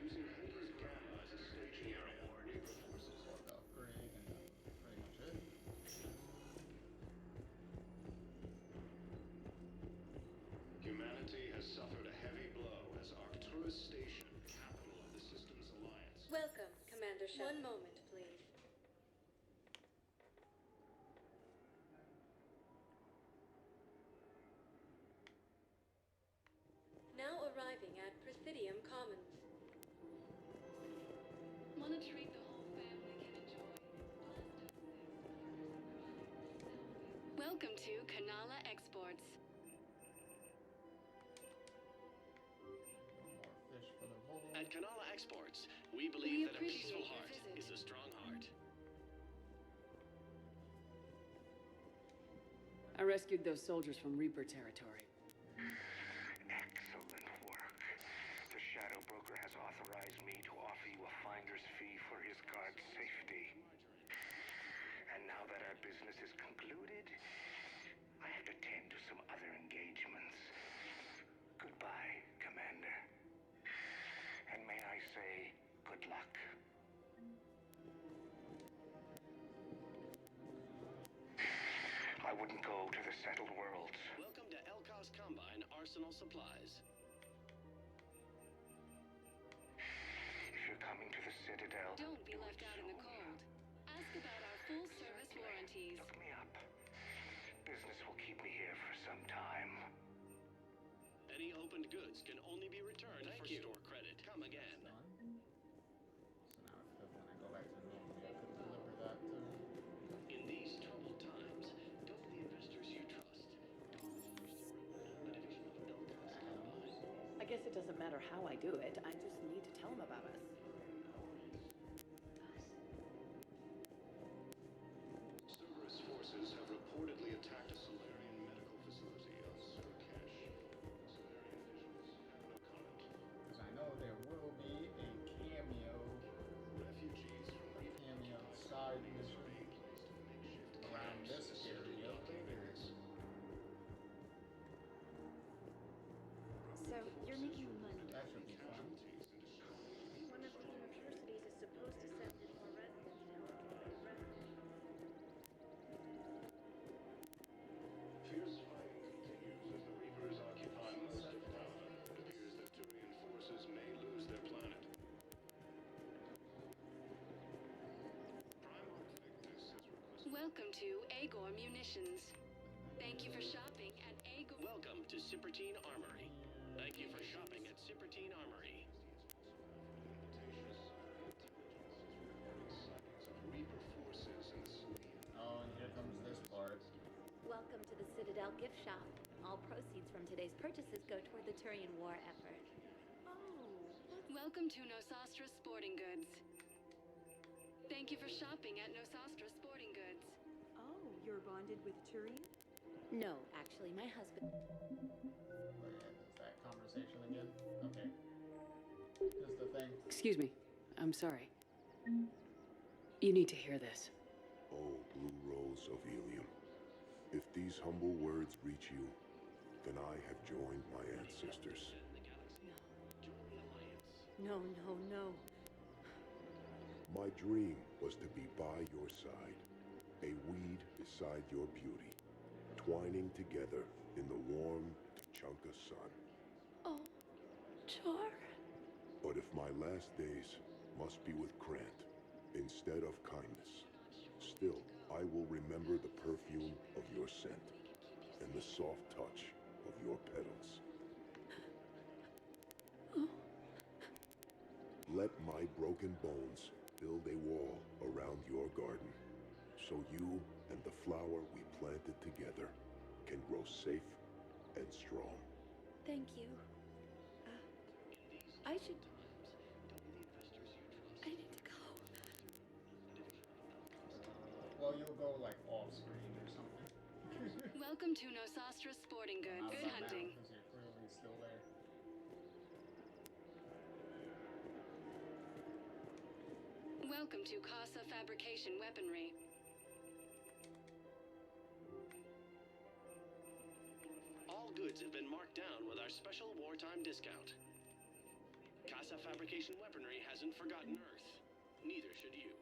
Using Hades Gamma as a staging area, Reaper forces upgrade and pretty much it. Humanity has suffered a heavy blow as Arcturus Station, capital of the Systems Alliance. Welcome, Commander Shepard. One moment, please. Now arriving at Presidium Commons. Want to treat the whole family can enjoy. Welcome to Kanala Exports. At Kanala Exports, we believe that a peaceful heart is a strong heart. I rescued those soldiers from Reaper territory. Excellent work. The Shadow Broker has authorized me to offer you a finder's fee for his guard's safety. And now that our business is concluded, I have to tend to some other engagements. Goodbye, Commander. And may I say, good luck. I wouldn't go to the settled worlds. Welcome to Elkos Combine Arsenal Supplies. If you're coming to the Citadel, Don't be left out in the cold. Ask about our full service warranties. look me up. Business will keep me here for some time. Any opened goods can only be returned for store credit. Come again. So now when I go back to Normandy, I could deliver that to... In these troubled times, don't the investors you trust. I guess it doesn't matter how I do it. I just need to tell them about us. Cerberus forces have reportedly attacked a Solarian medical facility on Surkash. Solarian officials have no comment. Because I know there will be a cameo. Refugees from Reaper cameo side mission around this area later. So, you're making money. That should be fun. One of the universities is supposed to send in more residents to help with residents. Fierce fighting continues as the Reapers occupy most of town. It appears that Turian forces may lose their planet. Primarch Victus has requested... Welcome to Agor Munitions. Thank you for shopping at Agor. Welcome to Cipertine Armory. Thank you for shopping at Cipertine Armory. Reaper forces in the Selenium. Oh, and here comes this part. Welcome to the Citadel gift shop. All proceeds from today's purchases go toward the Turian war effort. Welcome to Nosastra Sporting Goods. Thank you for shopping at Nosastra Sporting Goods. Oh, you're bonded with Turian? No, actually, my husband... Is that conversation again? Okay. Is the thing. Excuse me. I'm sorry. You need to hear this. Oh, Blue Rose of Ilium. If these humble words reach you, then I have joined my ancestors. No, no, no. My dream was to be by your side, a weed beside your beauty, twining together in the warm Tuchanka sun. Oh, Char. But if my last days must be with Krant instead of kindness, still I will remember the perfume of your scent and the soft touch of your petals. Let my broken bones build a wall around your garden, so you and the flower we planted together can grow safe and strong. Thank you. I need to go. Well, you'll go like off screen or something. Welcome to Nosastra Sporting Goods. Good hunting. Because you're clearly still there. Welcome to Casa Fabrication Weaponry. All goods have been marked down with our special wartime discount. Casa Fabrication Weaponry hasn't forgotten Earth. Neither should you.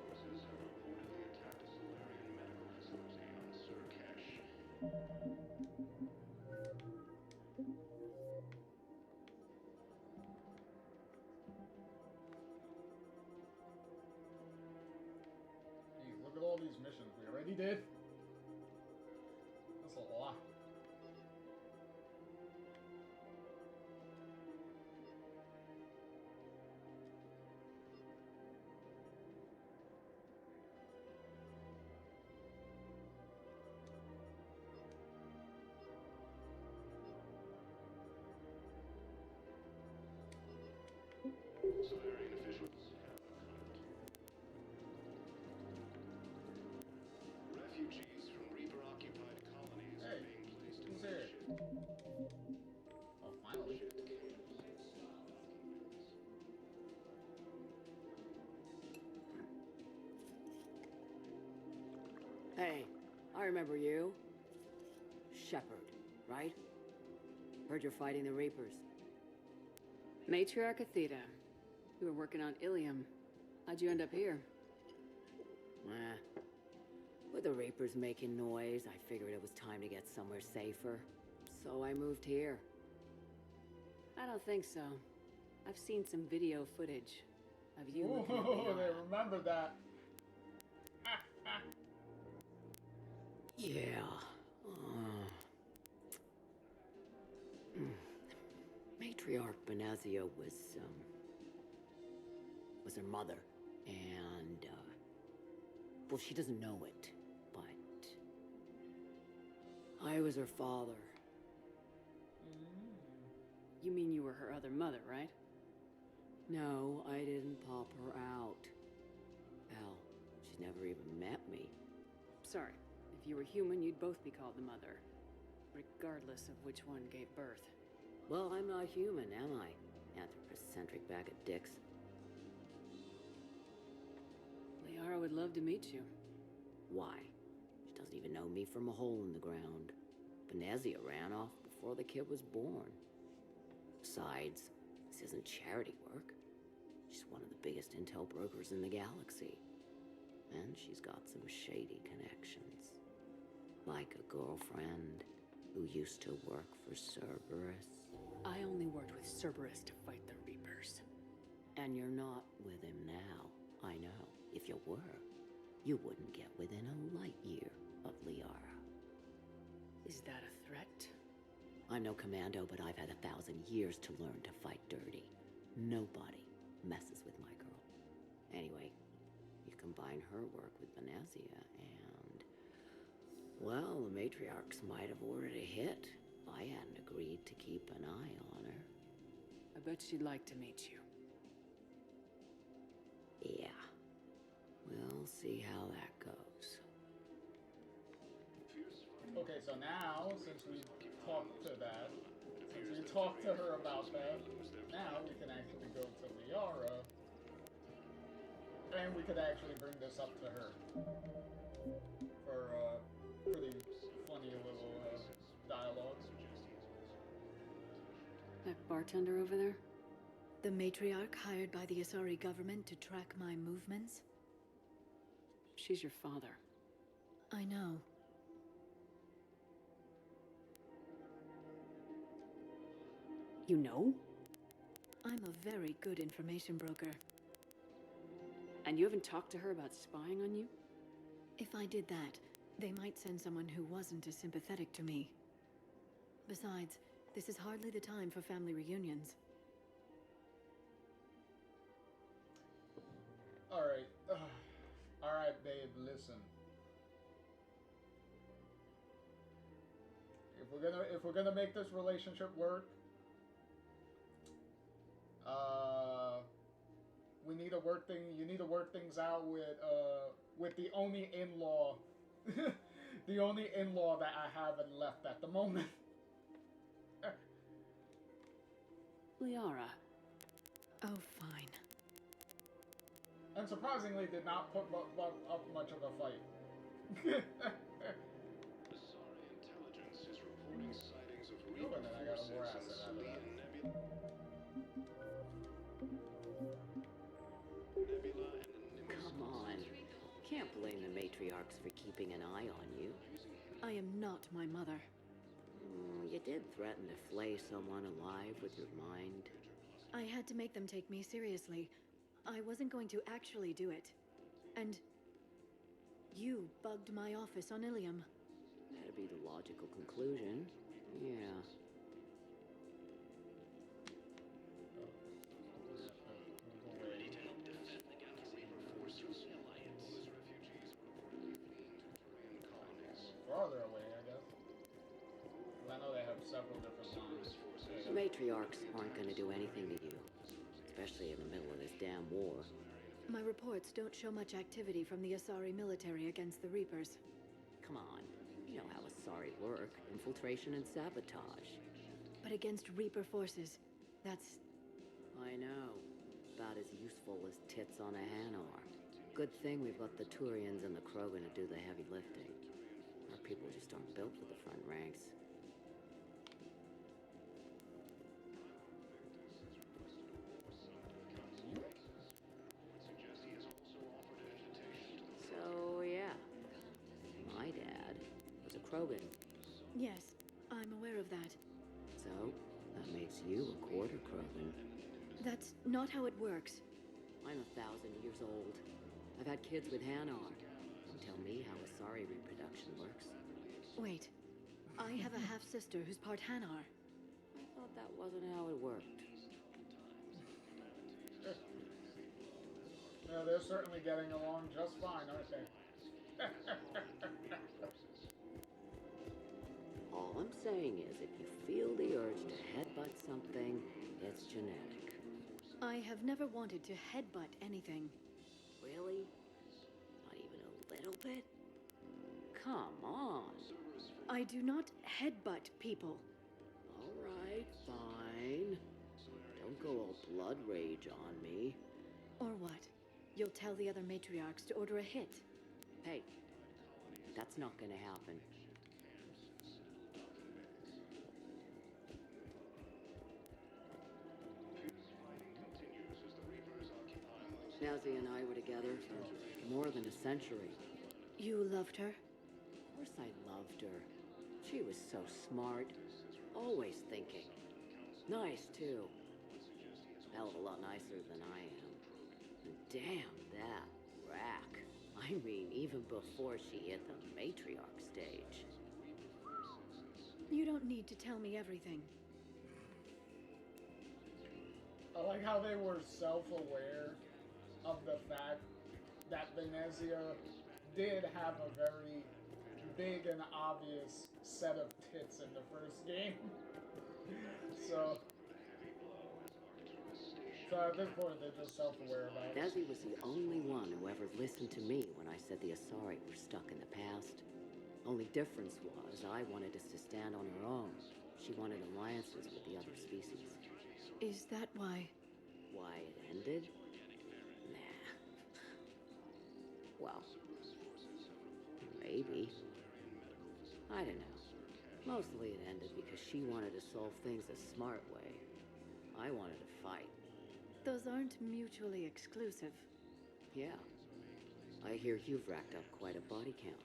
Forces have reportedly attacked a Solarian medical facility on Surkash. Jeez, look at all these missions we already did. That's a lot. Solarian officials have a comment. Refugees from Reaper-occupied colonies are being placed in makeshift Oh, finally. Hey, I remember you. Shepard, right? Heard you're fighting the Reapers. Matriarch Athena. You were working on Ilium. How'd you end up here? With the Reapers making noise, I figured it was time to get somewhere safer. So I moved here. I don't think so. I've seen some video footage of you looking at Oh, me. they remember that. Yeah. Matriarch Benazia was her mother, and well, she doesn't know it, but I was her father. You mean you were her other mother, right? No, I didn't pop her out. Hell, she's never even met me. Sorry. If you were human, you'd both be called the mother, regardless of which one gave birth. Well, I'm not human, am I? Anthropocentric bag of dicks. Liara would love to meet you. Why? She doesn't even know me from a hole in the ground. Benazia ran off before the kid was born. Besides, this isn't charity work. She's one of the biggest intel brokers in the galaxy. And she's got some shady connections. Like a girlfriend who used to work for Cerberus. I only worked with Cerberus to fight the Reapers. And you're not with him now. I know. If you were, you wouldn't get within a light year of Liara. Is that a threat? I'm no commando, but I've had 1,000 years to learn to fight dirty. Nobody messes with my girl. Anyway, you combine her work with Benazia and... well, the matriarchs might have ordered a hit if I hadn't agreed to keep an eye on her. I bet she'd like to meet you. Yeah. We'll see how that goes. Okay, so now, since we talked to that, since we talked to her about that, now we can actually go to Liara, and we could actually bring this up to her for pretty funny little dialogues. That bartender over there? The matriarch hired by the Asari government to track my movements? She's your father. I know. You know? I'm a very good information broker. And you haven't talked to her about spying on you? If I did that, they might send someone who wasn't as sympathetic to me. Besides, this is hardly the time for family reunions. Alright. Alright, babe, listen. If we're gonna make this relationship work, you need to work things out with the only in-law the only in-law that I haven't left at the moment. Liara. Oh, fine. And surprisingly did not put up much of a fight. Asari intelligence is reporting sightings of Oh, Reaper and then I got a more forces asset in out of the that. Nebula and the Nimbus. Come on. Can't blame the matriarchs for keeping an eye on you. I am not my mother. You did threaten to flay someone alive with your mind. I had to make them take me seriously. I wasn't going to actually do it. And you bugged my office on Ilium. That'd be the logical conclusion. Yeah. Ready to help defend against Reaper forces, the Alliance. Refugees reportedly fleeing to Turian colonies. Farther away, I guess. I know they have several different lines. The matriarchs aren't gonna do anything to you. Especially in the middle of this damn war. My reports don't show much activity from the Asari military against the Reapers. Come on. You know how Asari work. Infiltration and sabotage. But against Reaper forces, that's... I know. About as useful as tits on a Hanar. Good thing we've got the Turians and the Krogan to do the heavy lifting. Our people just aren't built for the front ranks. So, yeah. My dad was a Krogan. Yes, I'm aware of that. So, that makes you a quarter Krogan. That's not how it works. I'm 1,000 years old. I've had kids with Hanar. Tell me how Asari reproduction works. Wait, I have a half-sister who's part Hanar. I thought that wasn't how it worked. Yeah, they're certainly getting along just fine, aren't they? All I'm saying is, if you feel the urge to headbutt something, it's genetic. I have never wanted to headbutt anything. Really? Not even a little bit? Come on. I do not headbutt people. All right, fine. Don't go all blood rage on me. Or what? You'll tell the other matriarchs to order a hit. Hey, that's not gonna happen. Nazi and I were together for more than a century. You loved her? Of course I loved her. She was so smart. Always thinking. Nice, too. Hell of a lot nicer than I am. And damn, that rack. I mean, even before she hit the matriarch stage. You don't need to tell me everything. I like how they were self-aware of the fact that Venezia did have a very big and obvious set of tits in the first game. So at this point, they're just self-aware about it. Desi was the only one who ever listened to me when I said the Asari were stuck in the past. Only difference was I wanted us to stand on our own. She wanted alliances with the other species. Is that why? Why it ended? Nah. Well, maybe. I don't know. Mostly it ended because she wanted to solve things a smart way. I wanted to fight. Those aren't mutually exclusive. Yeah. I hear you've racked up quite a body count.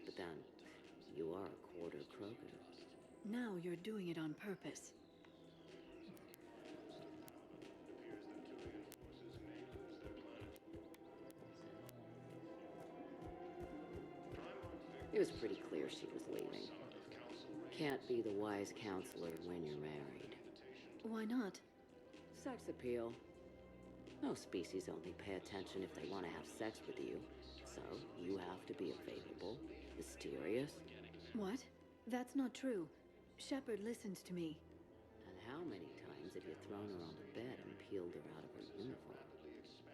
But then, you are a quarter Krogan. Now you're doing it on purpose. It was pretty clear she was leaving. Can't be the wise counselor when you're married. Why not? Sex appeal. No species only pay attention if they want to have sex with you. So, you have to be available, mysterious. What? That's not true. Shepard listens to me. And how many times have you thrown her on the bed and peeled her out of her uniform?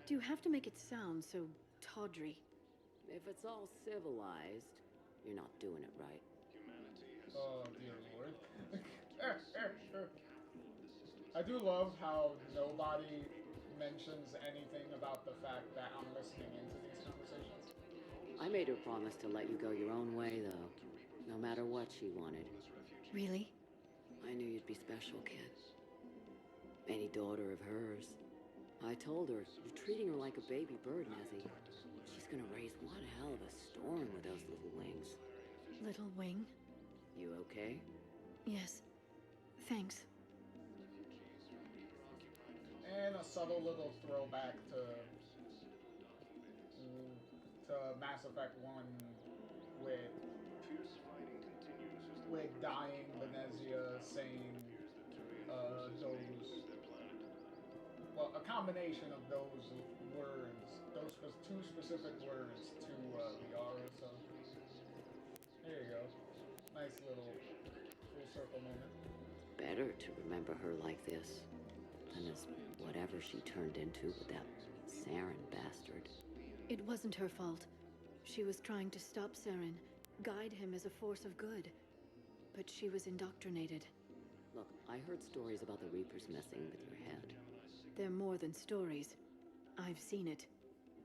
Do you have to make it sound so tawdry? If it's all civilized, you're not doing it right. Oh, dear Lord. I do love how nobody mentions anything about the fact that I'm listening into these conversations. I made her promise to let you go your own way, though. No matter what she wanted. Really? I knew you'd be special, kid. Any daughter of hers. I told her, you're treating her like a baby bird, Nezzy. She's gonna raise one hell of a storm with those little wings. Little wing? You okay? Yes. Thanks. And a subtle little throwback to Mass Effect 1 with dying Venezia saying those, well, a combination of those words, those two specific words to Liara, so there you go. Nice little full circle moment. Better to remember her like this than as whatever she turned into with that Saren bastard. It wasn't her fault. She was trying to stop Saren, guide him as a force of good. But she was indoctrinated. Look, I heard stories about the Reapers messing with your head. They're more than stories. I've seen it.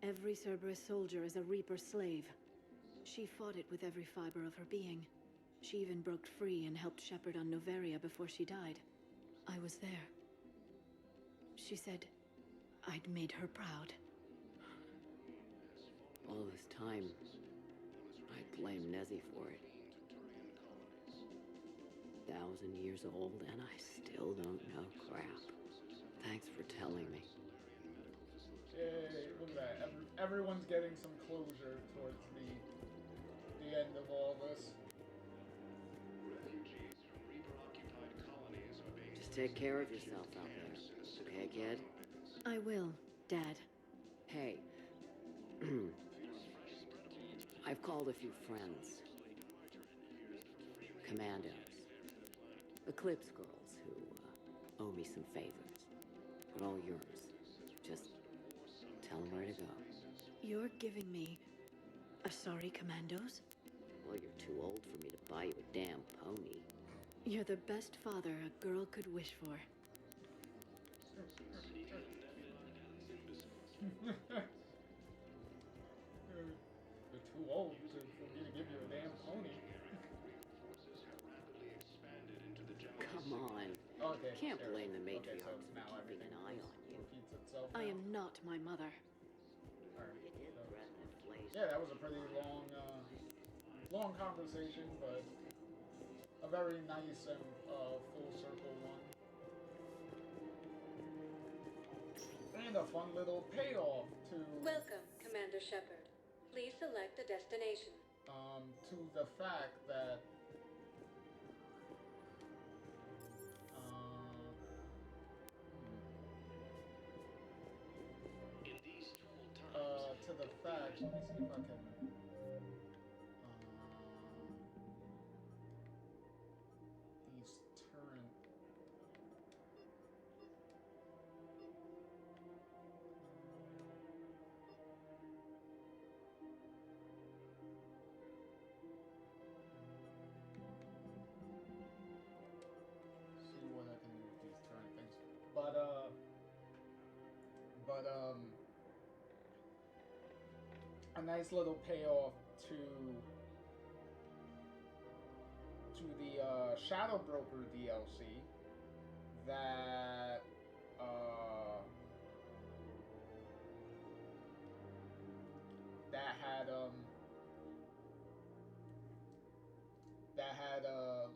Every Cerberus soldier is a Reaper slave. She fought it with every fiber of her being. She even broke free and helped Shepard on Noveria before she died. I was there. She said I'd made her proud. All this time, I blame Nezzy for it. 1,000 years old, and I still don't know crap. Thanks for telling me. Yay, look at that. Everyone's getting some closure towards the end of all this. Just take care of yourself out there, okay, kid? I will, Dad. Hey. I've called a few friends. Commandos. Eclipse girls who owe me some favors. They're all yours. Just tell them where to go. You're giving me a sorry commandos? Well, you're too old for me to buy you a damn pony. You're the best father a girl could wish for. You're too old for me to give you a damn pony. Come on. Okay. Can't there. blame the Okay, matriarch so for now keeping everything an eye on you. repeats itself I now. am not my mother. You did threaten inflation. Yeah, that was a pretty long conversation, but a very nice and full circle one. And a fun little payoff to Welcome, Commander Shepard. Please select a destination. to the fact that to the fact, let me see if I can these turn see what I can do with these turn things. But a nice little payoff to the Shadow Broker DLC that had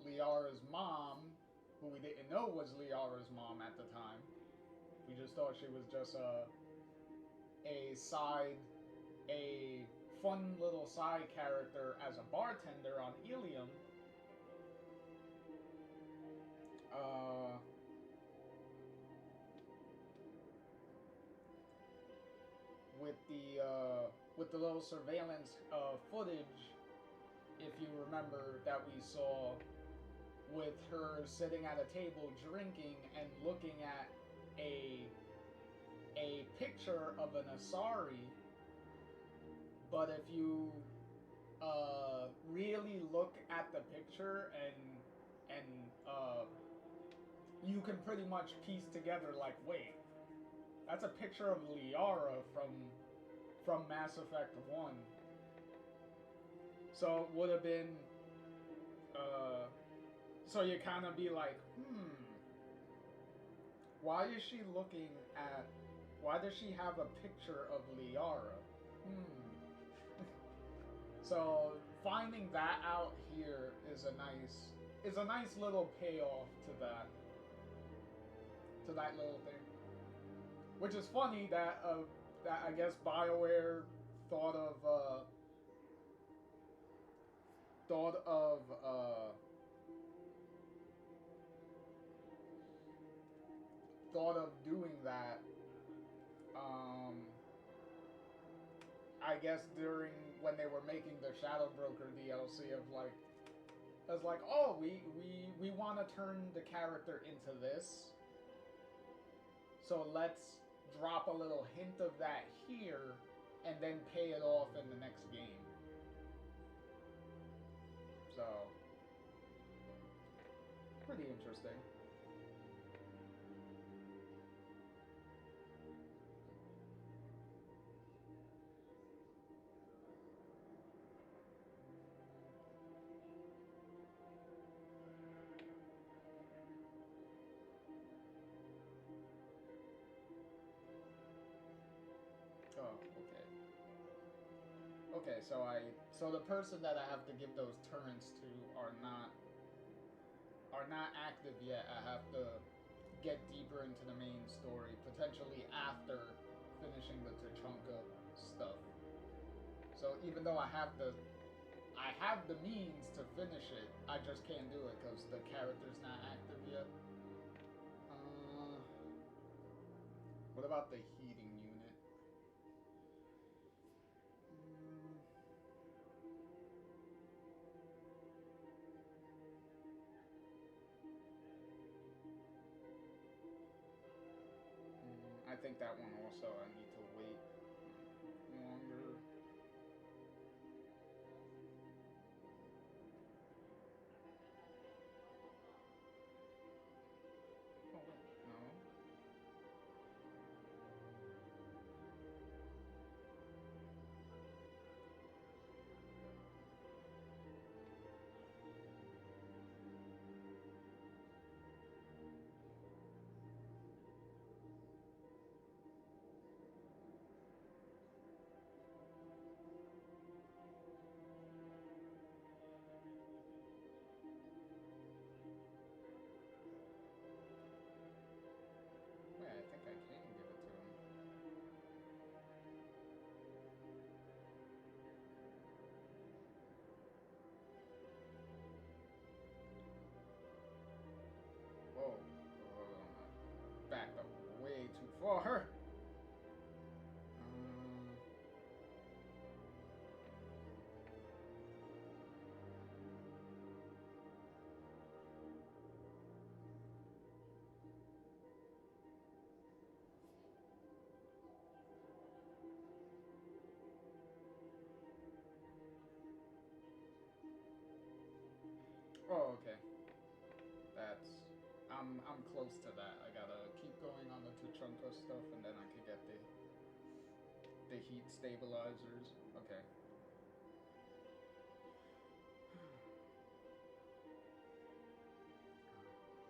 Liara's mom, who we didn't know was Liara's mom at the time. We just thought she was just a fun little side character as a bartender on Ilium. With the little surveillance footage, if you remember, that we saw with her sitting at a table drinking and looking at a picture of an Asari. But if you really look at the picture and you can pretty much piece together, like, wait, that's a picture of Liara from Mass Effect 1. So it would have been, so you kind of be like, why is she looking at, why does she have a picture of Liara? So finding that out here is a nice little payoff to that little thing. Which is funny that I guess BioWare thought of doing that. I guess during when they were making the Shadow Broker DLC of like, I was like, oh, we want to turn the character into this, so let's drop a little hint of that here and then pay it off in the next game. So, pretty interesting. Oh, okay. Okay, so the person that I have to give those turrets to are not active yet. I have to get deeper into the main story, potentially after finishing the Tuchanka stuff. So even though I have the means to finish it, I just can't do it because the character's not active yet. What about the heating unit? I think that one also I need to wait longer. Oh wait, no. Wait, I think I can give it to him. Whoa, hold on, I backed up way too far. Oh, okay. I'm close to that. I gotta keep going on the Tuchanka stuff, and then I can get the heat stabilizers. Okay.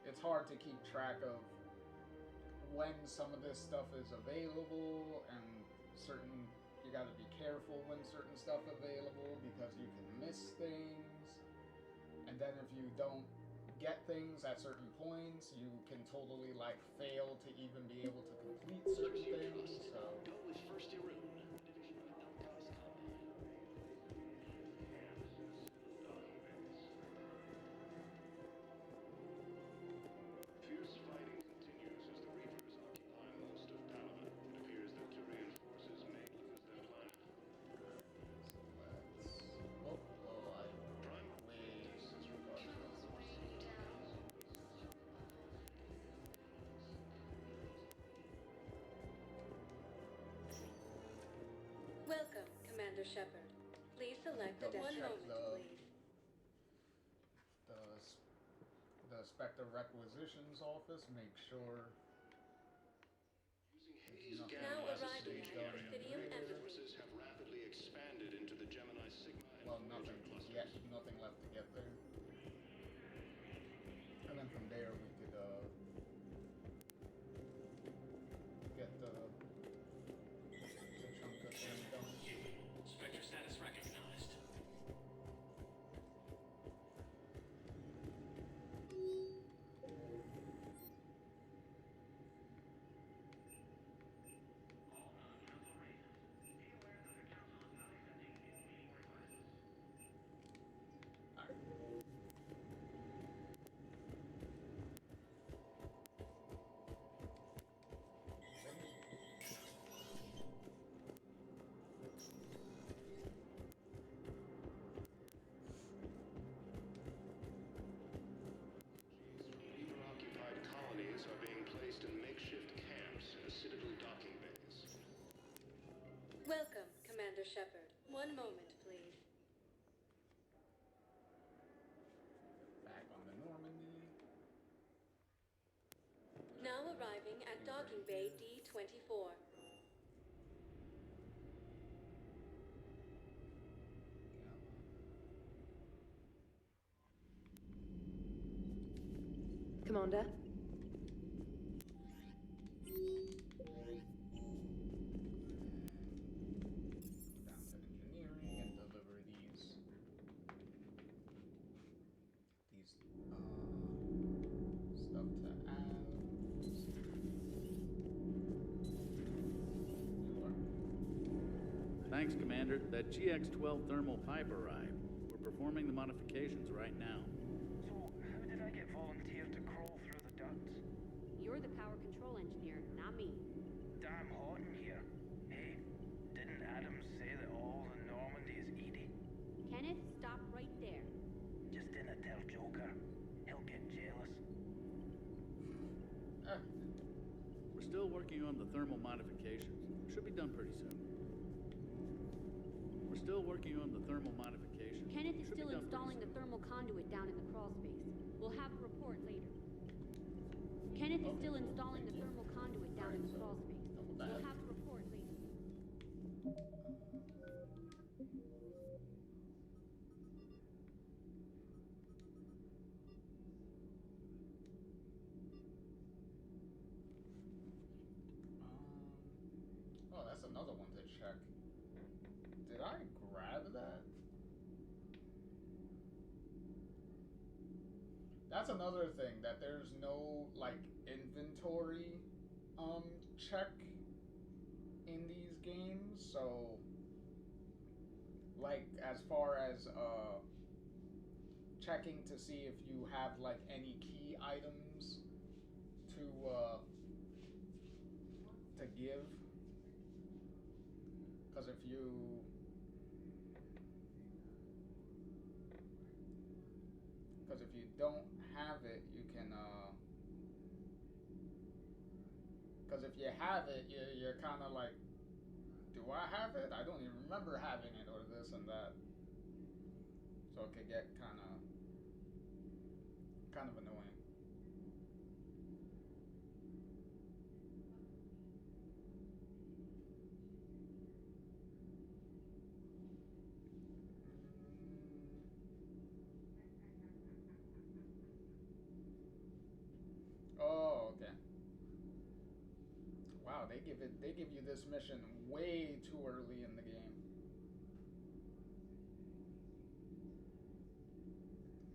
It's hard to keep track of when some of this stuff is available, and you gotta be careful when certain stuff available because you can miss things. And then if you don't get things at certain points, you can totally like fail to even be able to complete certain things. So Commander Shepard. Please select a Double one check moment, please. the Spectre Requisitions Office. Make sure. Using Haze Now Gamma as a arriving staging at area, Presidium Embassy. forces have rapidly expanded into the Gemini Sigma and Well, Voyager nothing clusters. yet. Nothing left to get there. And then from there we could get the chunk of thing done. Spectre status recognized. Reaper-occupied colonies are being placed in makeshift camps in the Citadel docking bays. Welcome, Commander Shepard. One moment, please. Back on the Normandy. Now arriving at Docking Bay D-24. Commander? Down to engineering and deliver these stuff to Abs. Thanks, Commander. That GX-12 thermal pipe arrived. We're performing the modifications right now. So, how did I get volunteered to crawl through the ducts? You're the power control engineer, not me. Damn hot in here. Hey, didn't Adams say that all the Normandy is Edie? Kenneth, stop right there. Just didn't tell Joker. He'll get jealous. We're still working on the thermal modifications. Should be done pretty soon. We're still working on the thermal modifications. Kenneth is Should be still done pretty installing the soon. thermal conduit down in the crawl space. We'll have a report later. Kenneth is still installing the thermal conduit down in the crawl space. We'll have a report later. Oh, that's another one to check. Did I grab that? That's another thing, that there's no like inventory check in these games. So like as far as checking to see if you have like any key items to give. Because if you don't have it, you can because if you have it, you're kind of like, do I have it? I don't even remember having it, or this and that. So it could get kind of annoying. Oh, okay. Wow, they give you this mission way too early in the game.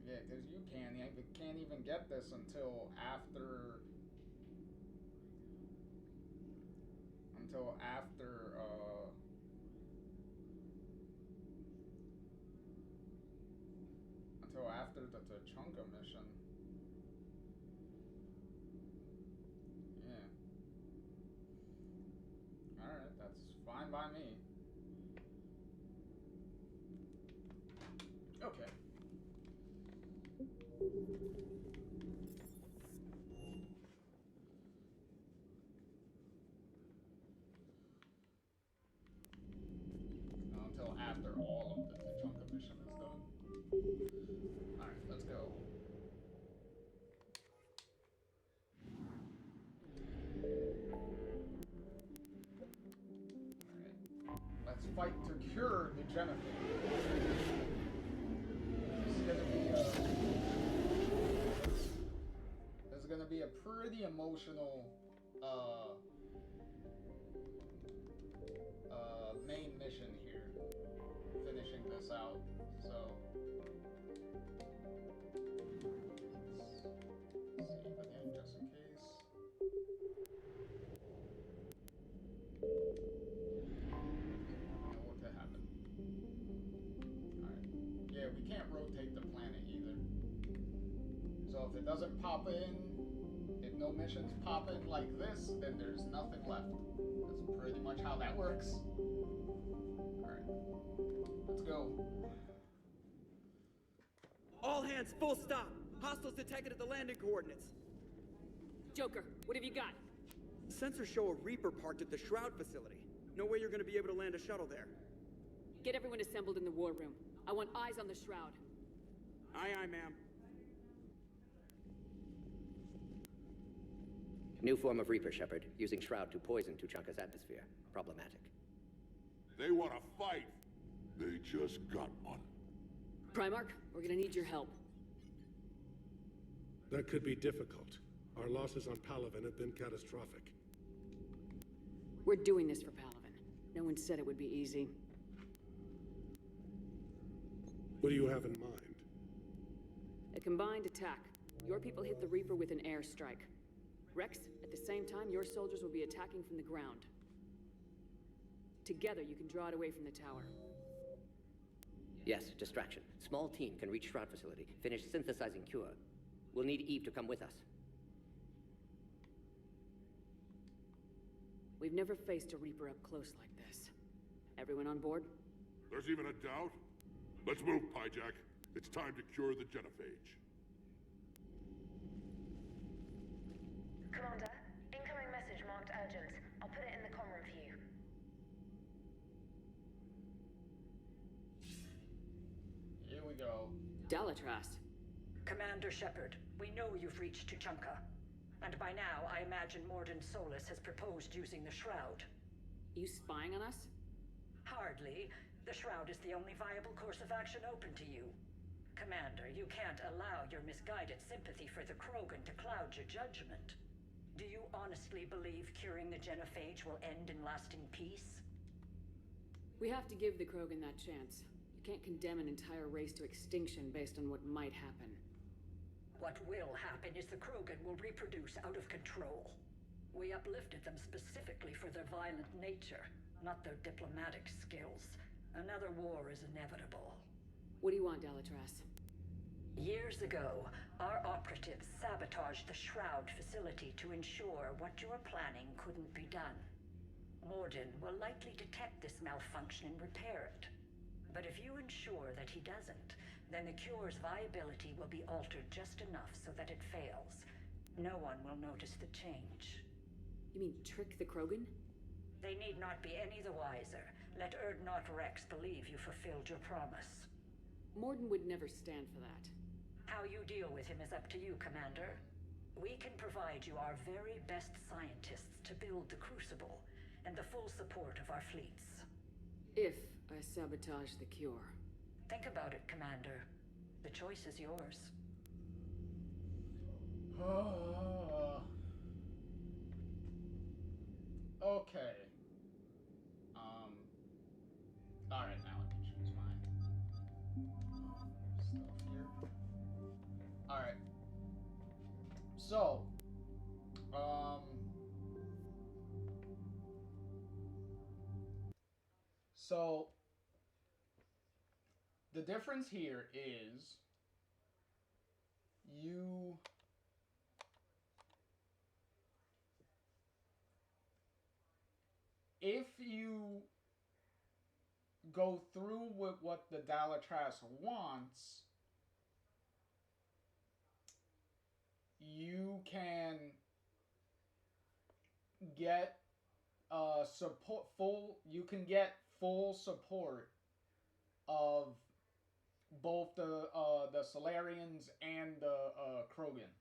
Yeah, because you can't even get this until after the Tachunka mission. Yeah. Alright, that's fine by me. Okay. Until fight to cure the Genophage. This is gonna be a pretty emotional main mission here, finishing this out. So let's see again, just in case. What could happen? Alright. Yeah, we can't rotate the planet either. So if it doesn't pop in, if no missions pop in like this, then there's nothing left. That's pretty much how that works. Alright. Let's go. All hands, full stop. Hostiles detected at the landing coordinates. Joker, what have you got? Sensors show a Reaper parked at the Shroud facility. No way you're gonna be able to land a shuttle there. Get everyone assembled in the war room. I want eyes on the Shroud. Aye, aye, ma'am. New form of Reaper, Shepard, using Shroud to poison Tuchanka's atmosphere. Problematic. They want to fight. They just got one. Primarch, we're gonna need your help. That could be difficult. Our losses on Palaven have been catastrophic. We're doing this for Palaven. No one said it would be easy. What do you have in mind? A combined attack. Your people hit the Reaper with an airstrike. Rex, at the same time, your soldiers will be attacking from the ground. Together, you can draw it away from the tower. Yes, distraction. Small team can reach Shroud facility, finish synthesizing cure. We'll need Eve to come with us. We've never faced a Reaper up close like this. Everyone on board? There's even a doubt? Let's move, Pyjak. It's time to cure the Genophage. Commander, incoming message marked urgent. I'll put it in the comm room for you. Here we go. Dalatras. Commander Shepard, we know you've reached Tuchanka. And by now, I imagine Mordin Solus has proposed using the Shroud. You spying on us? Hardly. The Shroud is the only viable course of action open to you. Commander, you can't allow your misguided sympathy for the Krogan to cloud your judgment. Do you honestly believe curing the Genophage will end in lasting peace? We have to give the Krogan that chance. You can't condemn an entire race to extinction based on what might happen. What will happen is the Krogan will reproduce out of control. We uplifted them specifically for their violent nature, not their diplomatic skills. Another war is inevitable. What do you want, Dalatras? Years ago, our operatives sabotaged the Shroud facility to ensure what you were planning couldn't be done. Mordin will likely detect this malfunction and repair it. But if you ensure that he doesn't, then the cure's viability will be altered just enough so that it fails. No one will notice the change. You mean trick the Krogan? They need not be any the wiser. Let Urdnot Rex believe you fulfilled your promise. Mordin would never stand for that. How you deal with him is up to you, Commander. We can provide you our very best scientists to build the Crucible, and the full support of our fleets. If I sabotage the cure. Think about it, Commander. The choice is yours. Okay. Alright, now I can choose my stuff here. Alright. So, so the difference here is if you go through with what the Dalatras wants, you can get full support of both the Solarians and the Krogan.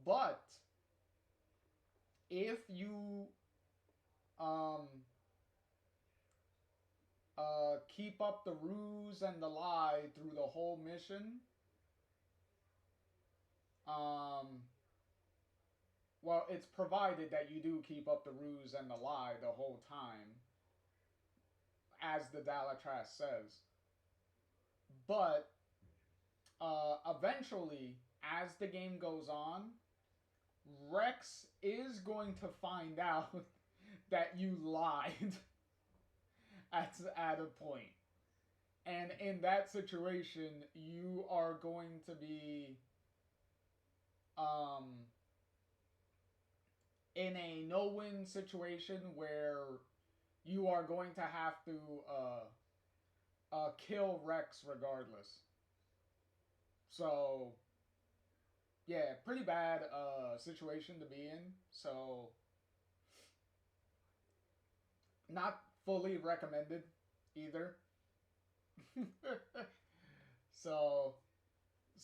But if you keep up the ruse and the lie through the whole mission. Well, it's provided that you do keep up the ruse and the lie the whole time, as the Dalatras says. But eventually, as the game goes on, Rex is going to find out that you lied at a point. And in that situation, you are going to be in a no-win situation where you are going to have to kill Rex regardless. So, yeah, pretty bad situation to be in. So, not fully recommended either. so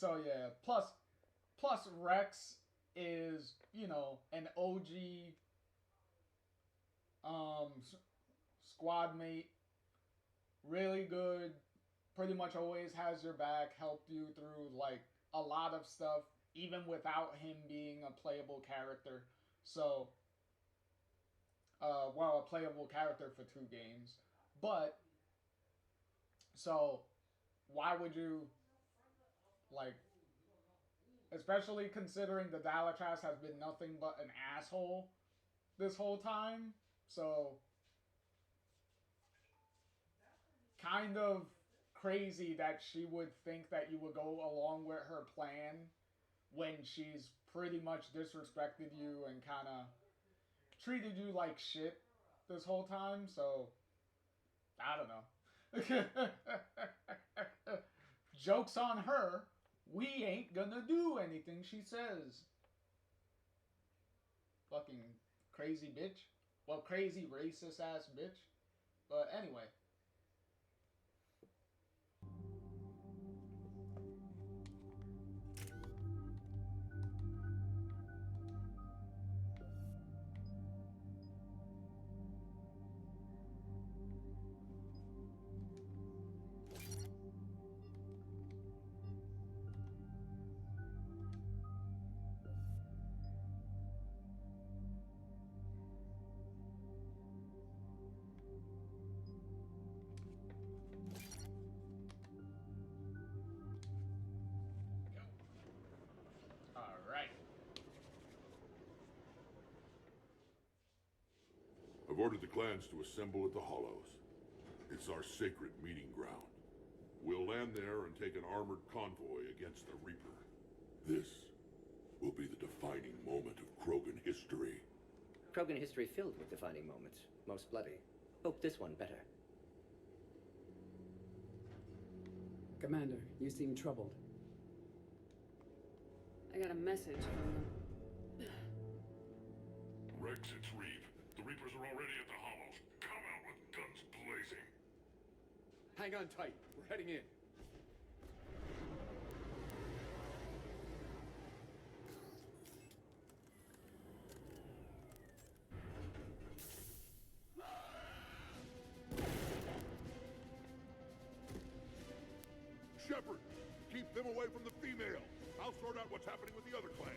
yeah. Plus Rex is, you know, an OG squad mate. Really good. Pretty much always has your back. Helped you through like a lot of stuff, even without him being a playable character. So, well, a playable character for 2 games. But, so, why would you, like, especially considering the Dalatras has been nothing but an asshole this whole time. So, kind of crazy that she would think that you would go along with her plan when she's pretty much disrespected you and kind of treated you like shit this whole time. So, I don't know. Joke's on her. We ain't gonna do anything she says. Fucking crazy bitch. Well, crazy racist ass bitch. But anyway. I've ordered the clans to assemble at the Hollows. It's our sacred meeting ground. We'll land there and take an armored convoy against the Reaper. This will be the defining moment of Krogan history. Krogan history filled with defining moments, most bloody. Hope this one better. Commander, you seem troubled. I got a message from them. Rex, it's Reeve. The Reapers are already at the Hollows. Come out with guns blazing. Hang on tight. We're heading in. Shepard, keep them away from the female. I'll sort out what's happening with the other clans.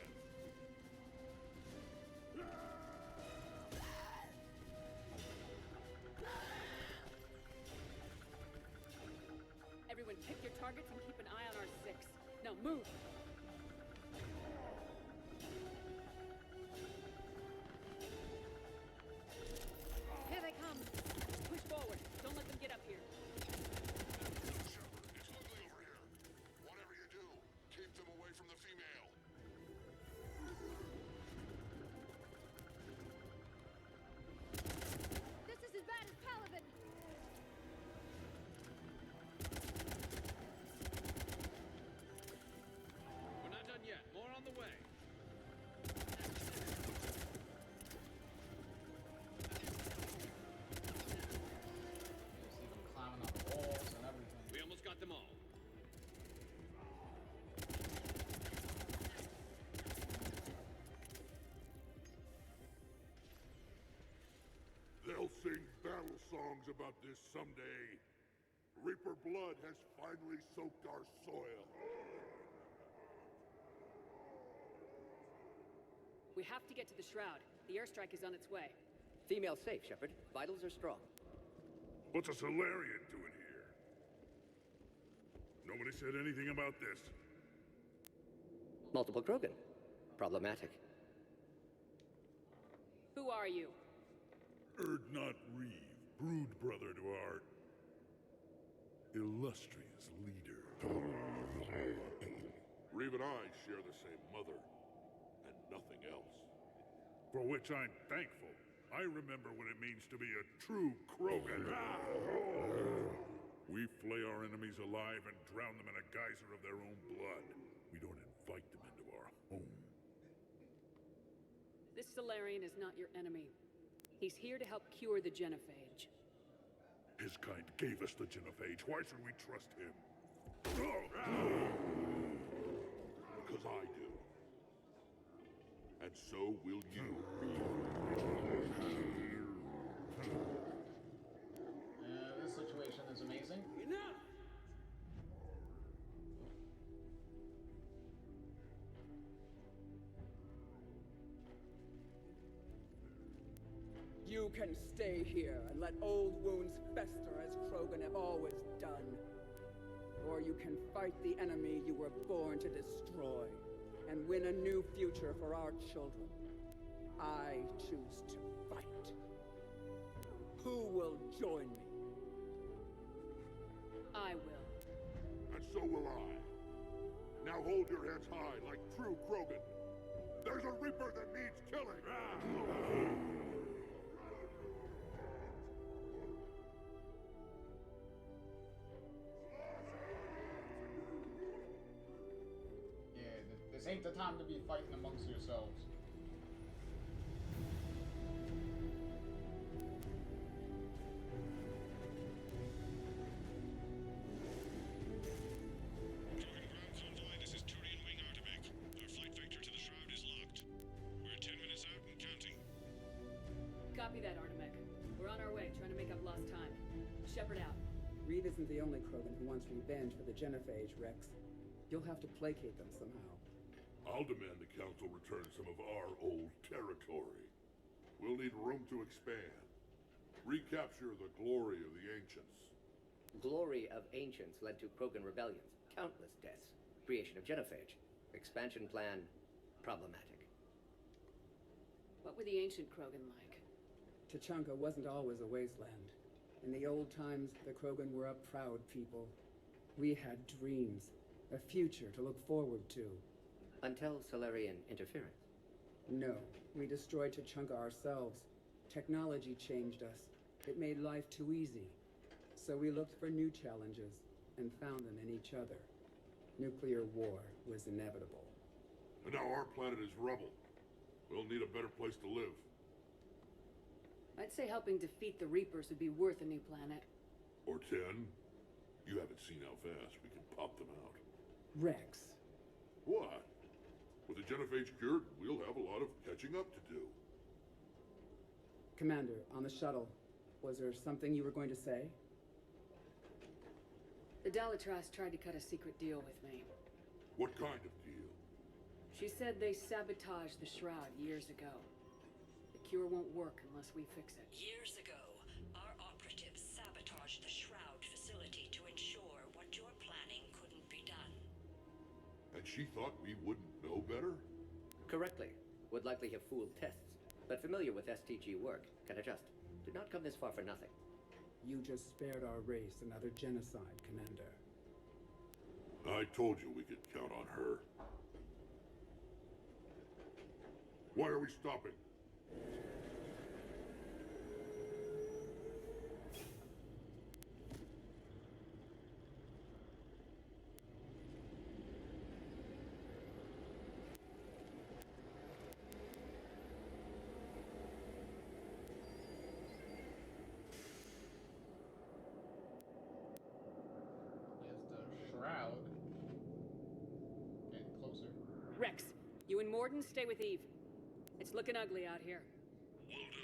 Everyone pick your targets and keep an eye on our 6. Now move! Here they come! Push forward. Don't let them get up here. Shepard, it's ugly over here. Whatever you do, keep them away from the female. This is as bad as Palaven! about this someday. Reaper blood has finally soaked our soil. We have to get to the Shroud. The airstrike is on its way. Female safe, Shepard. Vitals are strong. What's a Solarian doing here? Nobody said anything about this. Multiple Krogan. Problematic. Who are you? Erdnot Reeve, brood brother to our illustrious leader. Reeve and I share the same mother, and nothing else. For which I'm thankful. I remember what it means to be a true Krogan. We flay our enemies alive and drown them in a geyser of their own blood. We don't invite them into our home. This Solarian is not your enemy. He's here to help cure the Genophage. His kind gave us the Genophage. Why should we trust him? Because I do. And so will you. This situation is amazing. Enough! You can stay here and let old wounds fester as Krogan have always done. Or you can fight the enemy you were born to destroy and win a new future for our children. I choose to fight. Who will join me? I will. And so will I. Now hold your heads high like true Krogan. There's a Reaper that needs killing. This ain't the time to be fighting amongst yourselves. Krogan ground convoy, this is Turian Wing Artemec. Our flight vector to the Shroud is locked. We're 10 minutes out and counting. Copy that, Artemec. We're on our way, trying to make up lost time. Shepard out. Reed isn't the only Krogan who wants revenge for the Genophage, Rex. You'll have to placate them somehow. I'll demand the Council return some of our old territory. We'll need room to expand. Recapture the glory of the Ancients. Glory of Ancients led to Krogan rebellions, countless deaths, creation of Genophage. Expansion plan, problematic. What were the ancient Krogan like? Tuchanka wasn't always a wasteland. In the old times, the Krogan were a proud people. We had dreams, a future to look forward to. Until Solarian interference. No, we destroyed Tuchanka ourselves. Technology changed us. It made life too easy. So we looked for new challenges and found them in each other. Nuclear war was inevitable. And now our planet is rubble. We'll need a better place to live. I'd say helping defeat the Reapers would be worth a new planet. Or 10. You haven't seen how fast we can pop them out. Rex. What? With the Genophage cured, we'll have a lot of catching up to do. Commander, on the shuttle, was there something you were going to say? The Dalitras tried to cut a secret deal with me. What kind of deal? She said they sabotaged the Shroud years ago. The cure won't work unless we fix it. Years ago, our operatives sabotaged the Shroud facility to ensure what you're planning couldn't be done. And she thought we wouldn't know better? Correctly. Would likely have fooled tests. But familiar with STG work, can adjust. Did not come this far for nothing. You just spared our race another genocide, Commander. I told you we could count on her. Why are we stopping? Shroud. Getting closer. Rex, you and Mordin stay with Eve. It's looking ugly out here. Will do.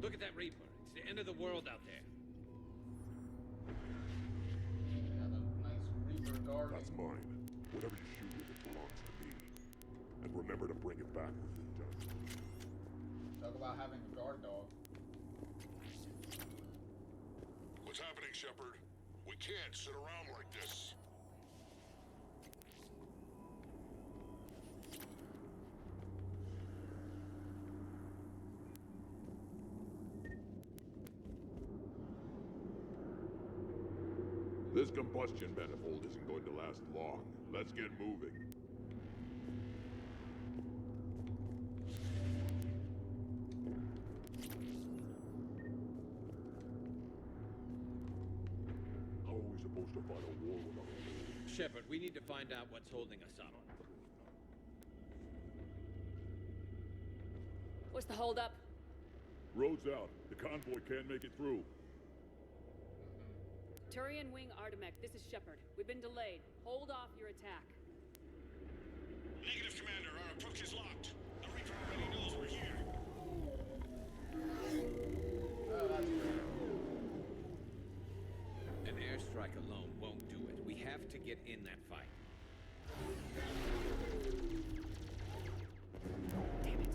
Look at that Reaper. It's the end of the world out there. Got a nice Reaper guard. That's mine. Whatever you shoot with it belongs to me. And remember to bring it back when you're done. Talk about having a guard dog. What's happening, Shepard? We can't sit around like this. This combustion manifold isn't going to last long. Let's get moving. How are we supposed to fight a war without a war? Shepard, we need to find out what's holding us up. What's the holdup? Road's out. The convoy can't make it through. Turian Wing Artemek, this is Shepard. We've been delayed. Hold off your attack. Negative, Commander. Our approach is locked. The Reaper already knows we're here. Oh, that's great. An airstrike alone won't do it. We have to get in that fight. Damn it.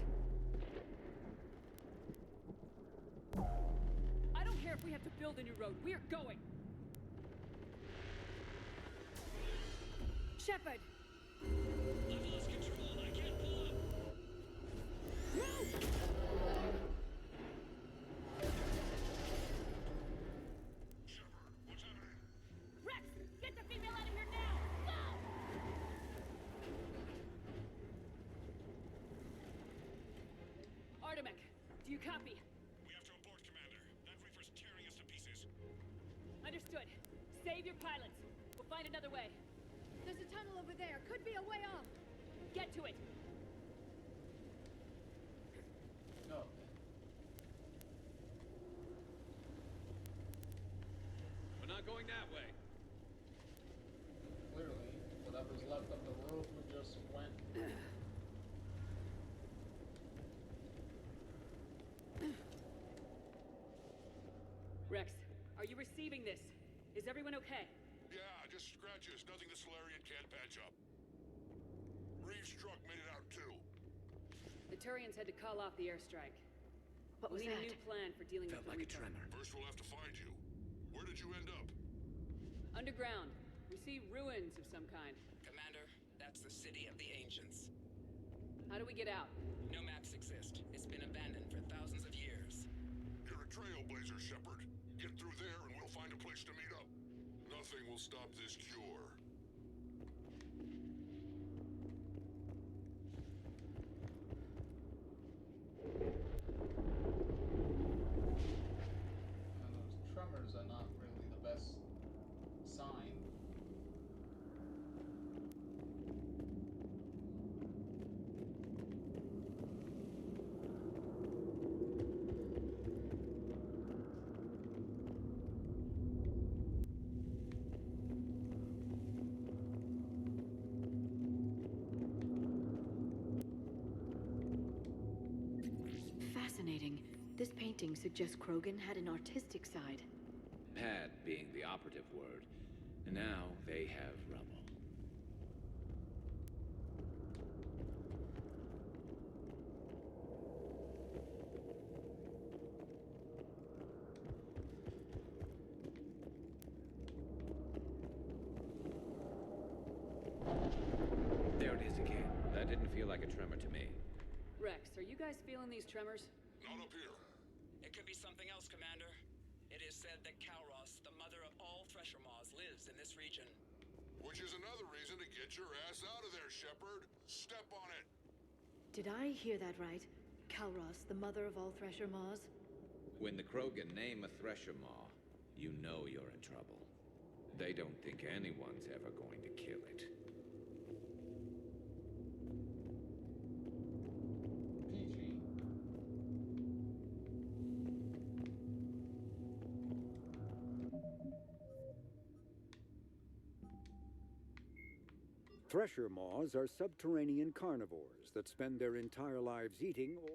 I don't care if we have to build a new road. We're going. Shepard! I've lost control. I can't pull up. Shepard, what's happening? Rex! Get the female out of here now! Go! Artemek, do you copy? We have to abort, Commander. That Reaper's tearing us to pieces. Understood. Save your pilots. We'll find another way. There's a tunnel over there. Could be a way off. Get to it. No. We're not going that way. Clearly, whatever's left of the road we just went. Rex, are you receiving this? Is everyone okay? Yeah, just scratches. Nothing the Solarian can't patch up. Reeves' truck made it out too. The Turians had to call off the airstrike. What was we need that? a new plan for dealing Felt with like the a Reaper. tremor. First we'll have to find you. Where did you end up? Underground. We see ruins of some kind. Commander, that's the City of the Ancients. How do we get out? No maps exist. It's been abandoned for thousands of years. You're a trailblazer, Shepard. Get through there and we'll find a place to meet up. Nothing will stop this cure. And those tremors are not really the best sign. Fascinating. This painting suggests Krogan had an artistic side. Had being the operative word. And now they have rubble. There it is again. That didn't feel like a tremor to me. Rex, are you guys feeling these tremors? Not up here. It could be something else, Commander. It is said that Kalros, the mother of all Thresher Maws, lives in this region. Which is another reason to get your ass out of there, Shepard. Step on it. Did I hear that right? Kalros, the mother of all Thresher Maws? When the Krogan name a Thresher Maw, you know you're in trouble. They don't think anyone's ever going to kill it. PG. Thresher Maws are subterranean carnivores that spend their entire lives eating or...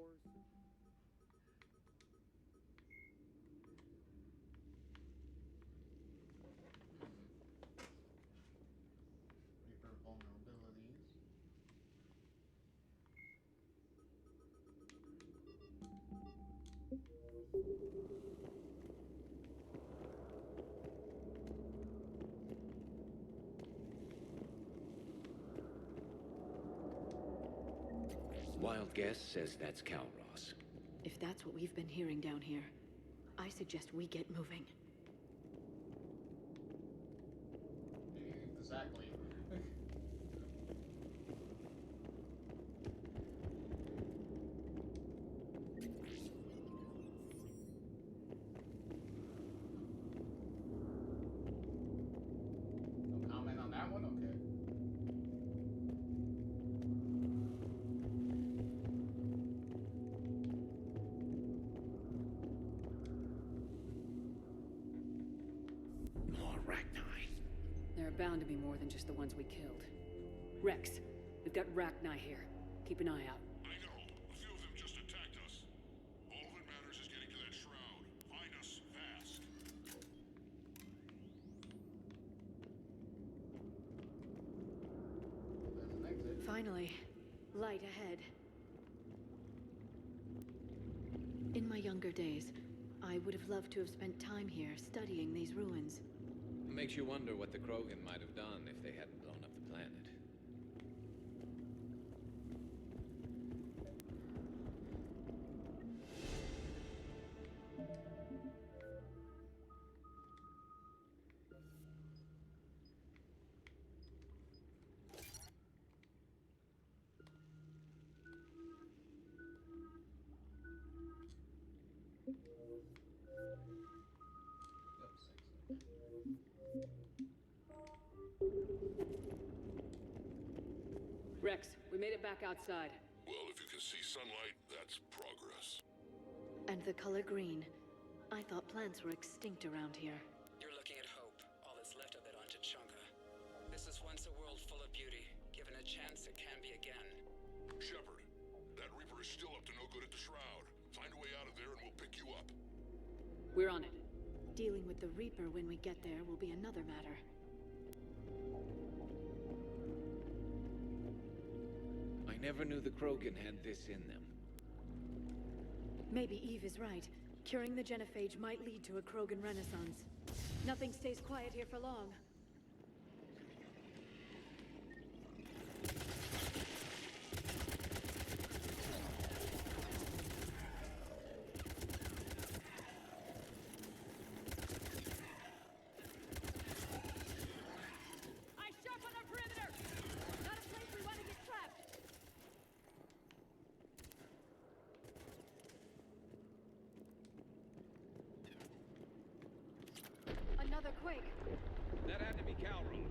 guess says that's Calros. If that's what we've been hearing down here, I suggest we get moving. Exactly. No comment on that one? Okay. More Rachni. There are bound to be more than just the ones we killed. Rex, we've got Rachni here. Keep an eye out. I know. A few of them just attacked us. All that matters is getting to that shroud. Find us fast. There's an exit. Finally, light ahead. In my younger days, I would have loved to have spent time here studying these ruins. Makes you wonder what the Krogan might have done if they hadn't blown up the planet. Rex, we made it back outside. Well, if you can see sunlight, that's progress. And the color green. I thought plants were extinct around here. You're looking at hope, all that's left of it on Tuchanka. This is once a world full of beauty. Given a chance, it can be again. Shepard, that Reaper is still up to no good at the Shroud. Find a way out of there and we'll pick you up. We're on it. Dealing with the Reaper when we get there will be another matter. I never knew the Krogan had this in them. Maybe Eve is right. Curing the genophage might lead to a Krogan renaissance. Nothing stays quiet here for long. Eyes sharp on our perimeter! Not a place we want to get trapped! Another quake. That had to be Calros.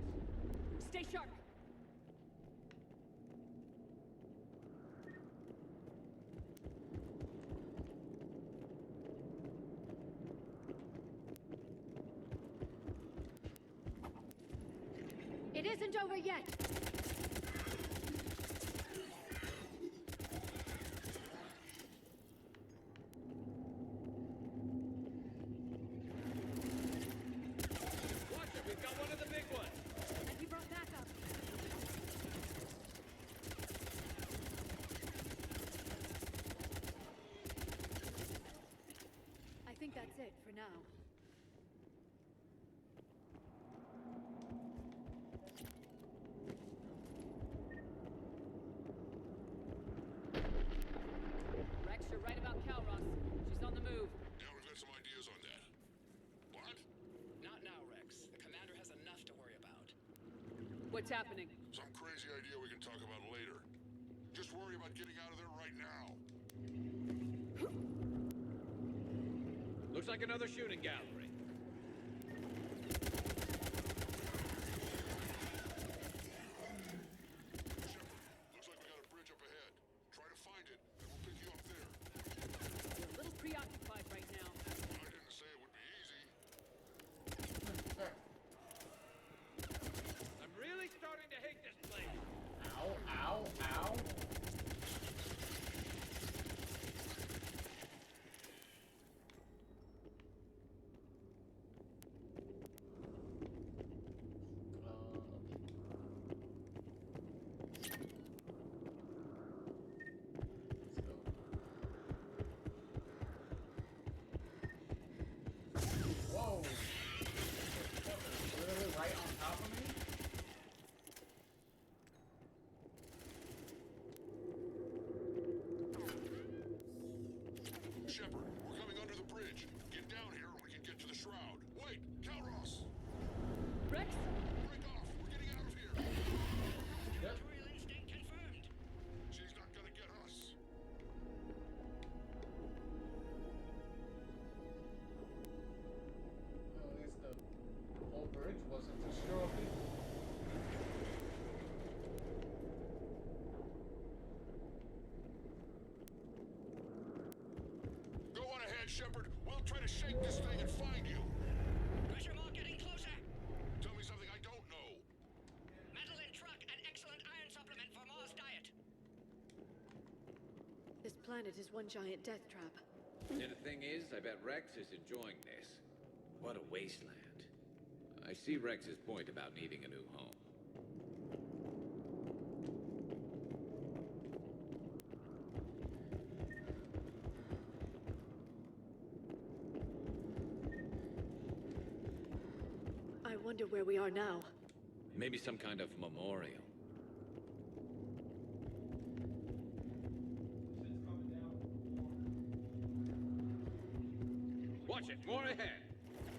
Stay sharp! It isn't over yet. Watch it, we've got one of the big ones. And he brought backup. I think that's it for now. Rex, you're right about Calros. She's on the move. Yeah, we've got some ideas on that. What? Not now, Rex. The commander has enough to worry about. What's happening? Some crazy idea we can talk about later. Just worry about getting out of there right now. Looks like another shooting gallery. Looks like we got a bridge up ahead. Try to find it, and we'll pick you up there. You're a little preoccupied right now. I didn't say it would be easy. I'm really starting to hate this place. Ow, ow, ow. shroud. Wait, Kalros! Rex? Break off! We're getting out of here! Territorial instinct confirmed. She's not gonna get us. At least the whole bridge wasn't destroyed. Go on ahead, Shepard. We'll try to shake this thing and find you. Pressure mark getting closer. Tell me something I don't know. Metal in truck and excellent iron supplement for Mars diet. This planet is one giant death trap. And the thing is, I bet Rex is enjoying this. What a wasteland. I see Rex's point about needing a new home. I wonder where we are now. Maybe some kind of memorial. Watch it, more ahead.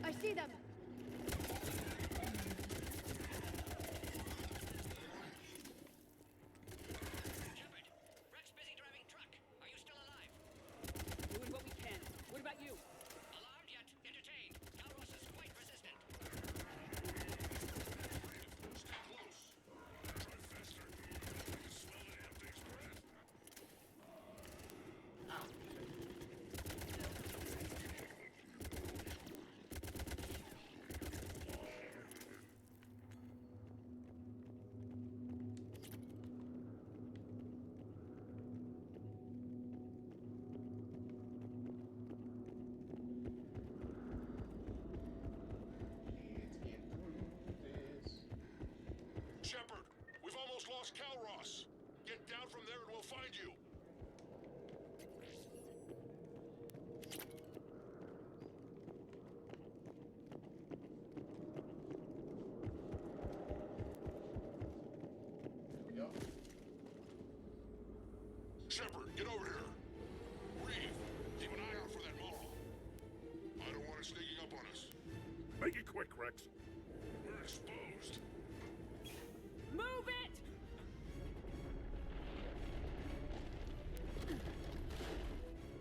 I see them! Shepard, Rex busy driving truck. Are you still alive? Doing what we can. What about you? Alarmed yet? Entertained. Kalros is quite resistant. Stay close. Drive faster. I can smell the damn thing's breath. Let's get through this. Shepard, we've almost lost Kalros. Get down from there and we'll find you. There we go. Shepard, get over here. Reeve, keep an eye out for that Maul. I don't want it sneaking up on us. Make it quick, Rex. We're exposed. Move it!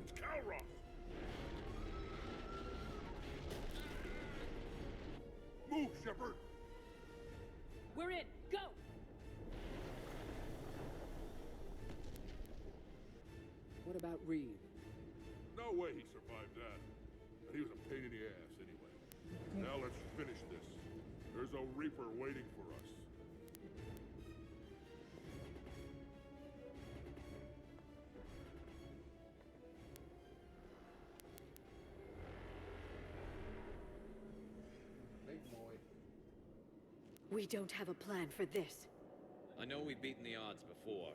It's Kalros. Move, Shepard. We're in. Go! What about Reed? No way he survived that. And he was a pain in the ass anyway. Now let's finish this. There's a Reaper waiting for us. Big boy. We don't have a plan for this. I know we've beaten the odds before.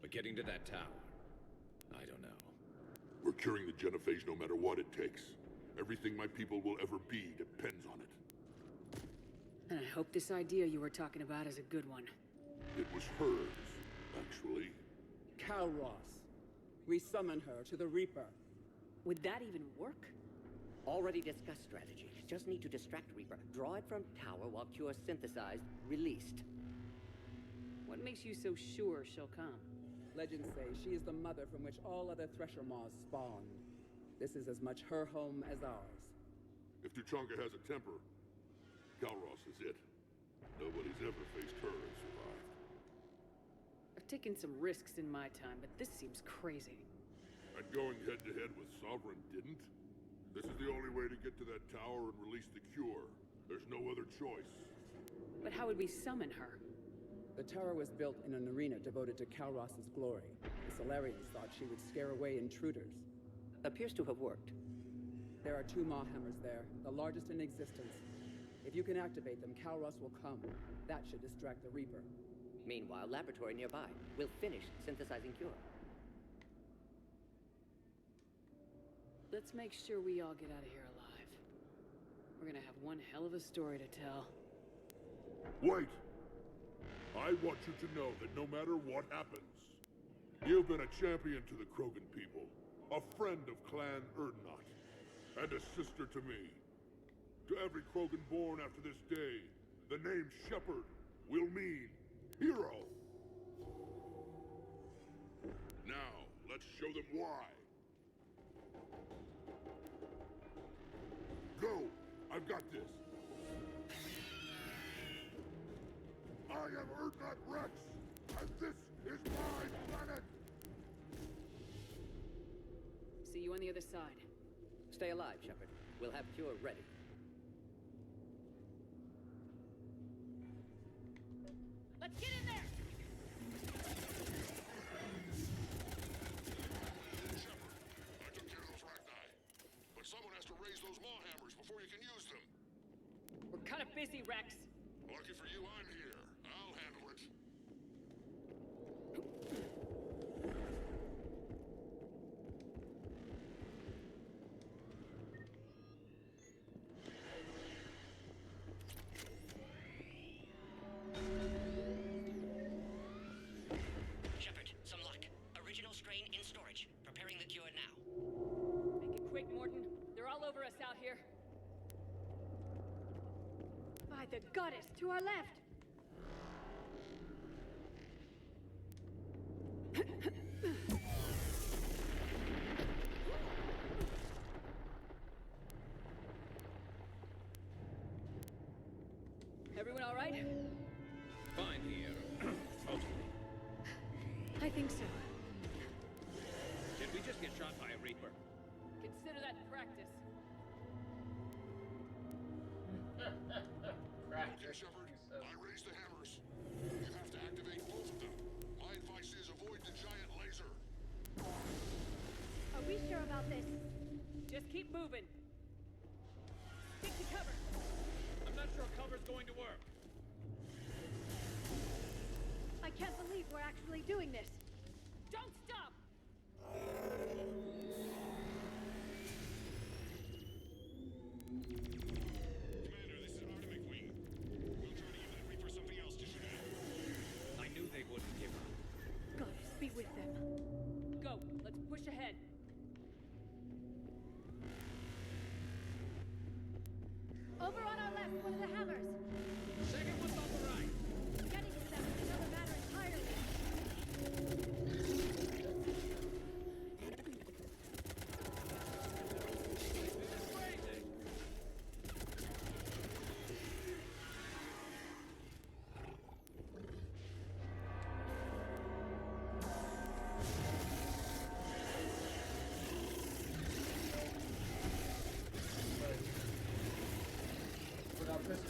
But getting to that tower, I don't know. We're curing the genophage no matter what it takes. Everything my people will ever be depends on it. And I hope this idea you were talking about is a good one. It was hers, actually. Kalros. We summon her to the Reaper. Would that even work? Already discussed strategy. Just need to distract Reaper. Draw it from tower while Cure synthesized, released. What makes you so sure she'll come? Legends say she is the mother from which all other Thresher Maws spawned. This is as much her home as ours. If Tuchanka has a temper, Kalros is it. Nobody's ever faced her and survived. I've taken some risks in my time, but this seems crazy. And going head-to-head with Sovereign didn't? This is the only way to get to that tower and release the cure. There's no other choice. But how would we summon her? The tower was built in an arena devoted to Kalros' glory. The Solarians thought she would scare away intruders. Appears to have worked. There are 2 Maw hammers there, the largest in existence. If you can activate them, Kalros will come. That should distract the Reaper. Meanwhile, laboratory nearby. We'll finish synthesizing Cure. Let's make sure we all get out of here alive. We're gonna have one hell of a story to tell. Wait! I want you to know that no matter what happens, you've been a champion to the Krogan people, a friend of Clan Urdnot, and a sister to me. To every Krogan born after this day, the name Shepard will mean hero. Now, let's show them why. Go! I've got this. I am Urdnot Rex, and this is my planet! See you on the other side. Stay alive, Shepard. We'll have Cure ready. Let's get in there! Shepard, I took care of those Rachni. But someone has to raise those maw hammers before you can use them. We're kind of busy, Rex. Lucky for you, I'm here. I'll handle it. Shepard, some luck. Original strain in storage. Preparing the cure now. Make it quick, Morton. They're all over us out here. By the goddess, to our left! Everyone all right? Fine here. Mostly. I think so. Did we just get shot by a Reaper? Consider that practice. Okay, Shepard, I raised the hammers. You have to activate both of them. My advice is avoid the giant laser. Are we sure about this? Just keep moving. Stick to cover. I'm not sure cover's going to work. I can't believe we're actually doing this. Don't stop! Commander, this is Artemic Wing. We'll try to give that Reaper something else to shoot at. I knew they wouldn't give up. Goddess be with them. Go, let's push ahead. Over on our left, one of the hammers. Second one's on the right. Getting to them is another matter entirely. Put out this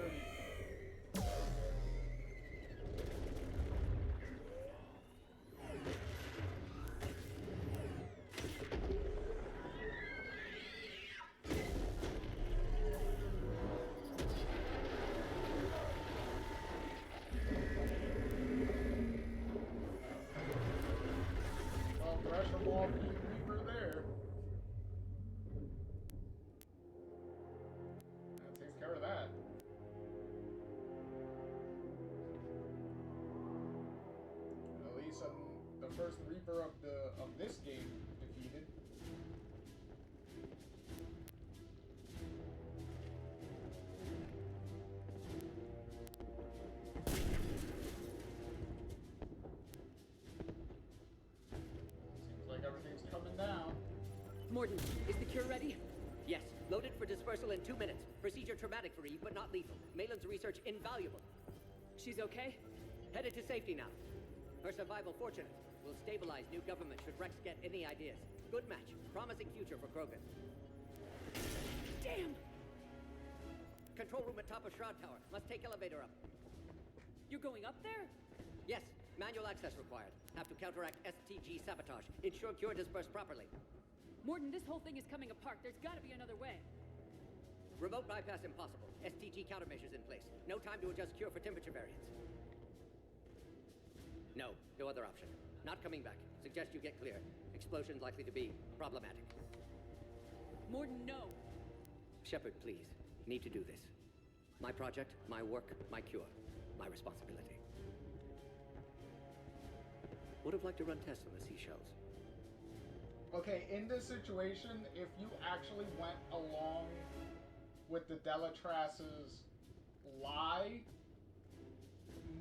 dirty. Well, Thresher Maw beat Reaper there. That takes care of that. At least the first Reaper of this game defeated. Seems like everything's coming down. Mordin, is the cure ready? Yes. Loaded for dispersal in 2 minutes. Procedure traumatic for Eve, but not lethal. Malin's research invaluable. She's okay? Headed to safety now. Her survival fortunate. Will stabilize new government should Rex get any ideas. Good match. Promising future for Krogan. Damn! Control room at top of Shroud Tower. Must take elevator up. You're going up there? Yes. Manual access required. Have to counteract STG sabotage. Ensure cure dispersed properly. Mordin, this whole thing is coming apart. There's gotta be another way. Remote bypass impossible. STG countermeasures in place. No time to adjust cure for temperature variance. No other option. Not coming back. Suggest you get clear. Explosion's likely to be problematic. Mordin, no. Shepard, please. Need to do this. My project, my work, my cure. My responsibility. Would have liked to run tests on the seashells. Okay, in this situation, if you actually went along with the Delatras's lie,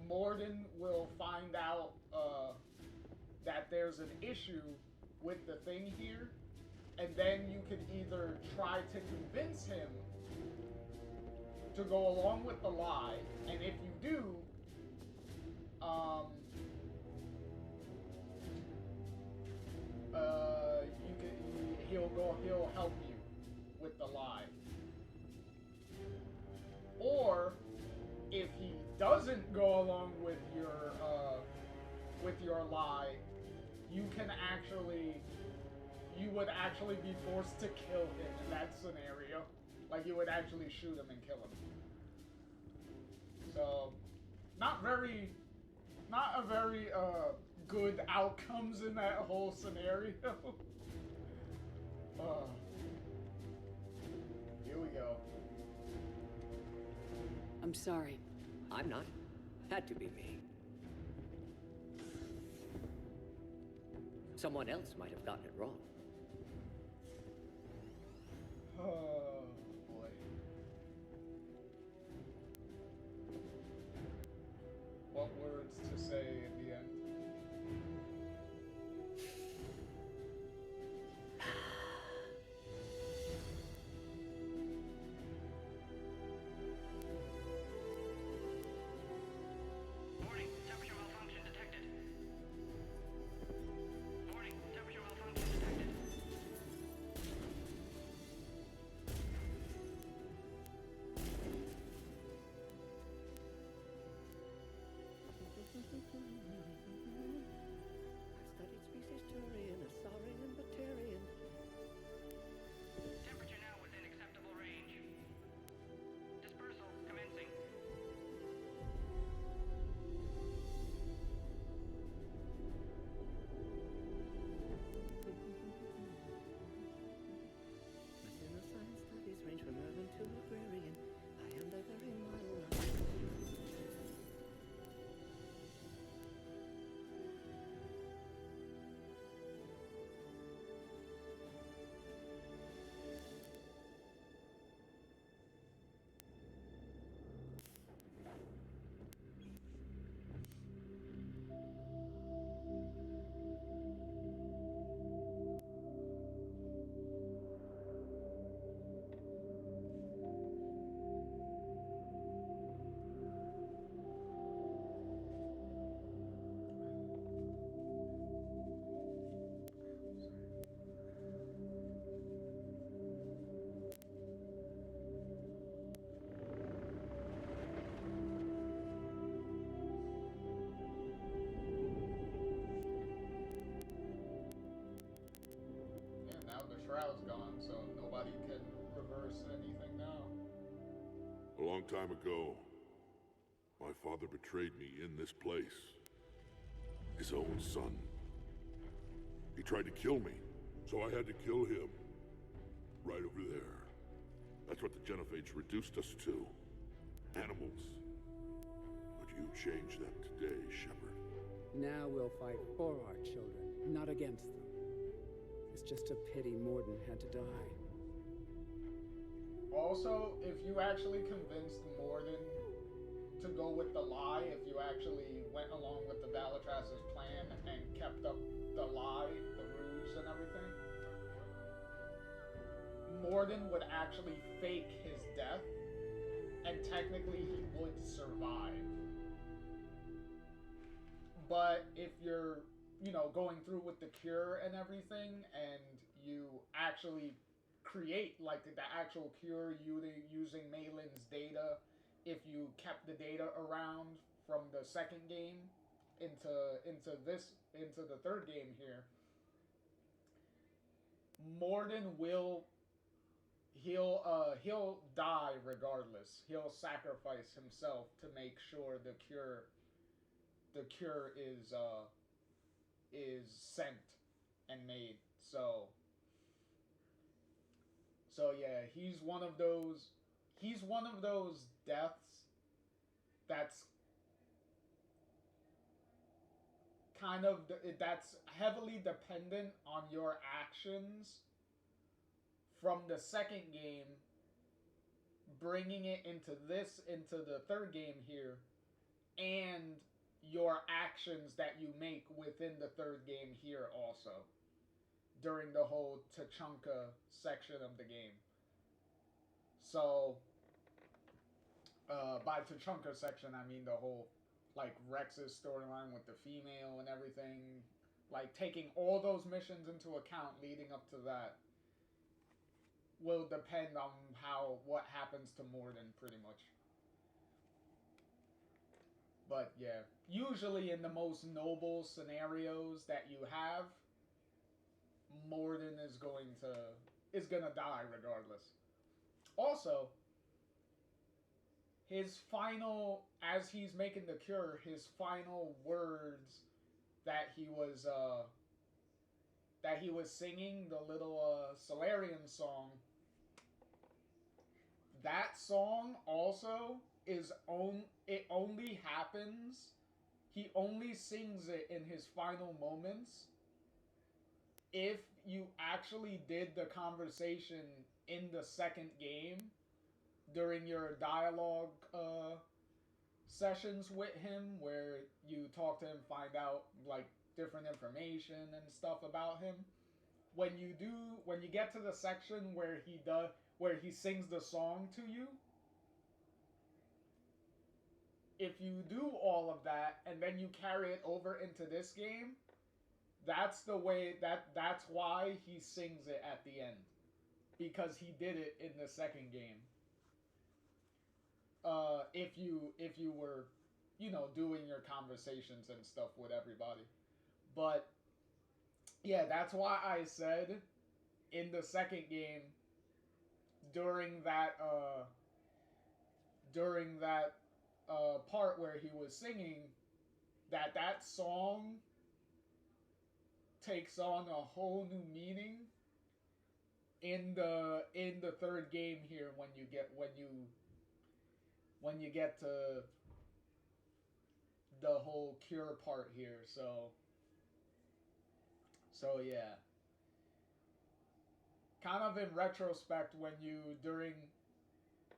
Mordin will find out that there's an issue with the thing here, and then you can either try to convince him to go along with the lie, and if you do, he'll help you with the lie. Or if he doesn't go along with your lie, you would actually be forced to kill him in that scenario. Like, you would actually shoot him and kill him. So, not a very good outcomes in that whole scenario. Here we go. I'm sorry. I'm not. Had to be me. Someone else might have gotten it wrong. Oh, boy. What words to say in the end? Warning, temperature malfunction detected. Warning, temperature malfunction detected. long time ago, my father betrayed me in this place. His own son. He tried to kill me, so I had to kill him. Right over there. That's what the Genophage reduced us to. Animals. But you changed that today, Shepard. Now we'll fight for our children, not against them. It's just a pity Mordin had to die. Also, if you actually convinced Mordin to go with the lie, if you actually went along with the Valatras's plan and kept up the lie, the ruse and everything, Mordin would actually fake his death, and technically he would survive. But if you're, you know, going through with the cure and everything, and you actually create, like, the actual cure using Malin's data, if you kept the data around from the second game into the third game here, Mordin he'll die regardless. He'll sacrifice himself to make sure the cure is sent and made. So yeah, he's one of those deaths that's that's heavily dependent on your actions from the second game, bringing it into the third game here, and your actions that you make within the third game here also, during the whole Tuchanka section of the game. So, by Tuchanka section, I mean the whole, like, Rex's storyline with the female and everything, like, taking all those missions into account leading up to that will depend on what happens to Mordin, pretty much. But yeah, usually in the most noble scenarios that you have, Mordin is gonna die regardless. Also, his final, as he's making the cure, his final words that he was singing, the little Solarian song. That song also it only happens. He only sings it in his final moments if you actually did the conversation in the second game during your dialogue sessions with him, where you talk to him, find out, like, different information and stuff about him. When you get to the section where he sings the song to you, if you do all of that and then you carry it over into this game, that's why he sings it at the end, because he did it in the second game. If you were, you know, doing your conversations and stuff with everybody. But yeah, that's why I said in the second game, during that part where he was singing, that song takes on a whole new meaning in the third game here when you get to the whole cure part here. So yeah. Kind of in retrospect, during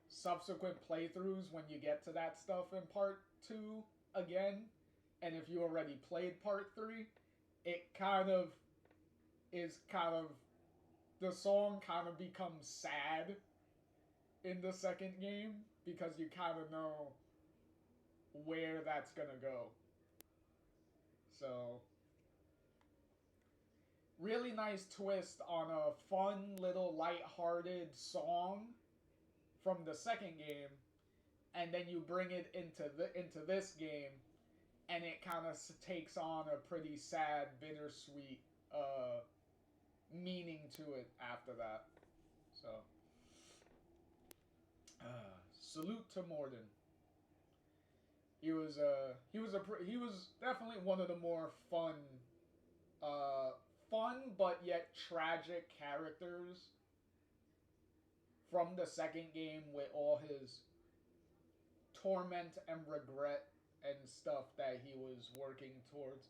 subsequent playthroughs, when you get to that stuff in part 2 again, and if you already played part 3, the song kind of becomes sad in the second game, because you kind of know where that's gonna go. So, really nice twist on a fun little light-hearted song from the second game, and then you bring it into this game, and it kind of takes on a pretty sad, bittersweet meaning to it after that. So salute to Morden. He was definitely one of the more fun but yet tragic characters from the second game, with all his torment and regret and stuff that he was working towards.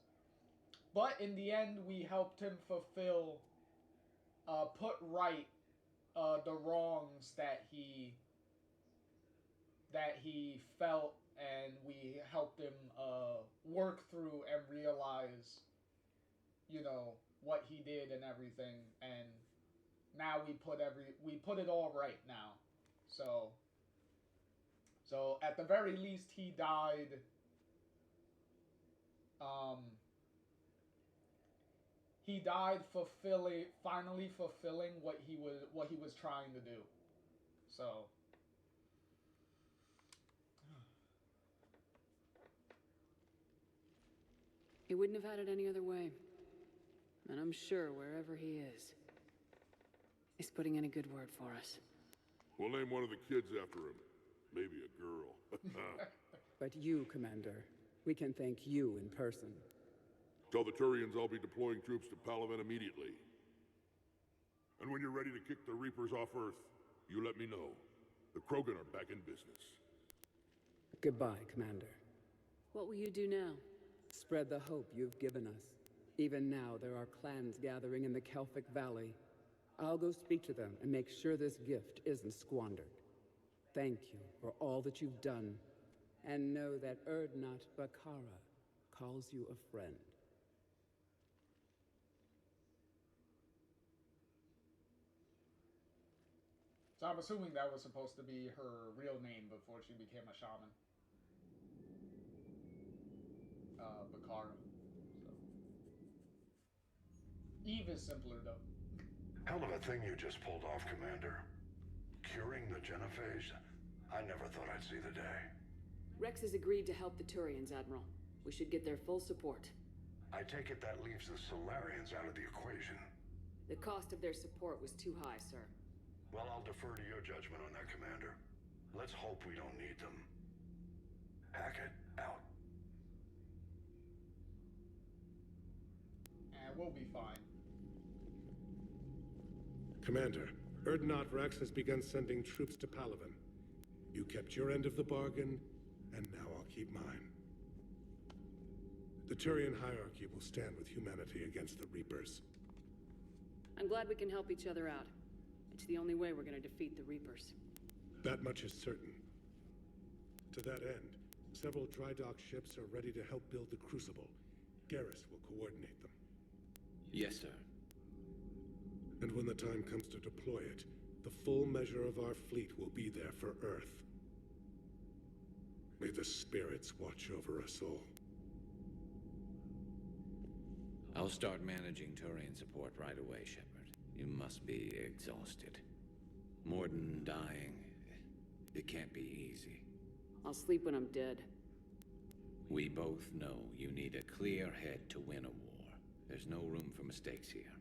But in the end, we helped him fulfill, put right the wrongs that he felt, and we helped him work through and realize, you know, what he did and everything. And now we put it all right now. So at the very least, he died. He died finally fulfilling what he was trying to do. So. He wouldn't have had it any other way. And I'm sure wherever he is, he's putting in a good word for us. We'll name one of the kids after him. Maybe a girl. But you, Commander, we can thank you in person. Tell the Turians I'll be deploying troops to Palaven immediately. And when you're ready to kick the Reapers off Earth, you let me know. The Krogan are back in business. Goodbye, Commander. What will you do now? Spread the hope you've given us. Even now, there are clans gathering in the Kelphic Valley. I'll go speak to them and make sure this gift isn't squandered. Thank you for all that you've done, and know that Urdnot Bakara calls you a friend. So I'm assuming that was supposed to be her real name before she became a shaman. Bakara. So. Eve is simpler though. Hell of a thing you just pulled off, Commander. Curing the Genophage? I never thought I'd see the day. Rex has agreed to help the Turians, Admiral. We should get their full support. I take it that leaves the Solarians out of the equation. The cost of their support was too high, sir. Well, I'll defer to your judgment on that, Commander. Let's hope we don't need them. Hackett, out. And we'll be fine. Commander, Urdnot Rex has begun sending troops to Palaven. You kept your end of the bargain, and now I'll keep mine. The Turian hierarchy will stand with humanity against the Reapers. I'm glad we can help each other out. It's the only way we're gonna defeat the Reapers. That much is certain. To that end, several dry dock ships are ready to help build the Crucible. Garrus will coordinate them. Yes, sir. And when the time comes to deploy it, the full measure of our fleet will be there for Earth. May the spirits watch over us all. I'll start managing Turian support right away, Shepard. You must be exhausted. Morden dying, it can't be easy. I'll sleep when I'm dead. We both know you need a clear head to win a war. There's no room for mistakes here.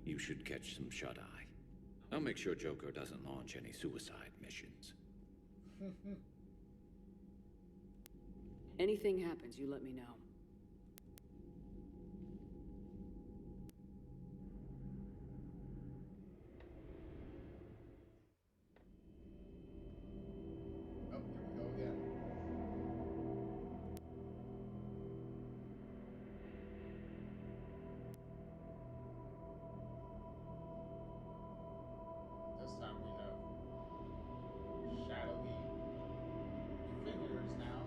You should catch some shut-eye. I'll make sure Joker doesn't launch any suicide missions. Anything happens, you let me know. Oh, here we go again. This time we have shadowy figures now.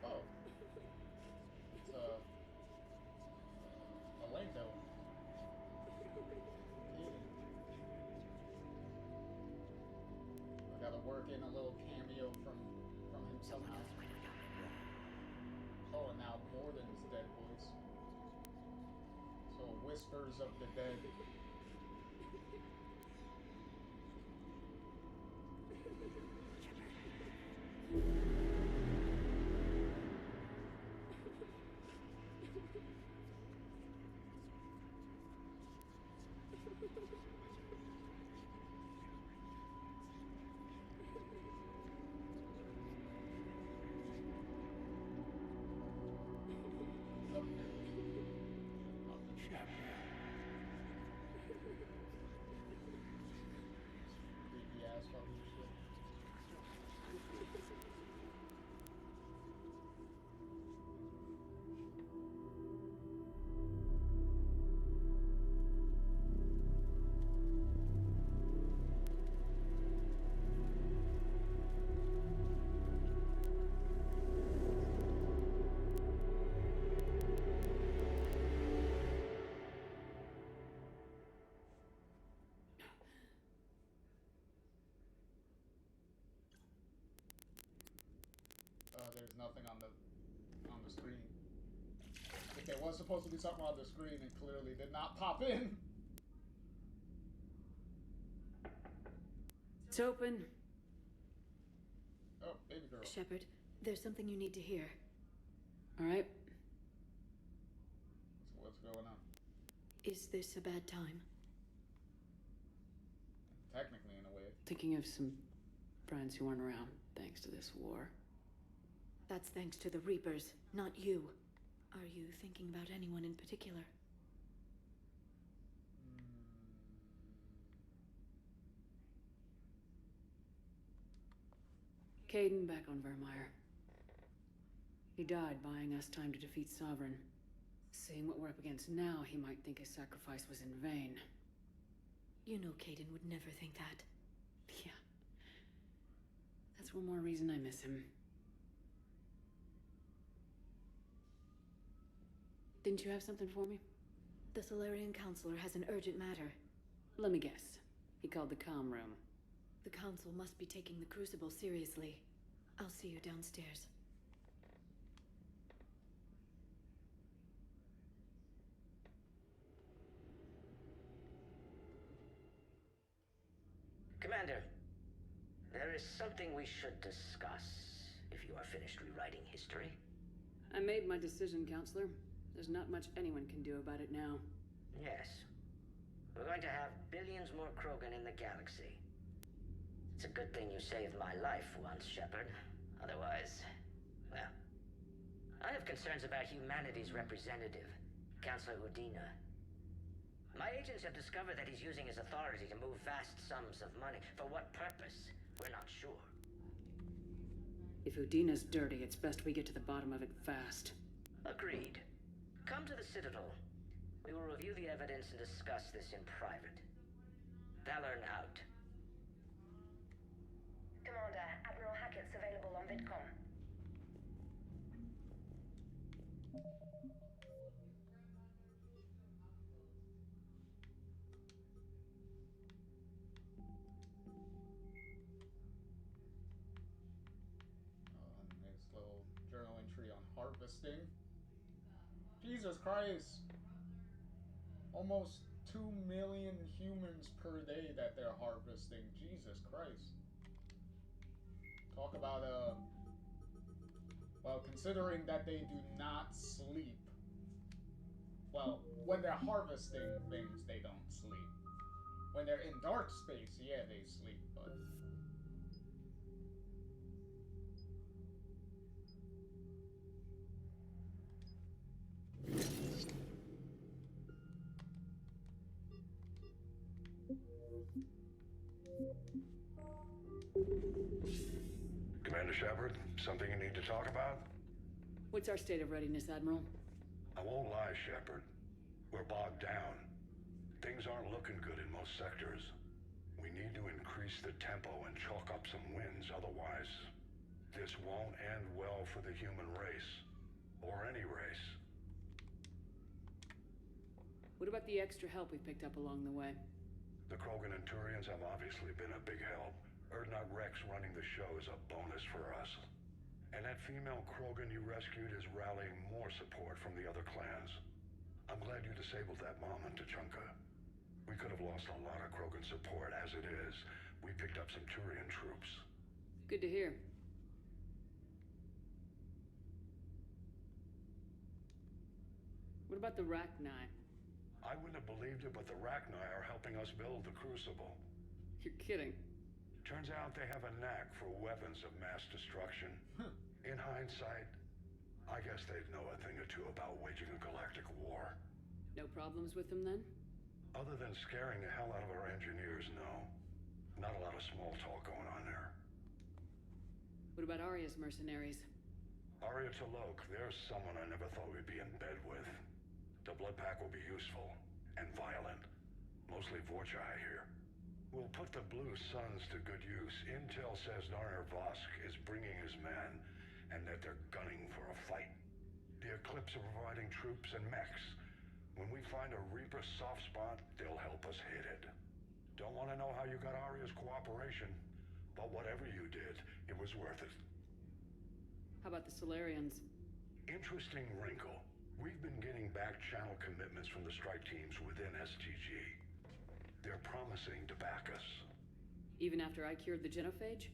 Oh. It's a Lento. I gotta work in a little cameo from him somehow. Oh, and now Morden's dead voice. So Whispers of the Dead. Creepy ass fucking shit. There's nothing on the screen. If there was supposed to be something on the screen, it clearly did not pop in. It's open. Oh, baby girl. Shepard, there's something you need to hear. All right. So what's going on? Is this a bad time? Technically, in a way. Thinking of some friends who aren't around thanks to this war. That's thanks to the Reapers, not you. Are you thinking about anyone in particular? Kaidan back on Vermeer. He died buying us time to defeat Sovereign. Seeing what we're up against now, he might think his sacrifice was in vain. You know Kaidan would never think that. Yeah. That's one more reason I miss him. Didn't you have something for me? The Solarian Counselor has an urgent matter. Let me guess. He called the comm room. The Council must be taking the Crucible seriously. I'll see you downstairs. Commander, there is something we should discuss if you are finished rewriting history. I made my decision, Counselor. There's not much anyone can do about it now. Yes. We're going to have billions more Krogan in the galaxy. It's a good thing you saved my life once, Shepard. Otherwise, well... I have concerns about humanity's representative, Councilor Udina. My agents have discovered that he's using his authority to move vast sums of money. For what purpose? We're not sure. If Udina's dirty, it's best we get to the bottom of it fast. Agreed. Come to the Citadel. We will review the evidence and discuss this in private. Valorn out. Commander, Admiral Hackett's available on VidCom. Nice little journal entry on harvesting. Jesus Christ. Almost 2 million humans per day that they're harvesting. Jesus Christ. Talk about, well, considering that they do not sleep. Well, when they're harvesting things, they don't sleep. When they're in dark space, yeah, they sleep, but... Commander Shepard, something you need to talk about? What's our state of readiness, Admiral? I won't lie, Shepard. We're bogged down. Things aren't looking good in most sectors. We need to increase the tempo and chalk up some wins, otherwise this won't end well for the human race. Or any race. What about the extra help we picked up along the way? The Krogan and Turians have obviously been a big help. Urdnot Rex running the show is a bonus for us. And that female Krogan you rescued is rallying more support from the other clans. I'm glad you disabled that mom in Tuchanka. We could have lost a lot of Krogan support as it is. We picked up some Turian troops. Good to hear. What about the Rachni? I wouldn't have believed it, but the Rachni are helping us build the Crucible. You're kidding. Turns out they have a knack for weapons of mass destruction. In hindsight, I guess they'd know a thing or two about waging a galactic war. No problems with them then? Other than scaring the hell out of our engineers, no. Not a lot of small talk going on there. What about Arya's mercenaries? Arya T'Loak, there's someone I never thought we'd be in bed with. The Blood Pack will be useful and violent. Mostly Vorcha, I hear. We'll put the Blue Suns to good use. Intel says Narner Vosk is bringing his men, and that they're gunning for a fight. The Eclipse are providing troops and mechs. When we find a Reaper soft spot, they'll help us hit it. Don't want to know how you got Arya's cooperation, but whatever you did, it was worth it. How about the Solarians? Interesting wrinkle. We've been getting back-channel commitments from the strike teams within STG. They're promising to back us. Even after I cured the genophage?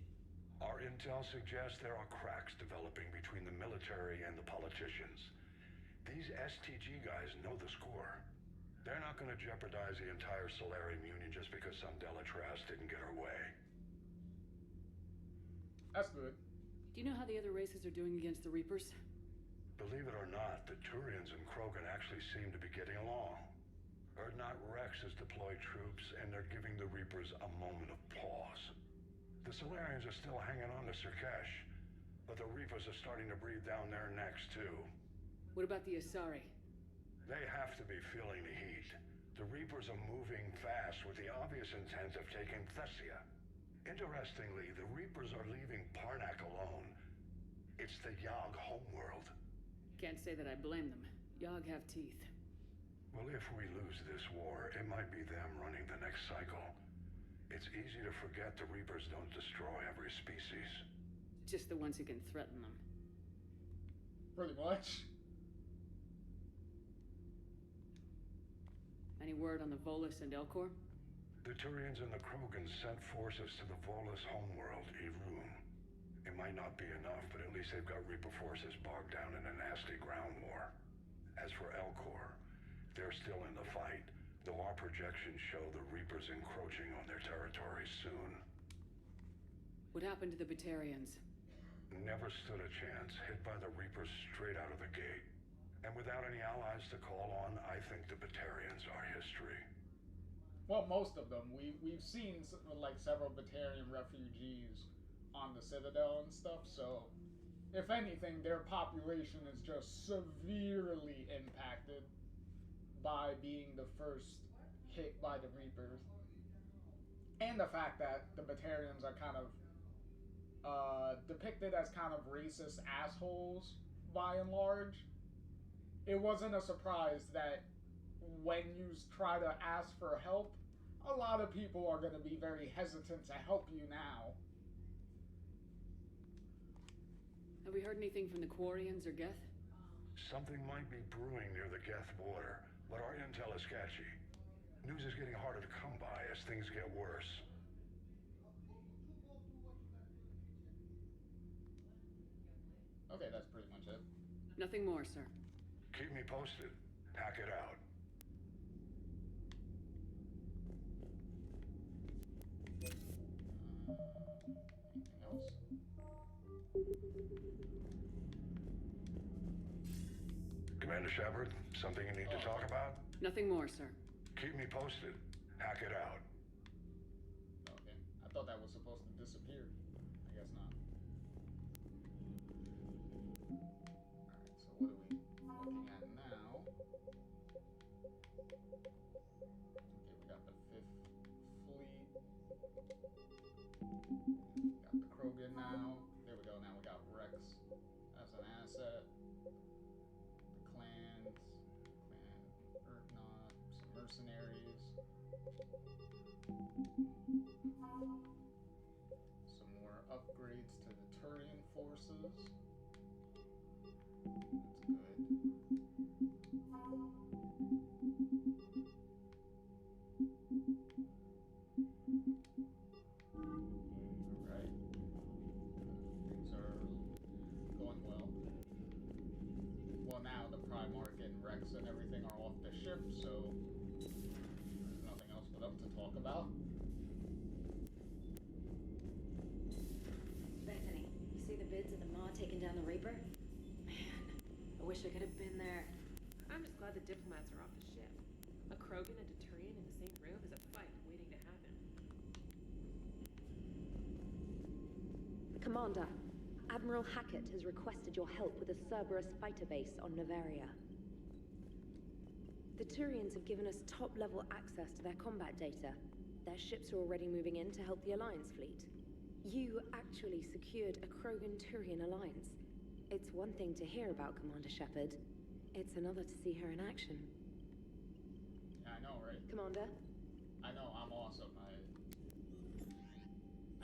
Our intel suggests there are cracks developing between the military and the politicians. These STG guys know the score. They're not going to jeopardize the entire Solarian Union just because some Delatraz didn't get her way. That's good. Do you know how the other races are doing against the Reapers? Believe it or not, the Turians and Krogan actually seem to be getting along. Urdnot Rex has deployed troops, and they're giving the Reapers a moment of pause. The Solarians are still hanging on to Surkesh, but the Reapers are starting to breathe down their necks, too. What about the Asari? They have to be feeling the heat. The Reapers are moving fast with the obvious intent of taking Thessia. Interestingly, the Reapers are leaving Parnak alone. It's the Yogg homeworld. Can't say that I blame them. Yogg have teeth. Well, if we lose this war, it might be them running the next cycle. It's easy to forget the Reapers don't destroy every species. Just the ones who can threaten them. Pretty much. Any word on the Volus and Elcor? The Turians and the Krogan sent forces to the Volus homeworld, Irun. It might not be enough, but at least they've got Reaper forces bogged down in a nasty ground war. As for Elcor, they're still in the fight, though our projections show the Reapers encroaching on their territory soon. What happened to the Batarians? Never stood a chance, hit by the Reapers straight out of the gate. And without any allies to call on, I think the Batarians are history. Well, most of them. We've seen like several Batarian refugees on the Citadel and stuff, so if anything, their population is just severely impacted by being the first hit by the Reapers. And the fact that the Batarians are kind of depicted as kind of racist assholes by and large. It wasn't a surprise that when you try to ask for help, a lot of people are going to be very hesitant to help you now. Have we heard anything from the Quarians or Geth? Something might be brewing near the Geth border, but our intel is sketchy. News is getting harder to come by as things get worse. Okay, that's pretty much it. Nothing more, sir. Keep me posted. Hack it out. Anything else? Commander Shepard, something you need to talk about? Nothing more, sir. Keep me posted. Hack it out. Okay. I thought that was supposed to disappear. I guess not. Alright, so what are we looking at now? Okay, we got the 5th Fleet. Got the Krogan now. There we go, now we got Rex as an asset. The clans. Clan Urdnot. Some mercenaries. Some more upgrades to the Turian forces. That's good. Alright. Things are going well. Well, now the Primarch and Rex and everything are off the ship, so about. Bethany, you see the bids of the Maw taking down the Reaper? Man, I wish I could have been there. I'm just glad the diplomats are off the ship. A Krogan and a Turian in the same room is a fight waiting to happen. Commander, Admiral Hackett has requested your help with a Cerberus fighter base on Novaria. The Turians have given us top-level access to their combat data. Their ships are already moving in to help the Alliance fleet. You actually secured a Krogan-Turian alliance. It's one thing to hear about Commander Shepard. It's another to see her in action. Yeah, I know, right? Commander? I know, I'm awesome.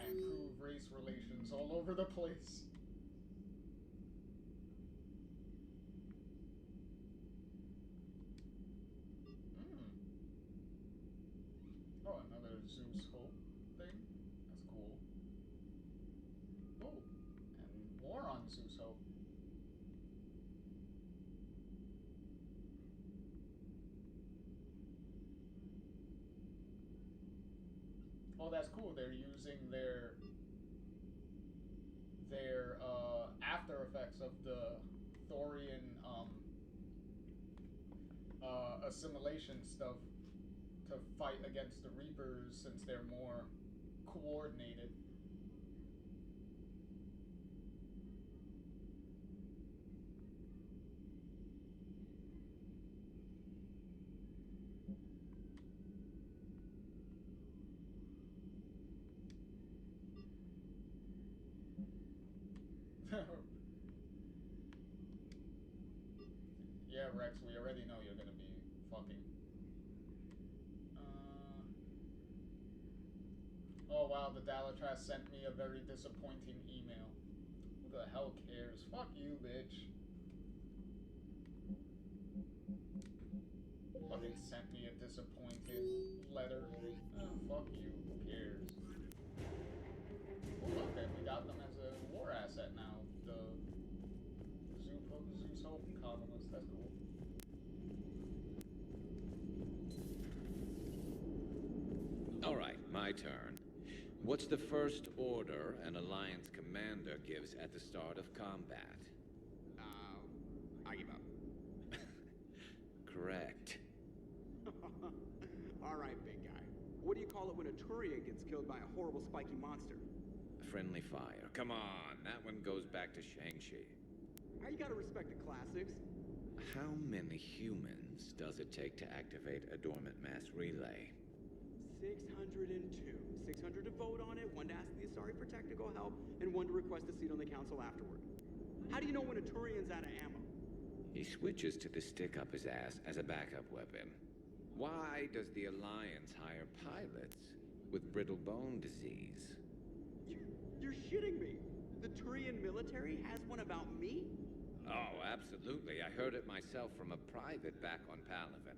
I improve race relations all over the place. Oh, another Zeus Hope thing? That's cool. Oh, and more on Zeus Hope. Oh, that's cool. They're using their after effects of the Thorian assimilation stuff to fight against the Reapers since they're more coordinated. Yeah, Rex, we already know you're gonna be fucking. Oh wow, the Dalatras sent me a very disappointing email. Who the hell cares? Fuck you, bitch. Fucking sent me a disappointed letter. Oh, fuck you. Who cares? Oh, look, we got them as a war asset now. The Zeus Hope colonists. That's cool. All right, my turn. What's the first order an Alliance commander gives at the start of combat? I give up. Correct. All right, big guy. What do you call it when a Turian gets killed by a horrible spiky monster? Friendly fire. Come on, that one goes back to Shang-Chi. Now you gotta respect the classics. How many humans does it take to activate a dormant mass relay? 602. 600 to vote on it, 1 to ask the Asari for technical help, and 1 to request a seat on the council afterward. How do you know when a Turian's out of ammo? He switches to the stick up his ass as a backup weapon. Why does the Alliance hire pilots with brittle bone disease? You're shitting me. The Turian military has one about me? Oh, absolutely. I heard it myself from a private back on Palaven.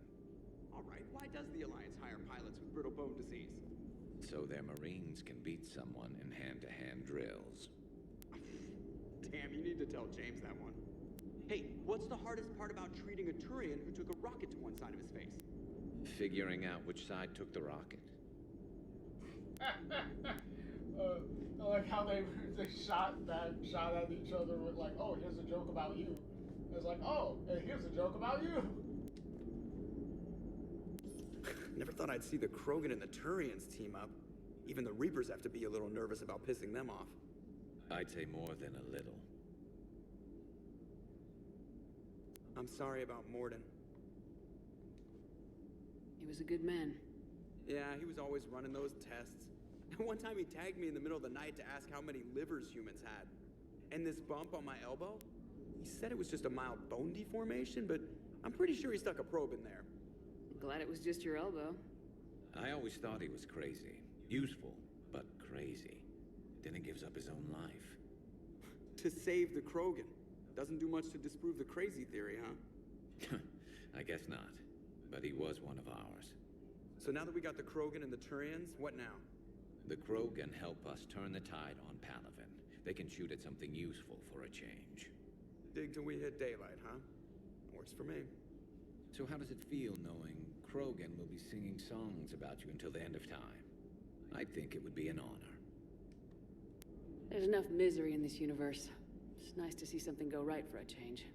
All right, why does the Alliance hire pilots with brittle bone disease? So their Marines can beat someone in hand-to-hand drills. Damn, you need to tell James that one. Hey, what's the hardest part about treating a Turian who took a rocket to one side of his face? Figuring out which side took the rocket. I like how they shot at each other with like, oh, here's a joke about you. It's like, oh, hey, here's a joke about you. Never thought I'd see the Krogan and the Turians team up. Even the Reapers have to be a little nervous about pissing them off. I'd say more than a little. I'm sorry about Morden. He was a good man. Yeah, he was always running those tests. One time he tagged me in the middle of the night to ask how many livers humans had. And this bump on my elbow? He said it was just a mild bone deformation, but I'm pretty sure he stuck a probe in there. Glad it was just your elbow. I always thought he was crazy. Useful, but crazy. Then he gives up his own life. To save the Krogan. Doesn't do much to disprove the crazy theory, huh? I guess not. But he was one of ours. So now that we got the Krogan and the Turians, what now? The Krogan help us turn the tide on Palaven. They can shoot at something useful for a change. Dig till we hit daylight, huh? Works for me. So how does it feel knowing Krogan will be singing songs about you until the end of time. I think it would be an honor. There's enough misery in this universe. It's nice to see something go right for a change.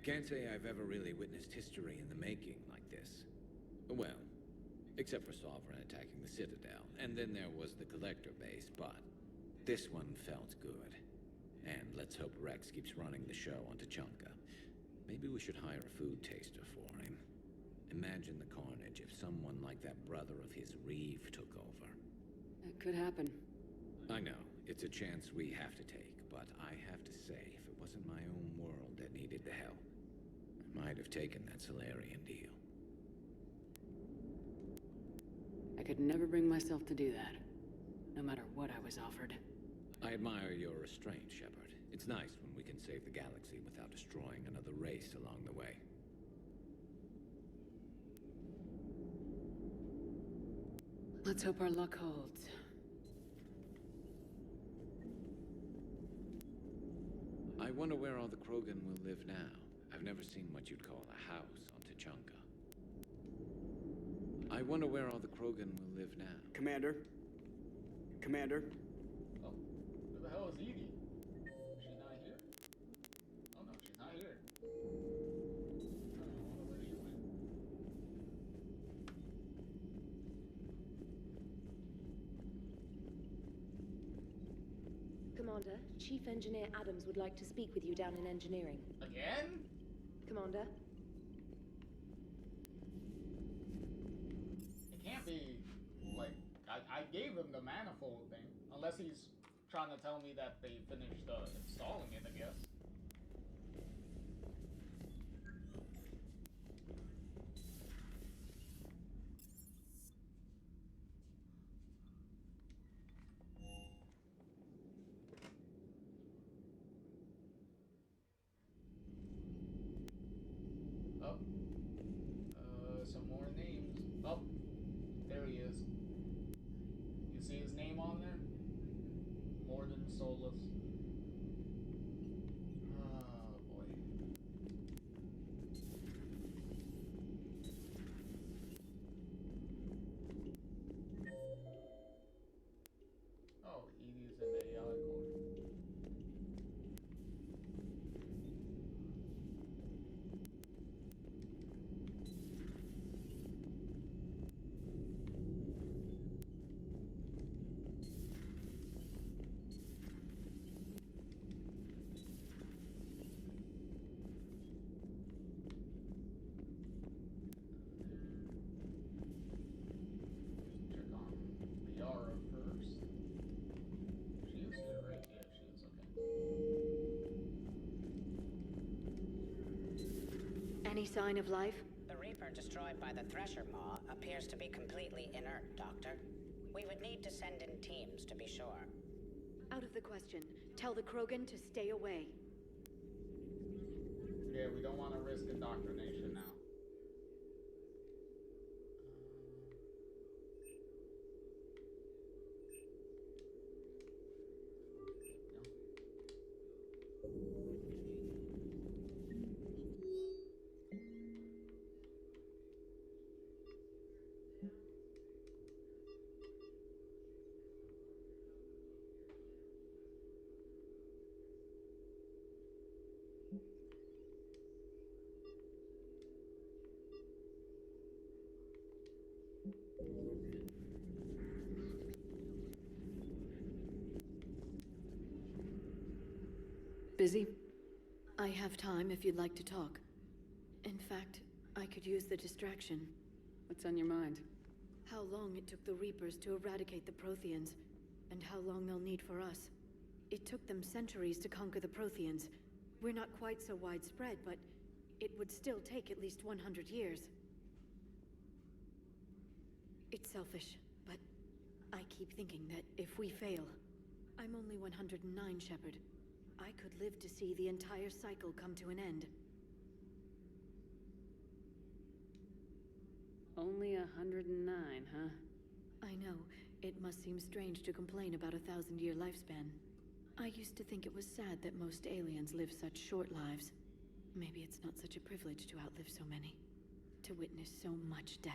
Can't say I've ever really witnessed history in the making like this. Well, except for Sovereign attacking the Citadel, and then there was the Collector base, but this one felt good. And let's hope Rex keeps running the show on Tuchanka. Maybe we should hire a food taster for him. Imagine the carnage if someone like that brother of his, Reeve, took over. That could happen. I know, it's a chance we have to take, but I have to say, if it wasn't my own world that needed the help, I might have taken that Solarian deal. I could never bring myself to do that, no matter what I was offered. I admire your restraint, Shepard. It's nice when we can save the galaxy without destroying another race along the way. Let's hope our luck holds. I wonder where all the Krogan will live now. I've never seen what you'd call a house on Tuchanka. I wonder where all the Krogan will live now. Commander? Commander? Oh, where the hell is Edie? Is she not here? Oh no, she's not here. I wonder where she went. Commander, Chief Engineer Adams would like to speak with you down in engineering. Again? Commander? It can't be, like, I gave him the manifold thing. Unless he's trying to tell me that they finished installing it, I guess. Oh. Some more names. Oh. There he is. You see his name on there? Mordin Solus. Oh boy. Oh, Edie's in the AI core. Check on Liara first. She is here, right? Yeah, she is. Okay. Any sign of life? The Reaper destroyed by the Thresher Maw appears to be completely inert, Doctor. We would need to send in teams to be sure. Out of the question. Tell the Krogan to stay away. Yeah, we don't want to risk indoctrination now. Busy? I have time if you'd like to talk. In fact, I could use the distraction. What's on your mind? How long it took the Reapers to eradicate the Protheans, and how long they'll need for us. It took them centuries to conquer the Protheans. We're not quite so widespread, but it would still take at least 100 years. It's selfish, but I keep thinking that if we fail... I'm only 109, Shepard. I could live to see the entire cycle come to an end. Only 109, huh? I know. It must seem strange to complain about a 1,000-year lifespan. I used to think it was sad that most aliens live such short lives. Maybe it's not such a privilege to outlive so many. to witness so much death.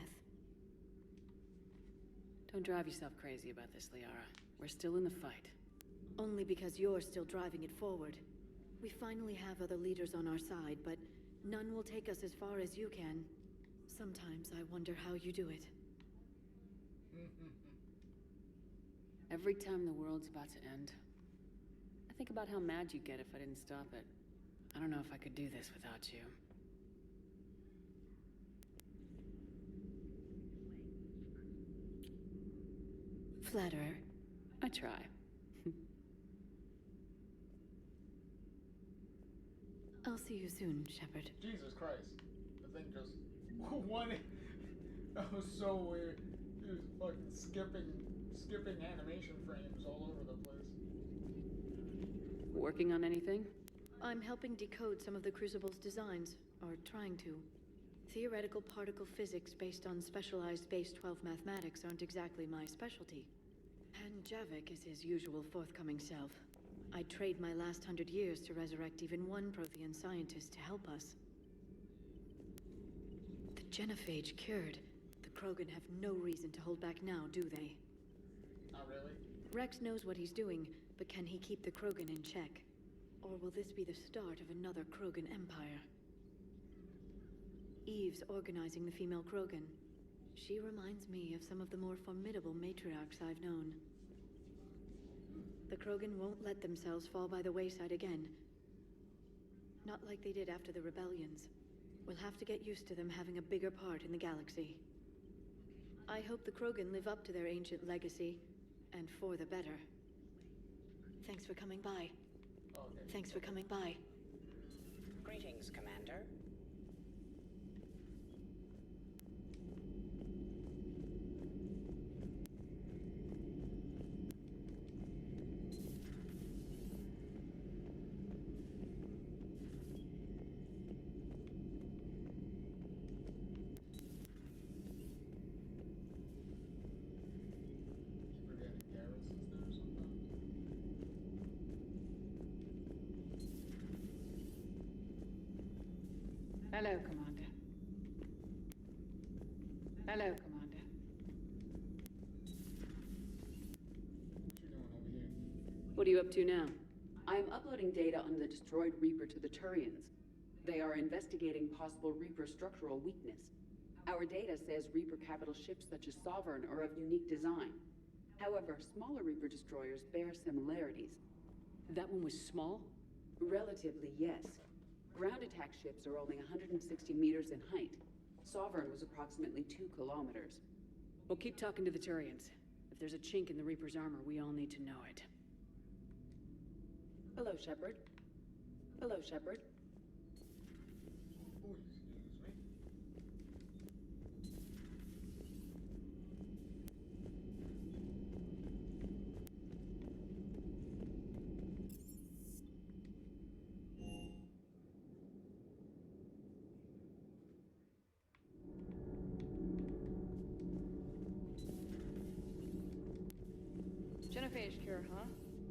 Don't drive yourself crazy about this, Liara. We're still in the fight. Only because you're still driving it forward. We finally have other leaders on our side, but none will take us as far as you can. Sometimes I wonder how you do it. Every time the world's about to end, I think about how mad you'd get if I didn't stop it. I don't know if I could do this without you. Flatterer. I try. I'll see you soon, Shepard. Jesus Christ. The thing just one. That was so weird. It was fucking skipping animation frames all over the place. Working on anything? I'm helping decode some of the Crucible's designs, or trying to. Theoretical particle physics based on specialized base 12 mathematics aren't exactly my specialty. And Javik is his usual forthcoming self. I'd trade my last 100 years to resurrect even one Prothean scientist to help us. The genophage cured. The Krogan have no reason to hold back now, do they? Not really. Rex knows what he's doing, but can he keep the Krogan in check? Or will this be the start of another Krogan empire? Eve's organizing the female Krogan. She reminds me of some of the more formidable matriarchs I've known. The Krogan won't let themselves fall by the wayside again. Not like they did after the rebellions. We'll have to get used to them having a bigger part in the galaxy. I hope the Krogan live up to their ancient legacy, and for the better. Thanks for coming by. Okay. Thanks for coming by. Greetings, Commander. Hello, Commander. Hello, Commander. What are you up to now? I am uploading data on the destroyed Reaper to the Turians. They are investigating possible Reaper structural weakness. Our data says Reaper capital ships such as Sovereign are of unique design. However, smaller Reaper destroyers bear similarities. That one was small? Relatively, yes. Ground attack ships are only 160 meters in height. Sovereign was approximately 2 kilometers. We'll keep talking to the Turians. If there's a chink in the Reaper's armor, we all need to know it. Hello, Shepard. Hello, Shepard. Oh, excuse me. Genophage cure, huh?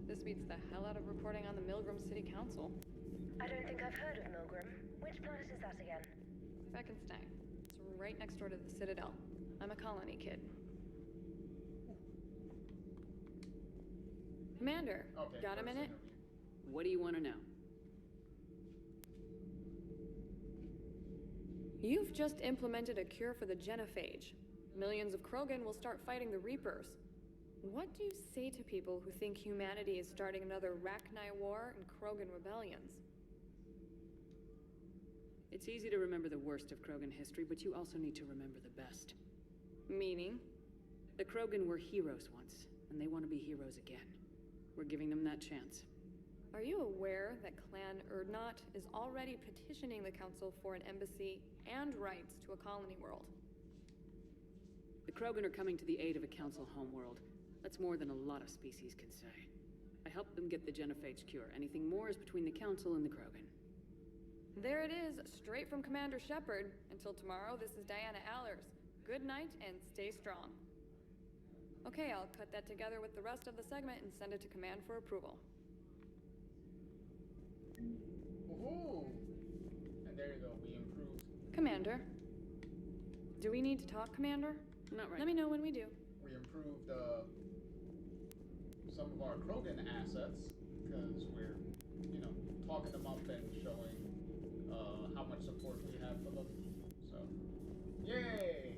This beats the hell out of reporting on the Milgram City Council. I don't think I've heard of Milgram. Which planet is that again? Feckenstein. It's right next door to the Citadel. I'm a colony kid. Commander, Okay, got a first minute? interview. What do you want to know? You've just implemented a cure for the genophage. Millions of Krogan will start fighting the Reapers. What do you say to people who think humanity is starting another Rachni War and Krogan rebellions? It's easy to remember the worst of Krogan history, but you also need to remember the best. Meaning? The Krogan were heroes once, and they want to be heroes again. We're giving them that chance. Are you aware that Clan Urdnot is already petitioning the Council for an embassy and rights to a colony world? The Krogan are coming to the aid of a Council homeworld. That's more than a lot of species can say. I helped them get the genophage cure. Anything more is between the Council and the Krogan. There it is, straight from Commander Shepard. Until tomorrow, this is Diana Allers. Good night and stay strong. Okay, I'll cut that together with the rest of the segment and send it to Command for approval. Ooh. And there you go, we improved. Commander, Do we need to talk, Commander? Not right Let me know when we do. We improved some of our Krogan assets because we're, you know, talking them up and showing how much support we have for them. So, yay!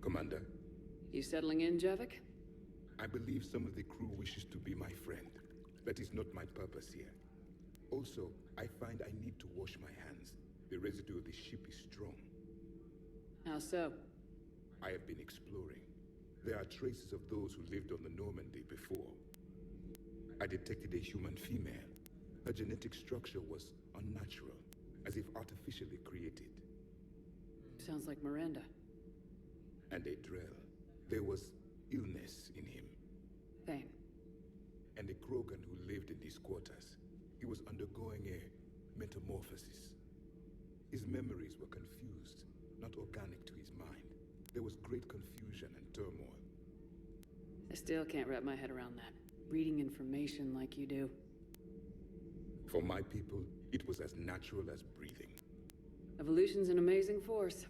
Commander? You settling in, Javik? I believe some of the crew wishes to be my friend. That is not my purpose here. Also, I find I need to wash my hands. The residue of the ship is strong. How so? I have been exploring. There are traces of those who lived on the Normandy before. I detected a human female. Her genetic structure was unnatural, as if artificially created. Sounds like Miranda. And a Drell. There was illness in him. Thane. And a Krogan who lived in these quarters. He was undergoing a metamorphosis. His memories were confused, not organic to his mind. There was great confusion and turmoil. I still can't wrap my head around that. Reading information like you do. For my people, it was as natural as breathing. Evolution's an amazing force.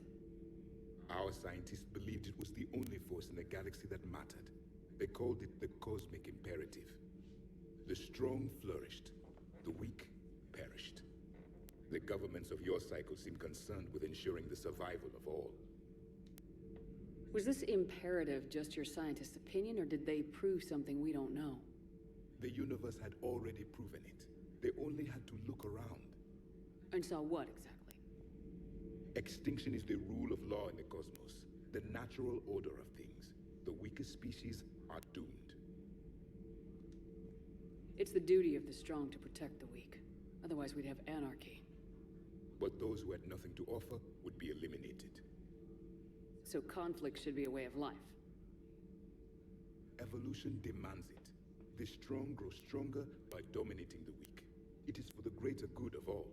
Our scientists believed it was the only force in the galaxy that mattered. They called it the cosmic imperative. The strong flourished, the weak perished. The governments of your cycle seem concerned with ensuring the survival of all. Was this imperative just your scientist's opinion, or did they prove something we don't know? The universe had already proven it. They only had to look around. And saw what, exactly? Extinction is the rule of law in the cosmos, the natural order of things. The weakest species are doomed. It's the duty of the strong to protect the weak. Otherwise, we'd have anarchy. But those who had nothing to offer would be eliminated. So conflict should be a way of life. Evolution demands it. The strong grow stronger by dominating the weak. It is for the greater good of all.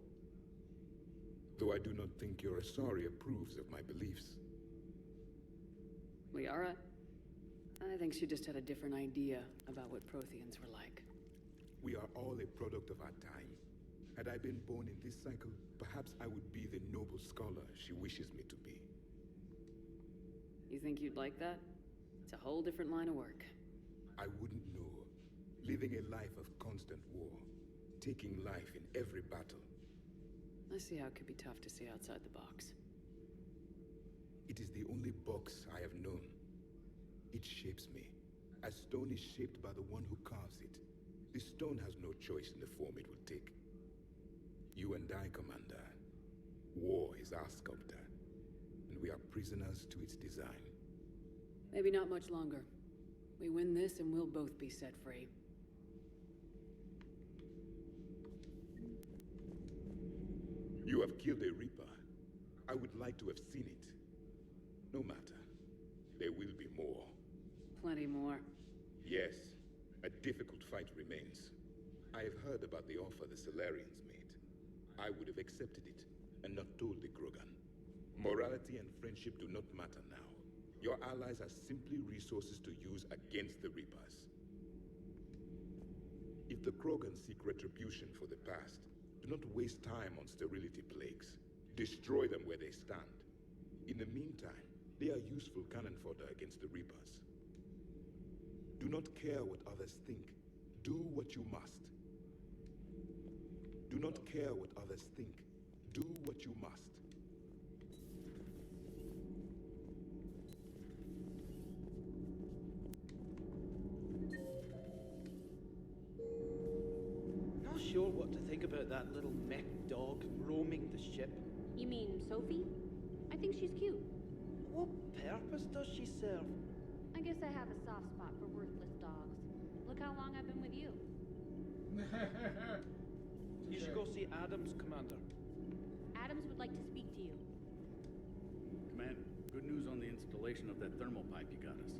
Though I do not think your Asari approves of my beliefs. Liara? I think she just had a different idea about what Protheans were like. We are all a product of our time. Had I been born in this cycle, perhaps I would be the noble scholar she wishes me to be. You think you'd like that? It's a whole different line of work. I wouldn't know. Living a life of constant war. Taking life in every battle. I see how it could be tough to see outside the box. It is the only box I have known. It shapes me, as stone is shaped by the one who carves it. The stone has no choice in the form it will take. You and I, Commander. War is our sculptor, and we are prisoners to its design. Maybe not much longer. We win this and we'll both be set free. You have killed a Reaper. I would like to have seen it. No matter. There will be more. Plenty more. Yes. A difficult fight remains. I have heard about the offer the Solarians made. I would have accepted it, and not told the Krogan. Morality and friendship do not matter now. Your allies are simply resources to use against the Reapers. If the Krogan seek retribution for the past, do not waste time on sterility plagues. Destroy them where they stand. In the meantime, they are useful cannon fodder against the Reapers. Do not care what others think. Do what you must. Do not care what others think. Do what you must. Not sure what to think about that little mech dog roaming the ship. You mean Sophie? I think she's cute. What purpose does she serve? I guess I have a soft spot for worthless dogs. Look how long I've been with you. You should go see Adams, Commander. Adams would like to speak to you. Commander, good news on the installation of that thermal pipe you got us.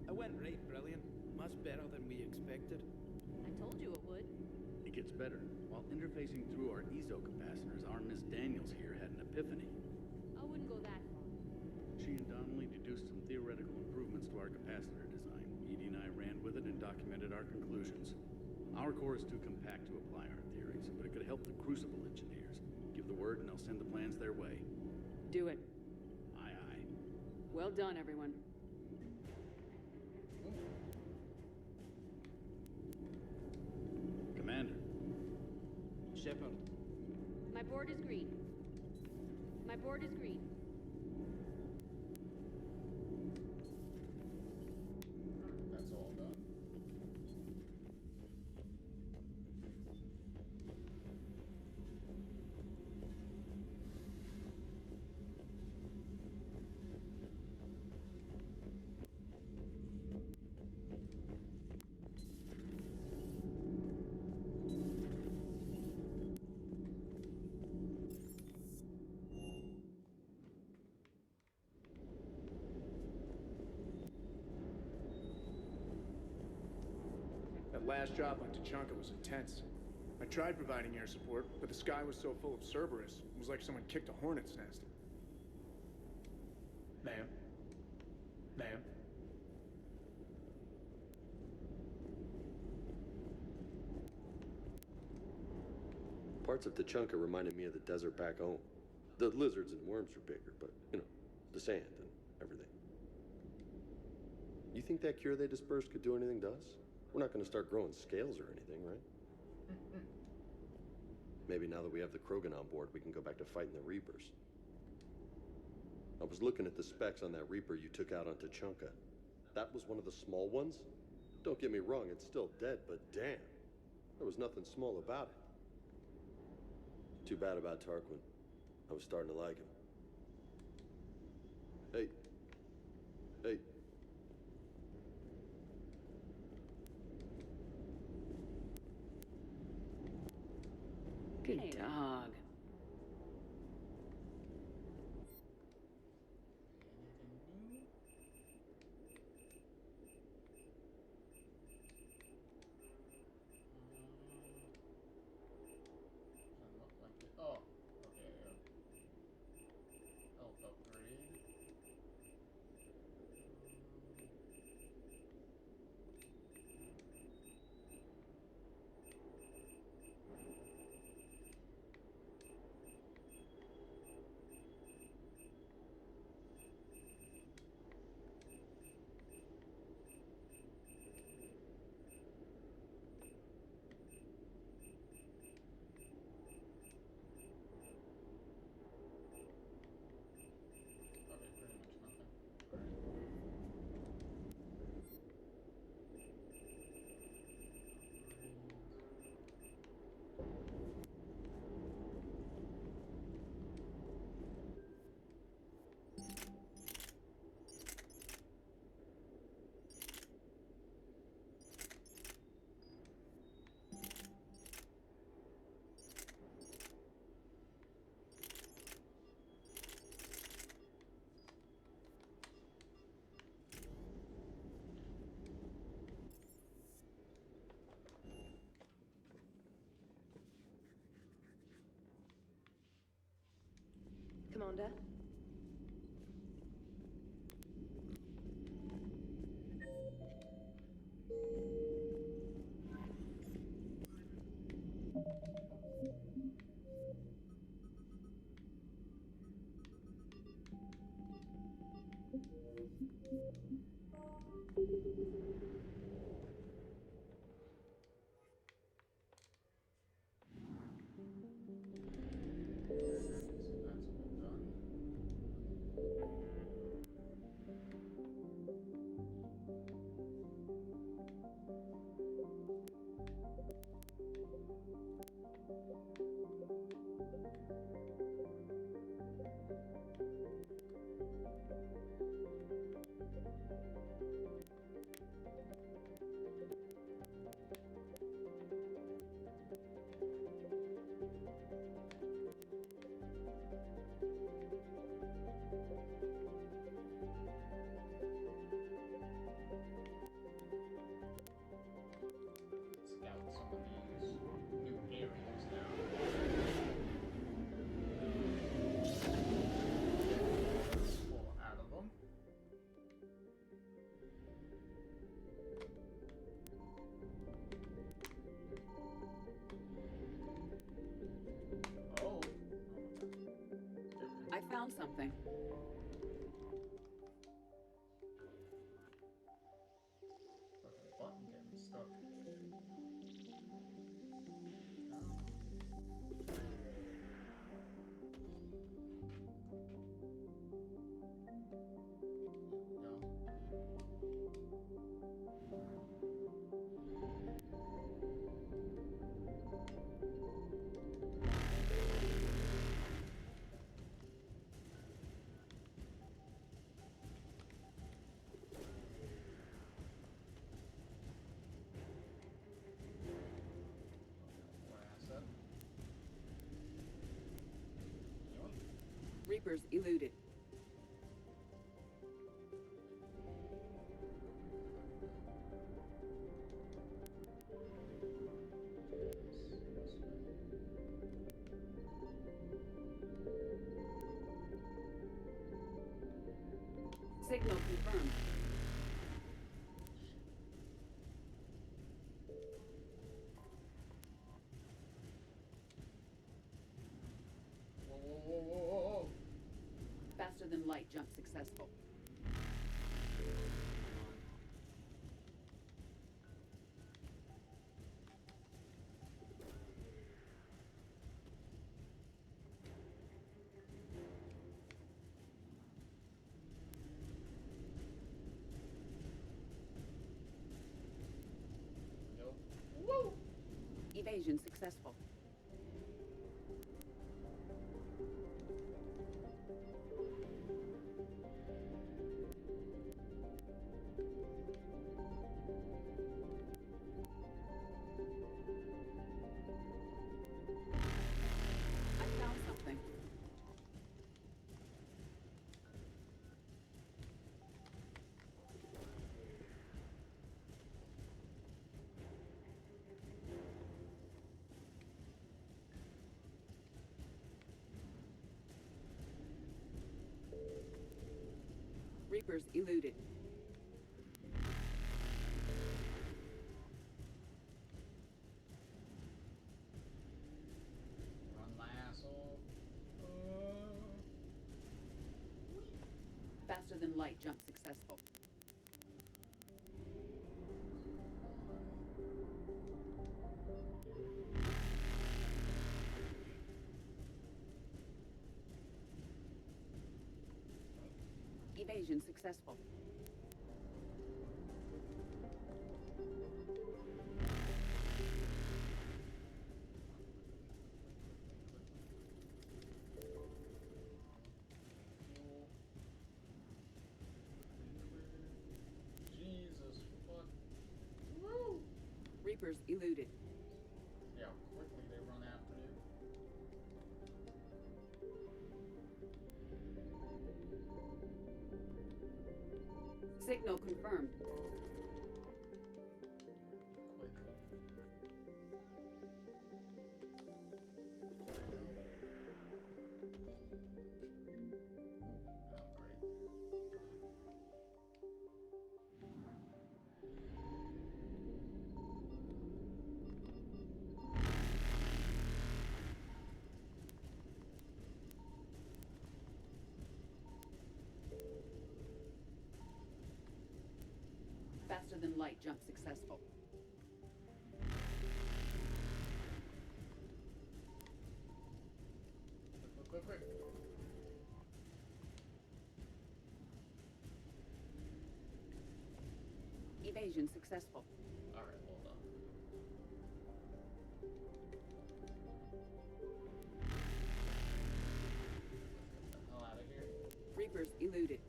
It went right brilliant. Much better than we expected. I told you it would. It gets better. While interfacing through our ezo capacitors, our Miss Daniels here had an epiphany. I wouldn't go that far. She and Donnelly deduced introduced some theoretical improvements to our capacitor design. Edie and I ran with it and documented our conclusions. Our core is too compact to apply our theories, but it could help the Crucible engineers. Give the word and I'll send the plans their way. Do it. Aye, aye. Well done, everyone. Commander. Shepard. My board is green. My board is green. That's all done. That last job on Tachanka was intense. I tried providing air support, but the sky was so full of Cerberus, it was like someone kicked a hornet's nest. Ma'am? Ma'am? Parts of Tachanka reminded me of the desert back home. The lizards and worms are bigger, but, you know, the sand and everything. You think that cure they dispersed could do anything to us? We're not going to start growing scales or anything, right? Maybe now that we have the Krogan on board, we can go back to fighting the Reapers. I was looking at the specs on that Reaper you took out on Tachanka. That was one of the small ones? Don't get me wrong, it's still dead, but damn. There was nothing small about it. Too bad about Tarquin. I was starting to like him. Hey. Hey. Good dog. Oh, okay, yeah. Health upgrade. found something. Fucking button getting stuck. Reapers eluded. Signal confirmed. Whoa. Faster than light jump successful. Woo! Evasion successful. I found something. Reapers eluded. Run my ass off. Faster than light jump successful. Evasion successful. Jesus fuck. Woo! Reapers eluded. Yeah, quickly they run after you. Signal confirmed. Faster than light jump successful. Quick. Evasion successful. Alright, hold on. Get the hell out of here. Reapers eluded.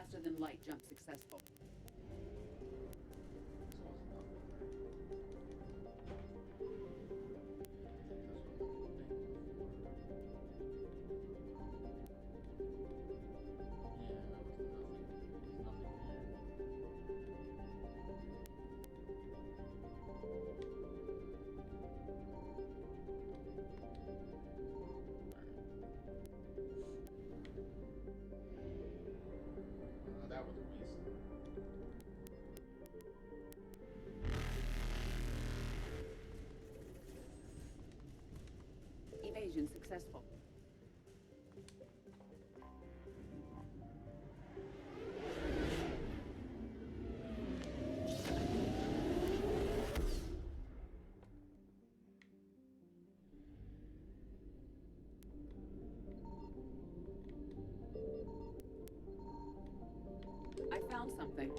Faster than light jump successful. That was a reason. Evasion successful. I found something.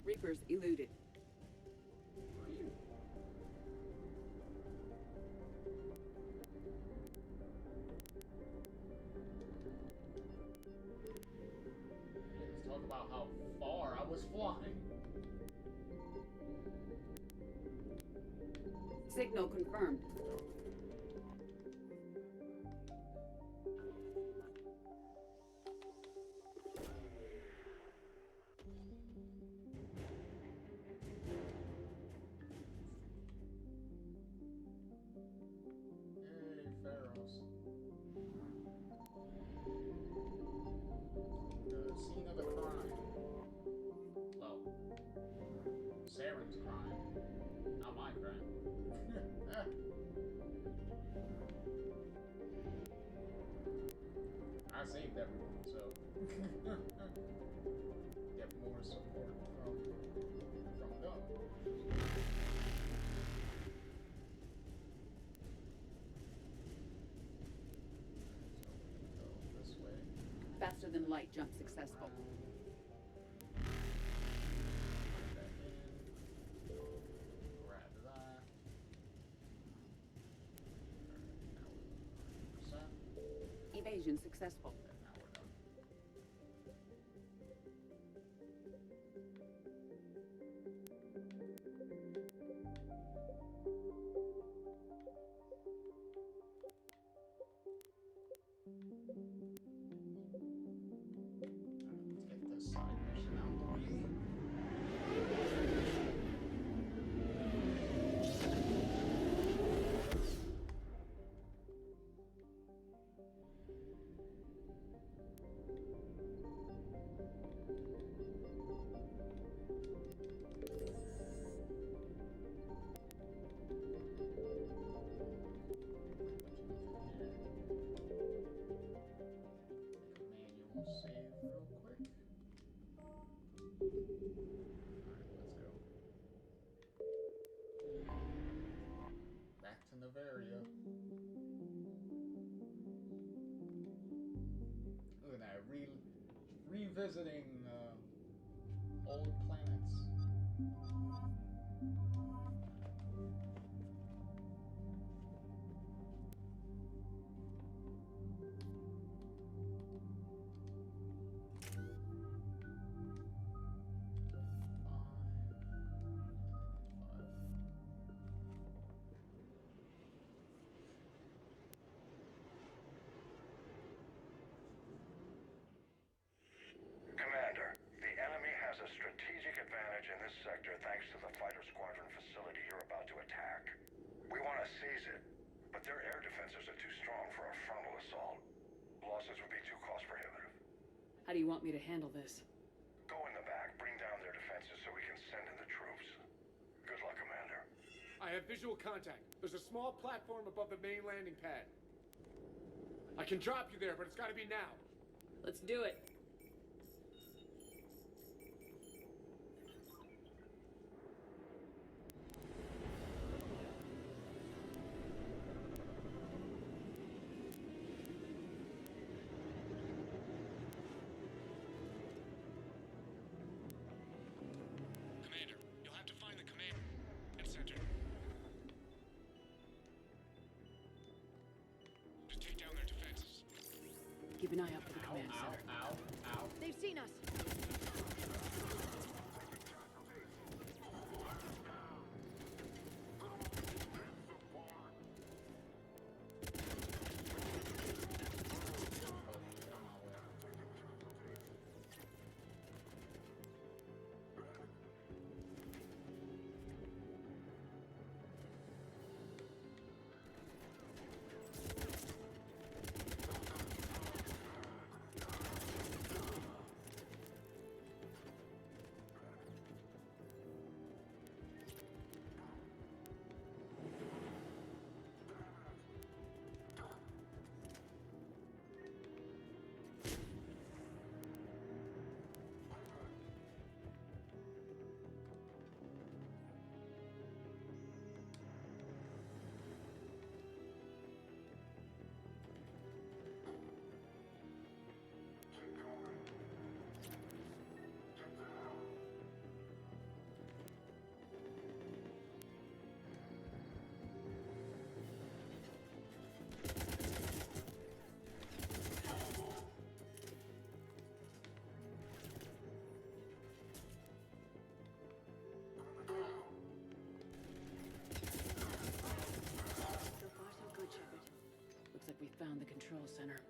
Reapers eluded. Let's talk about how far I was flying. Signal confirmed. Yay, Pharaohs. The scene of the crime. Well, Saren's crime. Not my crime. I saved everyone, so get more support from them. So go this way. Faster than light jump successful. Grab that. Evasion successful. Now we're done. Let's get this side mission out the way. Manual save real quick. Alright, let's go. Back to Novaria. Look at that, revisiting old planets. Commander, the enemy has a strategic advantage in this sector thanks to the fighter squadron facility you're about to attack. We want to seize it, but their air defenses are too strong for a frontal assault. Losses would be too cost prohibitive. How do you want me to handle this? Go in the back, bring down their defenses so we can send in the troops. Good luck, Commander. I have visual contact. There's a small platform above the main landing pad. I can drop you there, but it's gotta be now. Let's do it. Keep an eye out for the command center. Ow, ow. They've seen us. We found the control center.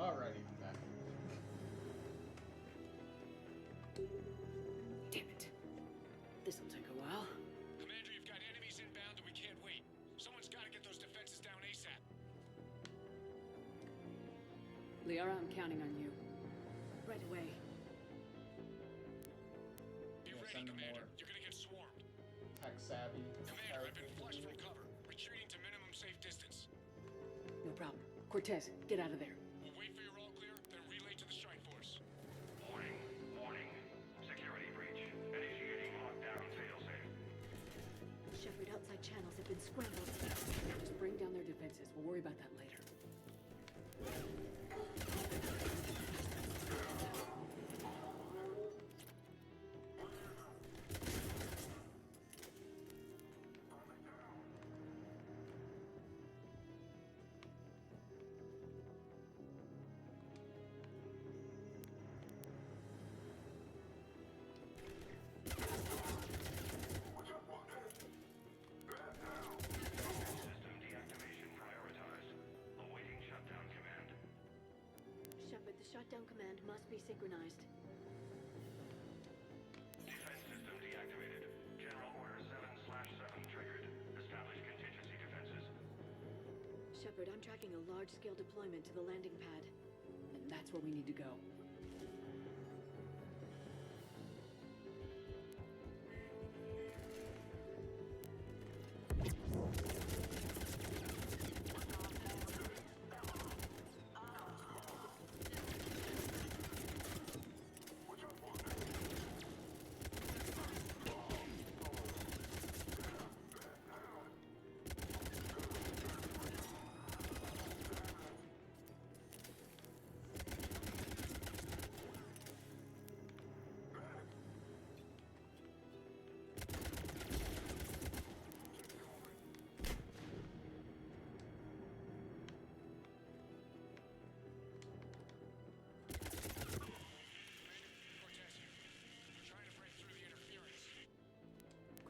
Alrighty, I'm back. Damn it. This'll take a while. Commander, you've got enemies inbound and we can't wait. Someone's got to get those defenses down ASAP. Liara, I'm counting on you. Right away. Be ready, Commander. You're gonna get swarmed. Tech savvy. Commander, I've been flushed from cover. Retreating to minimum safe distance. No problem. Cortez, get out of there. We'll wait for your all clear, then relay to the strike force. Warning. Security breach. Initiating lockdown failsafe. Shepard, outside channels have been scrambled. Just bring down their defenses. We'll worry about that later. command must be synchronized. Defense system deactivated. General Order 7/7 triggered. Establish contingency defenses. Shepard, I'm tracking a large-scale deployment to the landing pad. And that's where we need to go.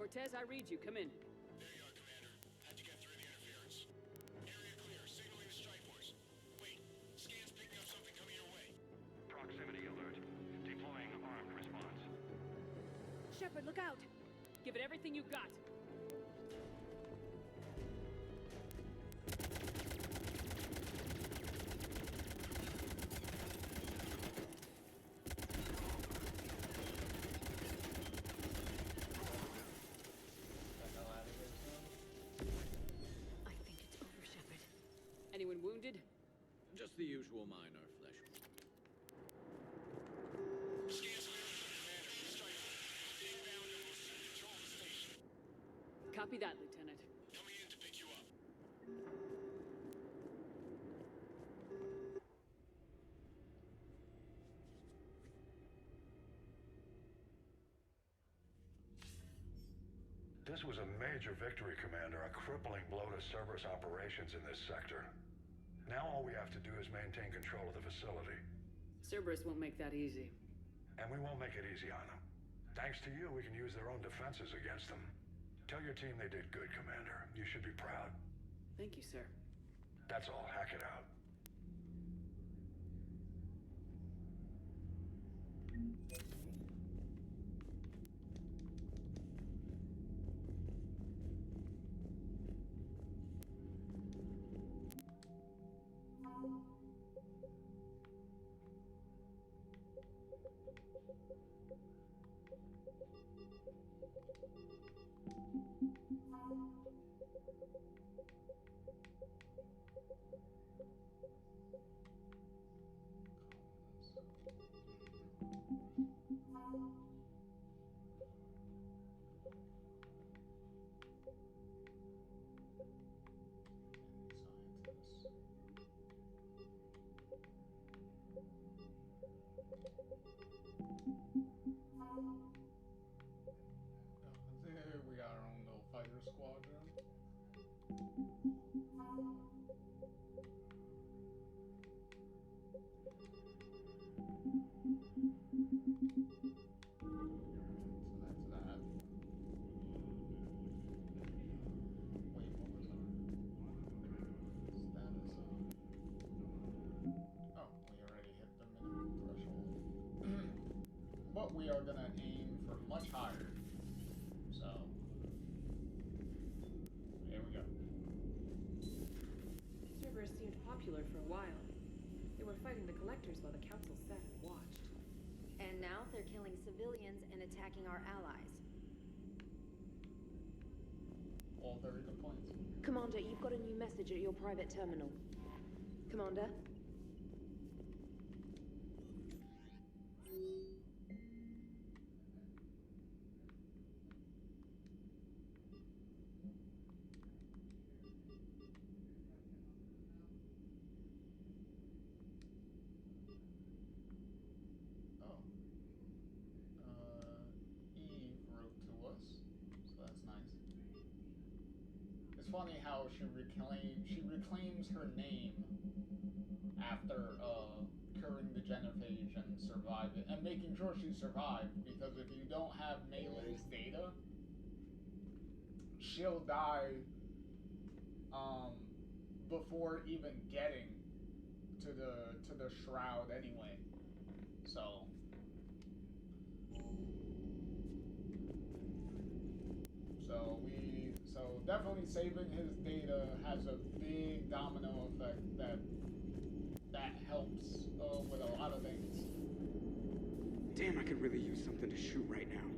Cortez, I read you. Come in. There you are, Commander. How'd you get through the interference? Area clear. Signaling to strike force. Wait, scan's picking up something coming your way. Proximity alert. Deploying armed response. Shepard, look out! Give it everything you got. I think it's over, Shepard. Anyone wounded? Just the usual minor flesh wound. Scan's clear, Commander. Strike force. Inbound and will soon control the station. Copy that, Lieutenant. Coming in to pick you up. This was a major victory, Commander. A crippling blow to Cerberus operations in this sector. Now all we have to do is maintain control of the facility. Cerberus won't make that easy. And we won't make it easy on them. Thanks to you, we can use their own defenses against them. Tell your team they did good, Commander. You should be proud. Thank you, sir. That's all. Hack it out. We got our own little fighter squadron. So that's that. Wait, what was our status? Oh, we already hit the minimum threshold. But we are gonna aim for much higher. So, here we go. Cerberus seemed popular for a while. They were fighting the Collectors while the Council sat and watched. And now they're killing civilians and attacking our allies. All very good points. Commander, you've got a new message at your private terminal. Commander? Eve wrote to us, so that's nice. It's funny how she reclaims her name after curing the genophage and surviving and making sure she survived, because if you don't have Melee's data, she'll die before even getting to the shroud anyway. So definitely saving his data has a big domino effect that helps with a lot of things. Damn, I could really use something to shoot right now.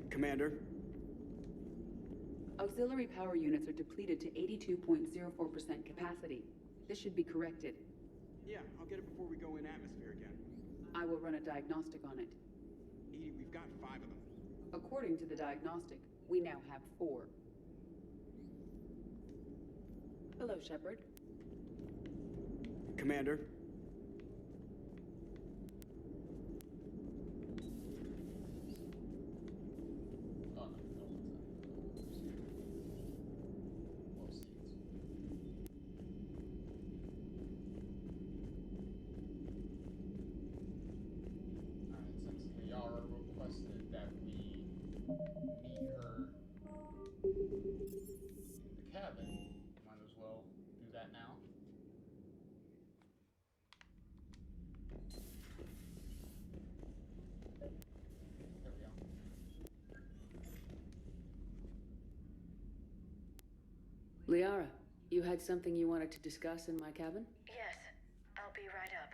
Commander? Auxiliary power units are depleted to 82.04% capacity. This should be corrected. Yeah, I'll get it before we go in atmosphere again. I will run a diagnostic on it. EDI, we've got 5 of them. According to the diagnostic, we now have 4. Hello, Shepard. Commander? Liara, you had something you wanted to discuss in my cabin? Yes, I'll be right up.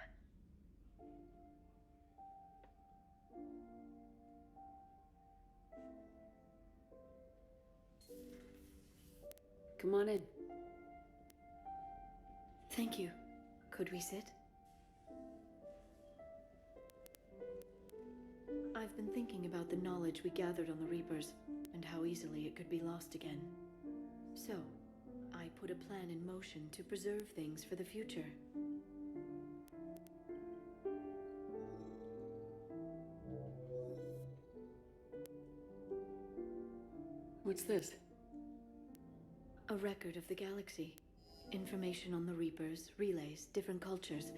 Come on in. Thank you. Could we sit? I've been thinking about the knowledge we gathered on the Reapers, and how easily it could be lost again. So, I put a plan in motion to preserve things for the future. What's this? A record of the galaxy. Information on the Reapers, relays, different cultures,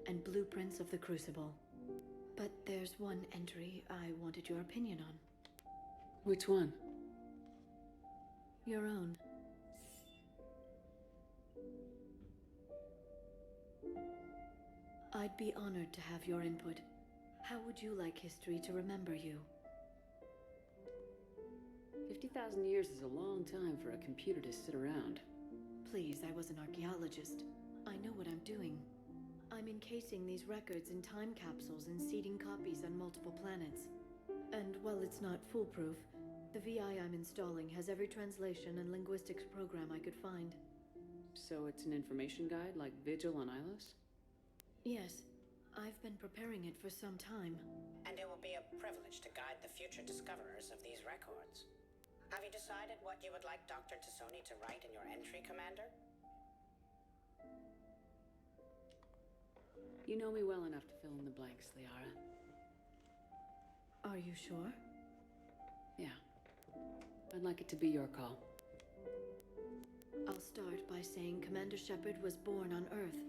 and blueprints of the Crucible. But there's one entry I wanted your opinion on. Which one? Your own. I'd be honored to have your input. How would you like history to remember you? 50,000 years is a long time for a computer to sit around. Please, I was an archaeologist. I know what I'm doing. I'm encasing these records in time capsules and seeding copies on multiple planets. And while it's not foolproof, the VI I'm installing has every translation and linguistics program I could find. So it's an information guide like Vigil on Ilos? Yes. I've been preparing it for some time. And it will be a privilege to guide the future discoverers of these records. Have you decided what you would like Dr. T'Soni to write in your entry, Commander? You know me well enough to fill in the blanks, Liara. Are you sure? Yeah. I'd like it to be your call. I'll start by saying Commander Shepard was born on Earth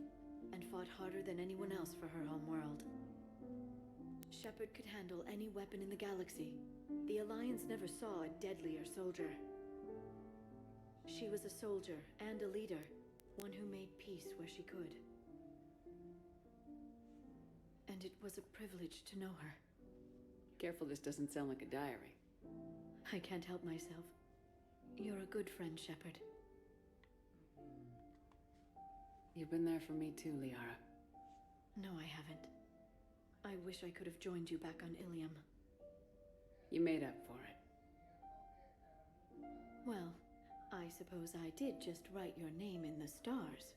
and fought harder than anyone else for her home world. Shepard could handle any weapon in the galaxy. The Alliance never saw a deadlier soldier. She was a soldier and a leader, one who made peace where she could. And it was a privilege to know her. Careful this doesn't sound like a diary. I can't help myself. You're a good friend, Shepard. You've been there for me too, Liara. No, I haven't. I wish I could have joined you back on Ilium. You made up for it. Well, I suppose I did just write your name in the stars.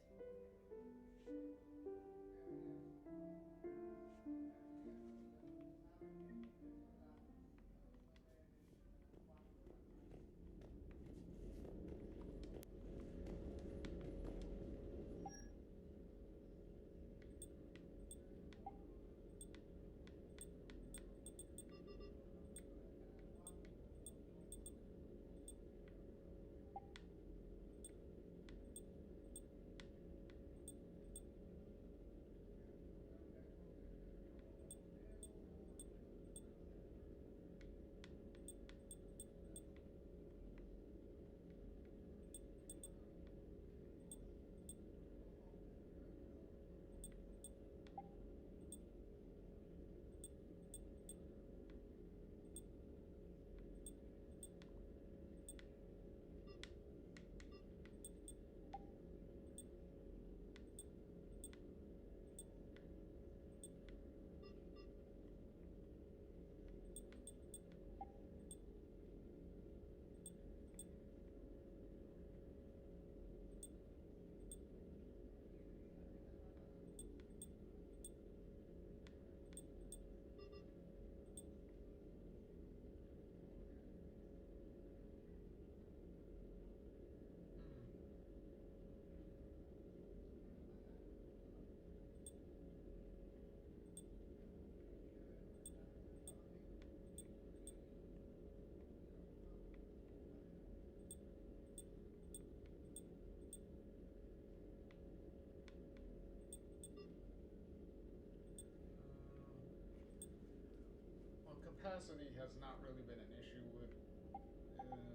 capacity has not really been an issue with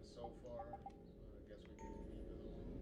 so far, so I guess we can leave it alone.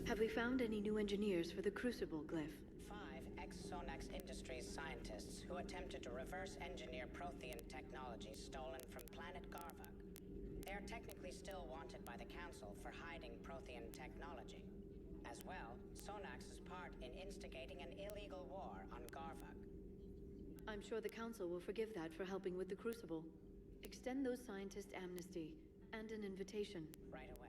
Have we found any new engineers for the Crucible glyph? 5 ex-Sonax Industries scientists who attempted to reverse engineer Prothean technology stolen from planet Garvug. They are technically still wanted by the Council for hiding Prothean technology. As well, Sonax's part in instigating an illegal war on Garvug. I'm sure the Council will forgive that for helping with the Crucible. Extend those scientists amnesty and an invitation. Right away.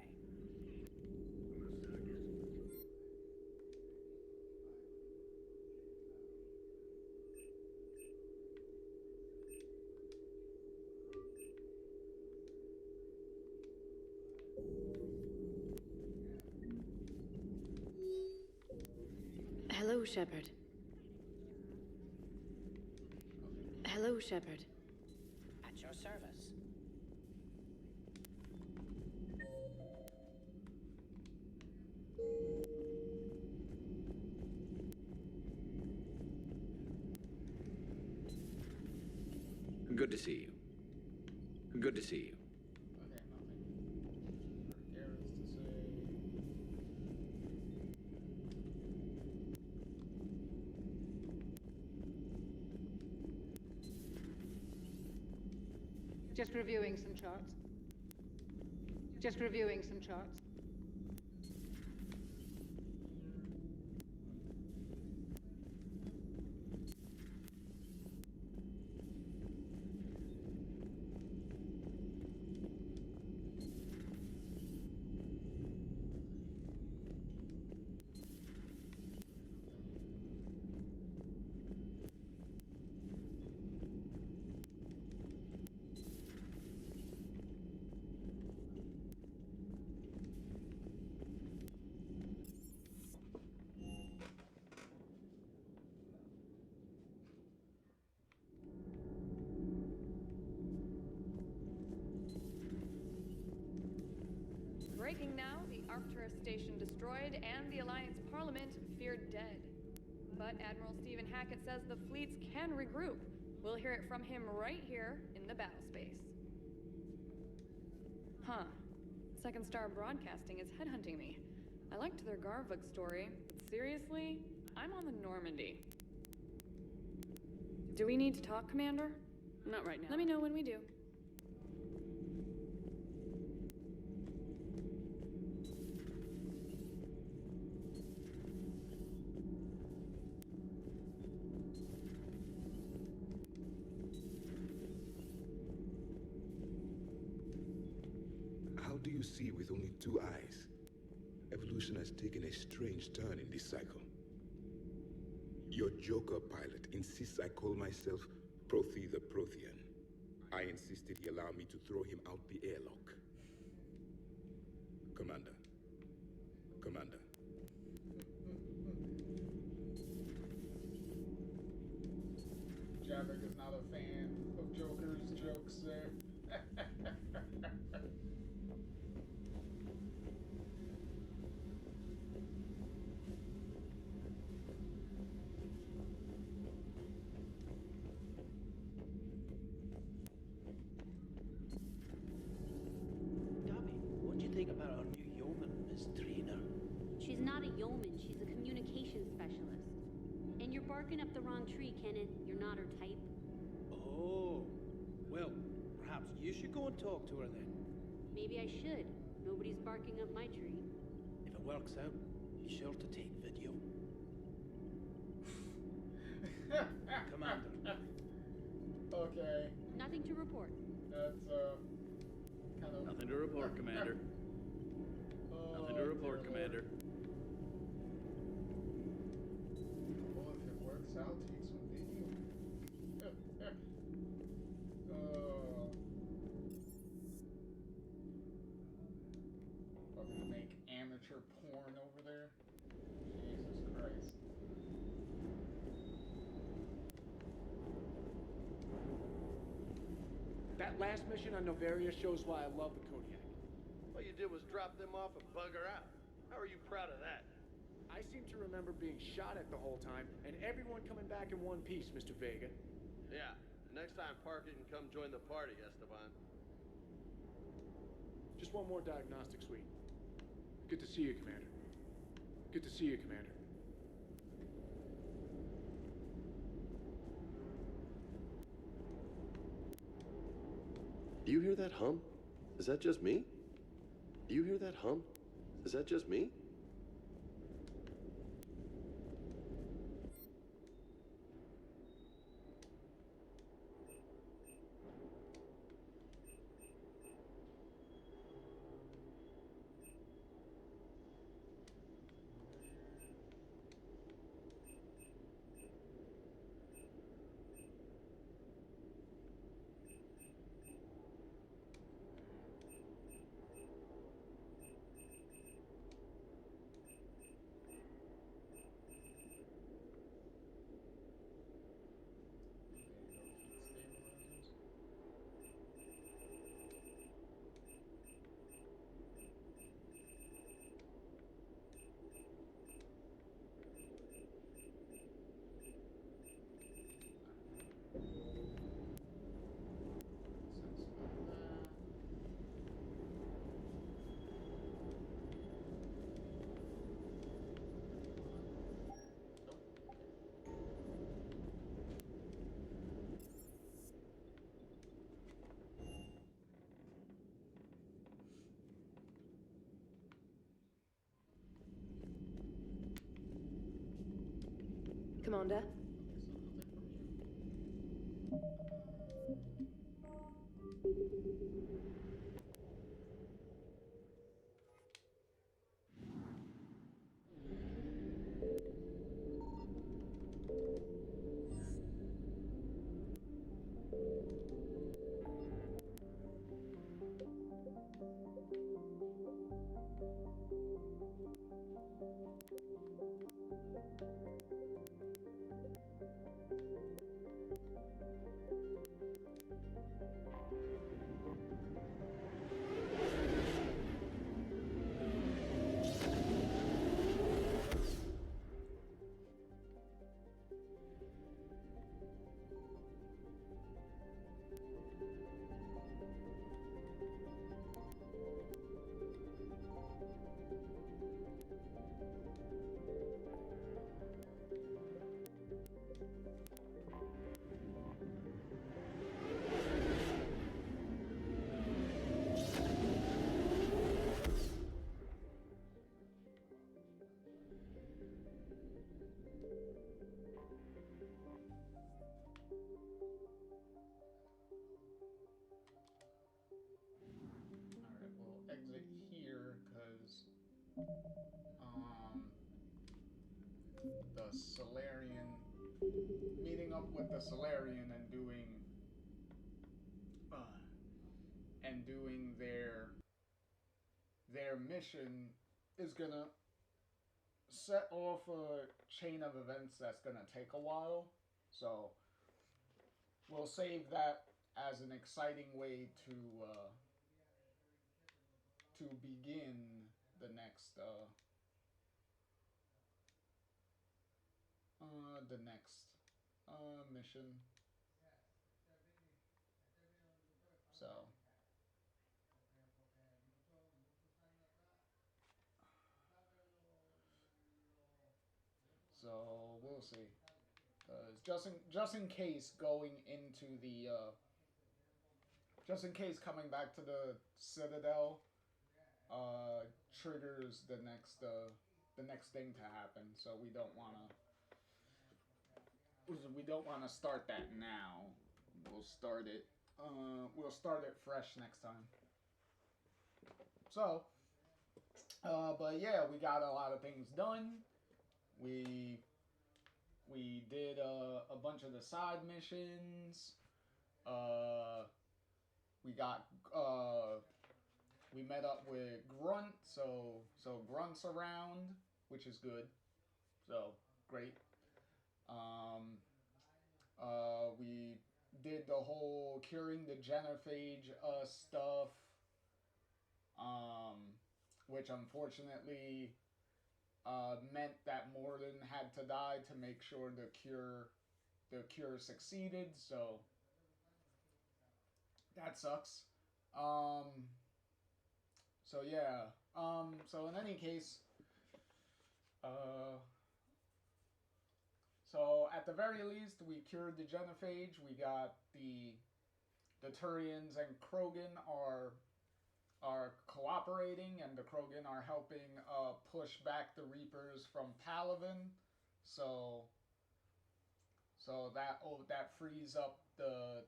Hello, Shepard. Hello, Shepard. At your service. Good to see you. Good to see you. Okay, nothing. Garrett's to say. Just reviewing some charts. Just reviewing some charts. Breaking now, the Arcturus station destroyed and the Alliance Parliament feared dead. But Admiral Stephen Hackett says the fleets can regroup. We'll hear it from him right here in the battle space. Huh. Second Star Broadcasting is headhunting me. I liked their Garvug story, but seriously, I'm on the Normandy. Do we need to talk, Commander? Not right now. Let me know when we do. How do you see with only 2 eyes? Evolution has taken a strange turn in this cycle. Your Joker pilot insists I call myself Prothe the Prothean. I insisted he allow me to throw him out the airlock. Commander. Commander. Javik is not a fan of Joker's jokes there. What do you think about our new yeoman, Miss Trina? She's not a yeoman, she's a communications specialist. And you're barking up the wrong tree, Kenneth. You're not her type. Oh, well, perhaps you should go and talk to her then. Maybe I should. Nobody's barking up my tree. If it works out, be sure to take video. Commander. Okay. Nothing to report. That's kind of. Nothing to report, Commander. Nothing to report, Commander. Well, if it works out, take some video. miniature porn over there. Jesus Christ. That last mission on Novaria shows why I love the Kodiak. All you did was drop them off and bugger out. How are you proud of that? I seem to remember being shot at the whole time, and everyone coming back in one piece, Mr. Vega. Yeah, next time Parker can come join the party, Esteban. Just one more diagnostic suite. Good to see you, Commander. Good to see you, Commander. Do you hear that hum? Is that just me? Do you hear that hum? Is that just me? Commander? the Solarian, meeting up with the Solarian and doing their mission is gonna set off a chain of events that's gonna take a while. So we'll save that as an exciting way to begin the next mission. So we'll see. Just in case going into the just in case coming back to the Citadel triggers the next thing to happen. So we don't wanna start that now. We'll start it fresh next time. So but yeah, we got a lot of things done. We did a bunch of the side missions. We we met up with Grunt, so Grunt's around, which is good. So great. We did the whole curing the genophage stuff, which unfortunately meant that Morden had to die to make sure the cure succeeded. So that sucks. So yeah. So in any case, so at the very least, we cured the genophage. We got the Turians and Krogan are cooperating, and the Krogan are helping push back the Reapers from Palaven. So that frees up the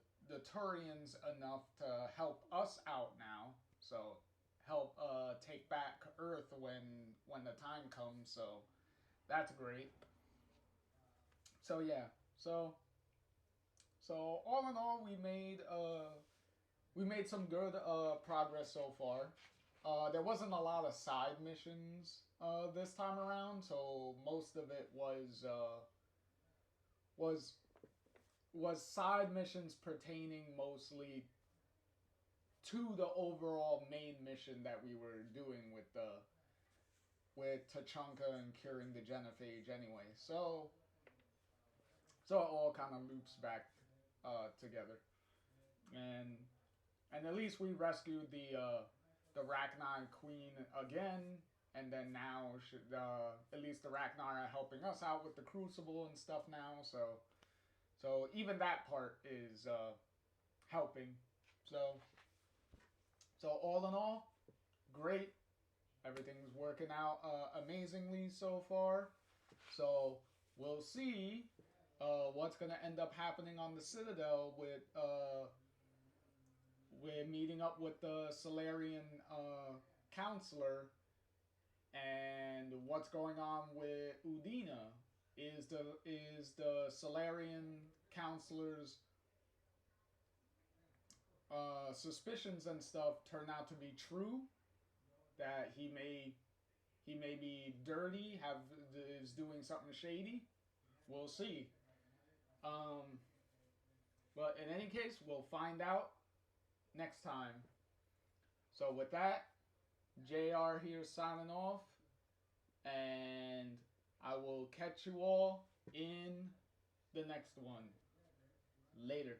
Turians enough to help us out now. So help take back Earth when the time comes. So that's great. So yeah, so all in all, we made some good progress so far. There wasn't a lot of side missions this time around, so most of it was side missions pertaining mostly to the overall main mission that we were doing with Tachanka and curing the genophage anyway. So it all kind of loops back together, and at least we rescued the Rachni Queen again, and then now at least the Rachni are helping us out with the Crucible and stuff now. So even that part is helping. So all in all, great. Everything's working out amazingly so far. So we'll see what's going to end up happening on the Citadel with we're meeting up with the Salarian counselor, and what's going on with Udina. Is the Salarian counselor's suspicions and stuff turn out to be true? That he may be dirty, is doing something shady? We'll see. But in any case, we'll find out next time. So with that, JR here signing off, and I will catch you all in the next one. Later.